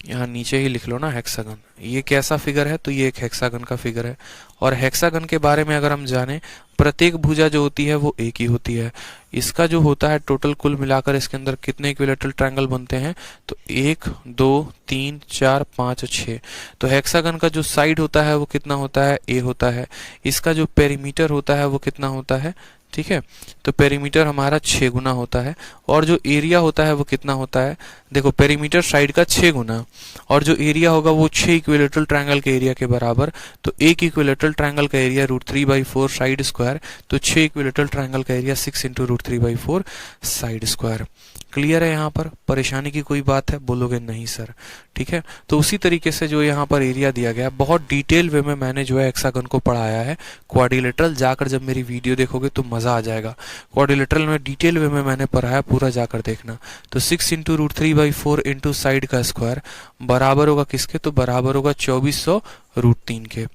यहाँ नीचे ही लिख लो ना हेक्सागन, ये कैसा फिगर है, तो ये एक हेक्सागन का फिगर है। और हेक्सागन के बारे में अगर हम जाने, प्रत्येक भुजा जो होती है वो एक ही होती है। इसका जो होता है टोटल कुल मिलाकर इसके अंदर कितने इक्विलेटरल ट्रायंगल बनते हैं, तो 1 2 3 4 5 6। तो हेक्सागन का जो साइड होता है वो कितना होता है, a होता है। इसका जो पेरीमीटर होता है वो कितना होता है, ठीक है, तो पेरीमीटर हमारा 6 गुना होता है। और जो एरिया होता है वो कितना होता है, देखो पेरीमीटर साइड का 6 गुना, और जो एरिया होगा वो 6 इक्विलेटरल ट्रायंगल के एरिया के बराबर। तो एक इक्विलेटरल ट्रायंगल का एरिया √3/4 साइड स्क्वायर, तो 6 इक्विलेटरल ट्रायंगल का एरिया 6 × √3/4 साइड स्क्वायर। क्लियर है, यहाँ पर परेशानी की कोई बात है, बोलोगे नहीं सर, ठीक है। तो उसी तरीके से जो यहाँ पर एरिया दिया गया, बहुत डिटेल वे में मैंने जो है हेक्सागन को पढ़ाया है। क्वाड्रिलेटरल जाकर जब मेरी वीडियो देखोगे तो मजा आ जाएगा, क्वाड्रिलेटरल में डिटेल वे में मैंने पढ़ाया, पूरा जाकर देखना। तो 6 × √3/4 इंटू साइड का स्क्वायर बराबर होगा किसके, तो बराबर होगा 2400 √3 के,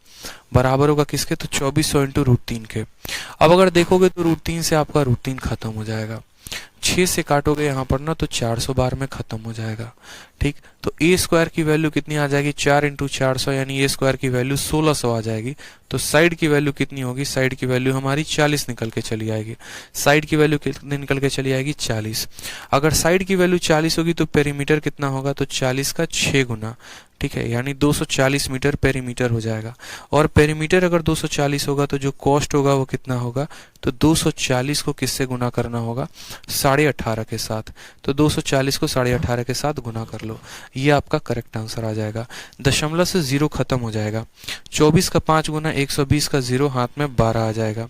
बराबर होगा किसके, तो 2400 × √3 के। अब अगर देखोगे तो √3 से आपका √3 खत्म हो जाएगा, 6 से काटोगे यहाँ पर ना तो 400 बार में खत्म हो जाएगा। ठीक, तो ए स्क्वायर की वैल्यू कितनी आ जाएगी, 4 × 400, यानी ए स्क्वायर की वैल्यू 1600 आ जाएगी। तो साइड की वैल्यू कितनी होगी, साइड की वैल्यू हमारी 40 निकल के चली आएगी। साइड की वैल्यू कितनी निकल के चली आएगी, 40। अगर साइड की वैल्यू 40 होगी तो पेरीमीटर कितना होगा, तो 40 का 6 गुना, ठीक है, यानी 240 मीटर पेरीमीटर हो जाएगा। और पेरीमीटर अगर 240 होगा तो जो कॉस्ट होगा वो कितना होगा, तो 240 को किससे गुना करना होगा, 18.5 के साथ। तो 240 को 18.5 के साथ गुना कर लो, ये आपका करेक्ट आंसर आ जाएगा। दशमलव से 0 खत्म हो जाएगा। 24 का 5 गुना 120 का 0 हाथ में 12 आ जाएगा।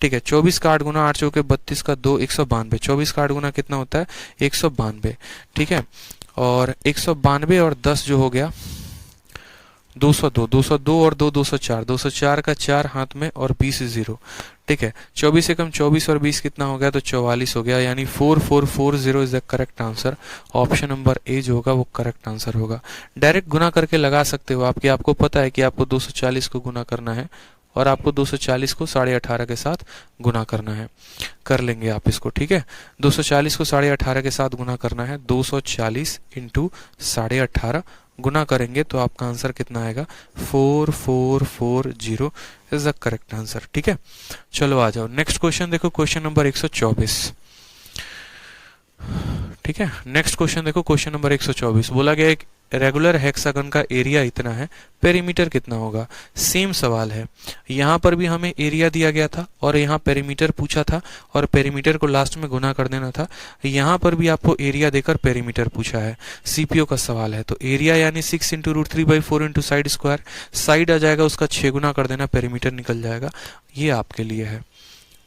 ठीक है, 24 का 8 गुना 8 चौके 32 का 2 192। 24 का 8 गुना कितना होता है, 192। ठीक है, और 192 और 10 जो हो गया 202, 202 और 2 204, 204 का 4 हाथ में और 20 0। ठीक है, 24 से कम 24 और 20 कितना हो गया, तो 44 हो गया, यानी 4440 is the correct answer. Option number A जो होगा वो करेक्ट आंसर होगा। डायरेक्ट गुना करके लगा सकते हो आपको पता है कि आपको 240 को गुना करना है और आपको 240 को 18.5 के साथ गुना करना है। कर लेंगे आप इसको, ठीक है। 240 को 18.5 के साथ गुना करना है, 240 × 18.5 गुना करेंगे तो आपका आंसर कितना आएगा, 4440 इज द करेक्ट आंसर। ठीक है, चलो आ जाओ नेक्स्ट क्वेश्चन देखो, क्वेश्चन नंबर 124। ठीक है, नेक्स्ट क्वेश्चन देखो, क्वेश्चन नंबर 124। बोला गया एक रेगुलर हेक्सागन का एरिया इतना है, पेरीमीटर कितना होगा। सेम सवाल है, यहाँ पर भी हमें एरिया दिया गया था और यहाँ पेरीमीटर पूछा था और पेरीमीटर को लास्ट में गुना कर देना था। यहाँ पर भी आपको एरिया देकर पेरीमीटर पूछा है, सीपीओ का सवाल है। तो एरिया यानी 6 × √3/4 इंटू साइड स्क्वायर, साइड आ जाएगा उसका 6 गुना कर देना, पेरीमीटर निकल जाएगा। ये आपके लिए है,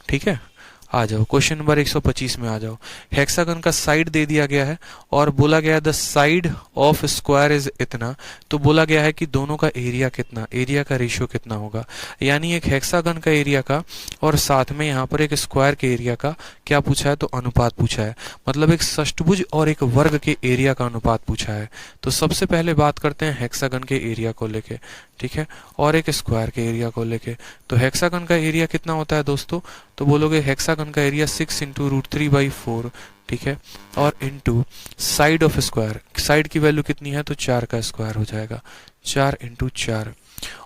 ठीक है। आ जाओ क्वेश्चन नंबर 125 में आ जाओ। हेक्सागन का साइड दे दिया गया है और बोला गया the side of square is इतना, तो बोला गया है कि दोनों का एरिया कितना, एरिया का रेशियो कितना होगा। यानी एक हेक्सागन का एरिया का और साथ में यहाँ पर एक स्क्वायर के एरिया का क्या पूछा है, तो अनुपात पूछा है। मतलब एक षष्ठभुज और एक वर्ग के एरिया का अनुपात पूछा है। तो सबसे पहले बात करते हैं हेक्सागन के एरिया को लेके, ठीक है, और एक स्क्वायर के एरिया को लेके। तो हेक्सागन का एरिया कितना होता है दोस्तों, तो बोलोगे हेक्सागन का एरिया 6 × √3/4, ठीक है, और into side of square, side की वैल्यू कितनी है, तो 4 का स्क्वायर हो जाएगा, 4 × 4।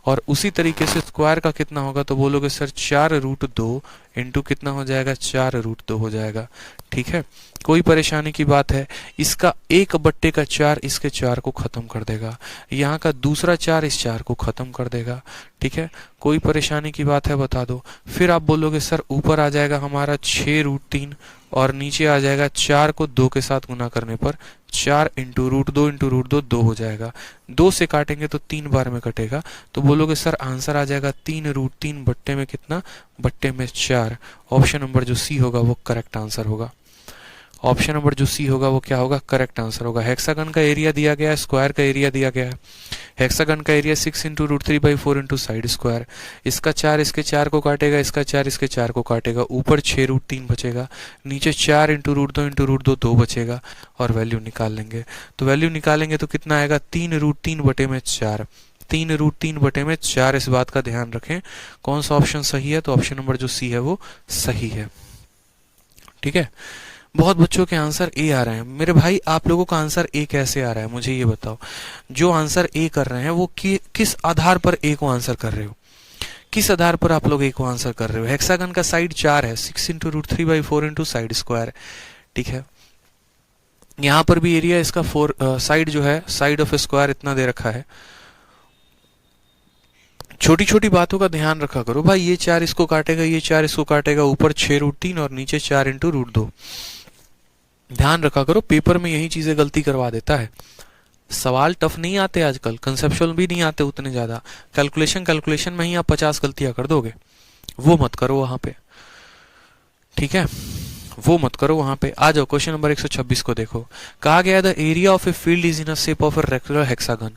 और उसी तरीके से स्क्वायर का कितना होगा, तो बोलोगे सर 4√2 इंटू कितना हो जाएगा, 4√2 हो जाएगा। ठीक है, कोई परेशानी की बात है, इसका 1/4 इसके 4 को खत्म कर देगा, यहाँ का दूसरा 4 इस 4 को खत्म कर देगा। ठीक है, कोई परेशानी की बात है बता दो। फिर आप बोलोगे सर ऊपर आ जाएगा हमारा 6√3 और नीचे आ जाएगा 4 को 2 के साथ गुना करने पर 4 × √2 × √2 2 हो जाएगा। 2 से काटेंगे तो 3 बार में कटेगा। तो बोलोगे सर आंसर आ जाएगा 3√3 बट्टे में कितना, बट्टे में 4। ऑप्शन नंबर जो सी होगा वो करेक्ट आंसर होगा। ऑप्शन नंबर जो सी होगा वो क्या होगा, करेक्ट आंसर होगा। हेक्सागन का एरिया दिया गया है, स्क्वायर का एरिया दिया गया है। हेक्सागन का एरिया 6 × √3/4 इंटू साइड स्क्वायर, इसका 4 इसके 4 को काटेगा, इसका 4 इसके 4 को काटेगा, ऊपर 6√3 बचेगा, नीचे 4 × √2 × √2 2 बचेगा और वैल्यू निकाल लेंगे। तो वैल्यू निकालेंगे तो कितना आएगा, 3√3 बटे में 4। 3√3/4। इस बात का ध्यान रखें। कौन सा ऑप्शन सही है? तो ऑप्शन नंबर जो सी है वो सही है। ठीक है, बहुत बच्चों के आंसर ए आ रहे हैं। मेरे भाई आप लोगों का आंसर ए कैसे आ रहा है मुझे ये बताओ। जो आंसर ए कर रहे हैं वो किस आधार पर ए को आंसर कर रहे हो? किस आधार पर आप लोग ए को आंसर कर रहे हो? हेक्सागन का साइड 4 है, 6 × √3/4 × साइड स्क्वायर। ठीक है, यहां पर भी एरिया इसका 4 साइड जो है साइड ऑफ स्क्वायर इतना दे रखा है। छोटी छोटी बातों का ध्यान रखा करो भाई। ये 4 इसको काटेगा, ये 4 इसको काटेगा, ऊपर 6√3 और नीचे 4 × √2। ध्यान रखा करो, पेपर में यही चीजें गलती करवा देता है। सवाल टफ नहीं आते आजकल, कंसेप्चुअल भी नहीं आते उतने ज्यादा। कैलकुलेशन में ही आप 50 गलतियां कर दोगे। वो मत करो वहां पे, ठीक है, वो मत करो वहां पे। आ जाओ क्वेश्चन नंबर 126 को देखो। कहा गया the area of a field is in a shape of a rectangular hexagon.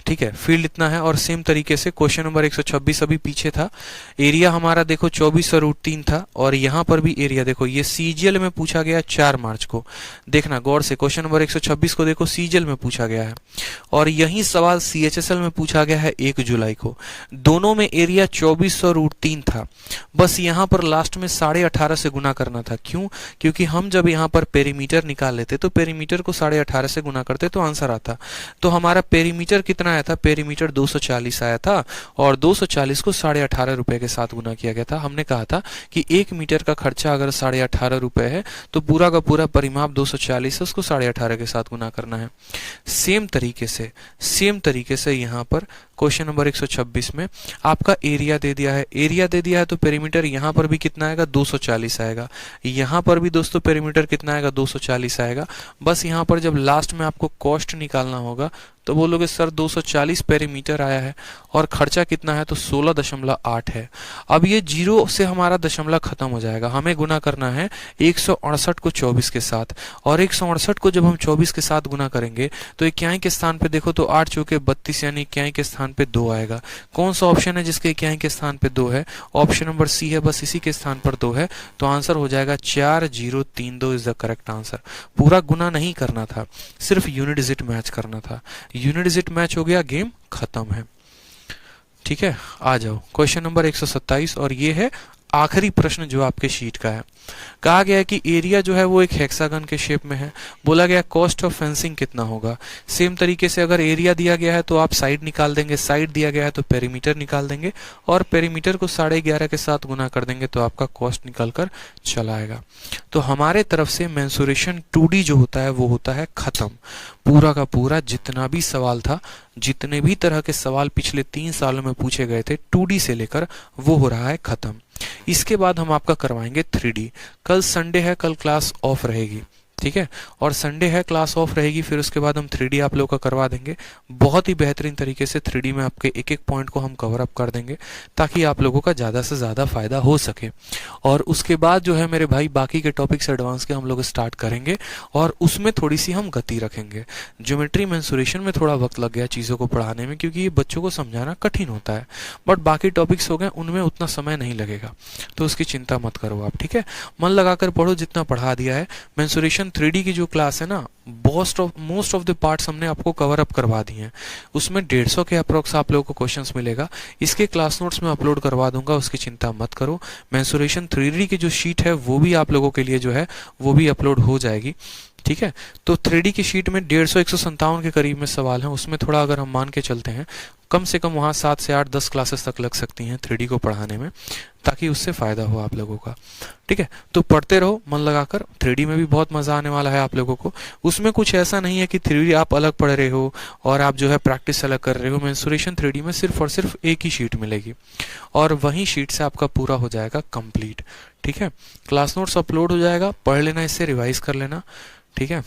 ठीक है, फील्ड इतना है और सेम तरीके से क्वेश्चन नंबर 126 अभी पीछे था। एरिया हमारा देखो 24/√3 था और यहां पर भी एरिया देखो, ये सीजीएल में पूछा गया 4 मार्च को। देखना गौर से, क्वेश्चन नंबर 126 को देखो, सीजीएल में पूछा गया है और यही सवाल सीएचएसएल में पूछा गया है 1 जुलाई को। दोनों में एरिया 24/√3 था, बस यहां पर लास्ट में 18.5 से गुना करना था। क्यों? क्योंकि हम जब यहां पर पेरीमीटर निकाल लेते तो पेरीमीटर को 18.5 से गुना करते तो आंसर आता। तो हमारा पेरीमीटर कितना आया था? पेरीमीटर 240 आया था और 240 को 18.5 रुपए के साथ गुना किया गया था। हमने कहा था कि 1 मीटर का खर्चा अगर 18.5 रुपए है तो पूरा का पूरा परिमाप 240 है, उसको 18.5 के साथ गुना करना है। सेम तरीके से यहाँ पर क्वेश्चन नंबर 126 में आपका एरिया दे दिया है। एरिया दे दिया है तो पेरीमीटर यहाँ पर भी कितना आएगा? 240 आएगा। यहाँ पर भी दोस्तों पेरीमीटर कितना आएगा? 240 आएगा। बस यहाँ पर जब लास्ट में आपको कॉस्ट निकालना होगा तो बोलोगे सर 240 पेरीमीटर आया है और खर्चा कितना है? तो 16.8 है। अब ये जीरो से हमारा दशमलव खत्म हो जाएगा। हमें गुना करना है 168 को 24 के साथ और 168 को जब हम 24 के साथ गुना करेंगे तो इक्याई के स्थान पे देखो तो 8 चौके 32 यानी इक्याई के स्थान पे 2 आएगा। कौन सा ऑप्शन है जिसके इक्याई के स्थान पे 2 है? ऑप्शन नंबर सी है, बस इसी के स्थान पर 2 है तो आंसर हो जाएगा 4032 इज द करेक्ट आंसर। पूरा गुना नहीं करना था, सिर्फ यूनिट डिजिट मैच करना था। यूनिट डिजिट मैच हो गया, गेम खत्म है। ठीक है, आ जाओ क्वेश्चन नंबर 127 और ये है आखिरी प्रश्न जो आपके शीट का है। कहा गया है कि एरिया जो है वो एक हेक्सागन के शेप में है। बोला गया कॉस्ट ऑफ फेंसिंग कितना होगा। सेम तरीके से अगर एरिया दिया गया है तो आप साइड निकाल देंगे, साइड दिया गया है तो पेरीमीटर निकाल देंगे और पेरीमीटर को 11.5 के साथ गुना कर देंगे तो आपका कॉस्ट निकल कर चला आएगा। तो हमारे तरफ से मेंसुरेशन 2D जो होता है वो होता है खत्म। पूरा का पूरा जितना भी सवाल था, जितने भी तरह के सवाल पिछले 3 सालों में पूछे गए थे 2D से लेकर, वो हो रहा है खत्म। इसके बाद हम आपका करवाएंगे 3D। कल संडे है, कल क्लास ऑफ रहेगी, ठीक है, और संडे है क्लास ऑफ रहेगी। फिर उसके बाद हम 3D आप लोगों का करवा देंगे। बहुत ही बेहतरीन तरीके से 3D में आपके एक एक पॉइंट को हम कवर अप कर देंगे ताकि आप लोगों का ज़्यादा से ज़्यादा फायदा हो सके। और उसके बाद जो है मेरे भाई बाकी के टॉपिक्स एडवांस के हम लोग स्टार्ट करेंगे और उसमें थोड़ी सी हम गति रखेंगे। ज्योमेट्री मेंसुरेशन में थोड़ा वक्त लग गया चीज़ों को पढ़ाने में क्योंकि ये बच्चों को समझाना कठिन होता है, बट बाकी टॉपिक्स हो गए उनमें उतना समय नहीं लगेगा, तो उसकी चिंता मत करो आप, ठीक है। मन लगाकर पढ़ो, जितना पढ़ा दिया है। मेंसुरेशन 3D की जो क्लास है ना, मोस्ट ऑफ द पार्ट्स हमने आपको कवर अप करवा दिए हैं। उसमें 150 के अप्रोक्स आप लोगों को क्वेश्चंस मिलेगा। इसके क्लास नोट्स में अपलोड करवा दूंगा, उसकी चिंता मत करो। मेंसुरेशन 3D की जो शीट है वो भी आप लोगों के लिए जो है वो भी अपलोड हो जाएगी, ठीक है। तो 3D की शीट में 150-157 के करीब में सवाल हैं। उसमें थोड़ा अगर हम मान के चलते हैं कम से कम वहाँ 7 से 8 10 क्लासेस तक लग सकती हैं 3D को पढ़ाने में, ताकि उससे फायदा हो आप लोगों का, ठीक है। तो पढ़ते रहो मन लगाकर। 3D में भी बहुत मजा आने वाला है आप लोगों को। उसमें कुछ ऐसा नहीं है कि 3D आप अलग पढ़ रहे हो और आप जो है प्रैक्टिस अलग कर रहे हो। मेंसुरेशन 3D में सिर्फ और सिर्फ एक ही शीट मिलेगी और वही शीट से आपका पूरा हो जाएगा कंप्लीट, ठीक है। क्लास नोट्स अपलोड हो जाएगा, पढ़ लेना, इससे रिवाइज कर लेना, ठीक है।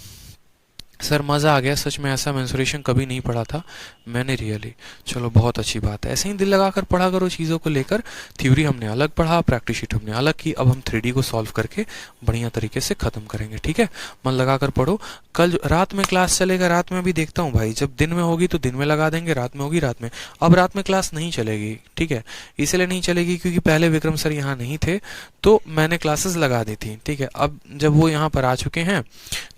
सर मज़ा आ गया, सच में ऐसा मेंसुरेशन कभी नहीं पढ़ा था मैंने, रियली। चलो बहुत अच्छी बात है, ऐसे ही दिल लगाकर पढ़ा करो चीज़ों को लेकर। थ्योरी हमने अलग पढ़ा, प्रैक्टिस शीट हमने अलग की, अब हम 3D को सॉल्व करके बढ़िया तरीके से ख़त्म करेंगे, ठीक है। मन लगाकर पढ़ो। कल रात में क्लास चलेगा, रात में भी देखता हूँ भाई, जब दिन में होगी तो दिन में लगा देंगे, रात में होगी रात में। अब रात में क्लास नहीं चलेगी, ठीक है। इसलिए नहीं चलेगी क्योंकि पहले विक्रम सर यहाँ नहीं थे तो मैंने क्लासेस लगा दी थी, ठीक है। अब जब वो यहाँ पर आ चुके हैं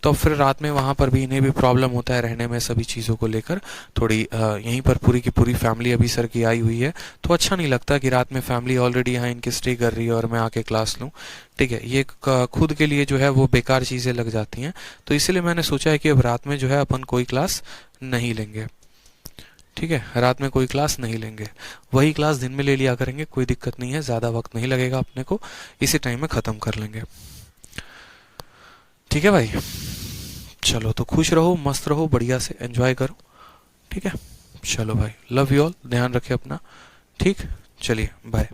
तो फिर रात में वहाँ पर भी इन्हें भी प्रॉब्लम होता है रहने में, सभी चीज़ों को लेकर। थोड़ी यहीं पर पूरी की पूरी फैमिली अभी सर की आई हुई है, तो अच्छा नहीं लगता कि रात में फैमिली ऑलरेडी यहाँ इनके स्टे कर रही है और मैं आके क्लास लूँ, ठीक है। ये खुद के लिए जो है वो बेकार चीज़ें लग जाती हैं। तो इसलिए मैंने सोचा है कि अब रात में जो है अपन कोई क्लास नहीं लेंगे, ठीक है। रात में कोई क्लास नहीं लेंगे, वही क्लास दिन में ले लिया करेंगे, कोई दिक्कत नहीं है, ज़्यादा वक्त नहीं लगेगा अपने को, इसी टाइम में ख़त्म कर लेंगे, ठीक है भाई। चलो तो खुश रहो, मस्त रहो, बढ़िया से एंजॉय करो, ठीक है। चलो भाई, लव यू ऑल, ध्यान रखे अपना, ठीक। चलिए बाय।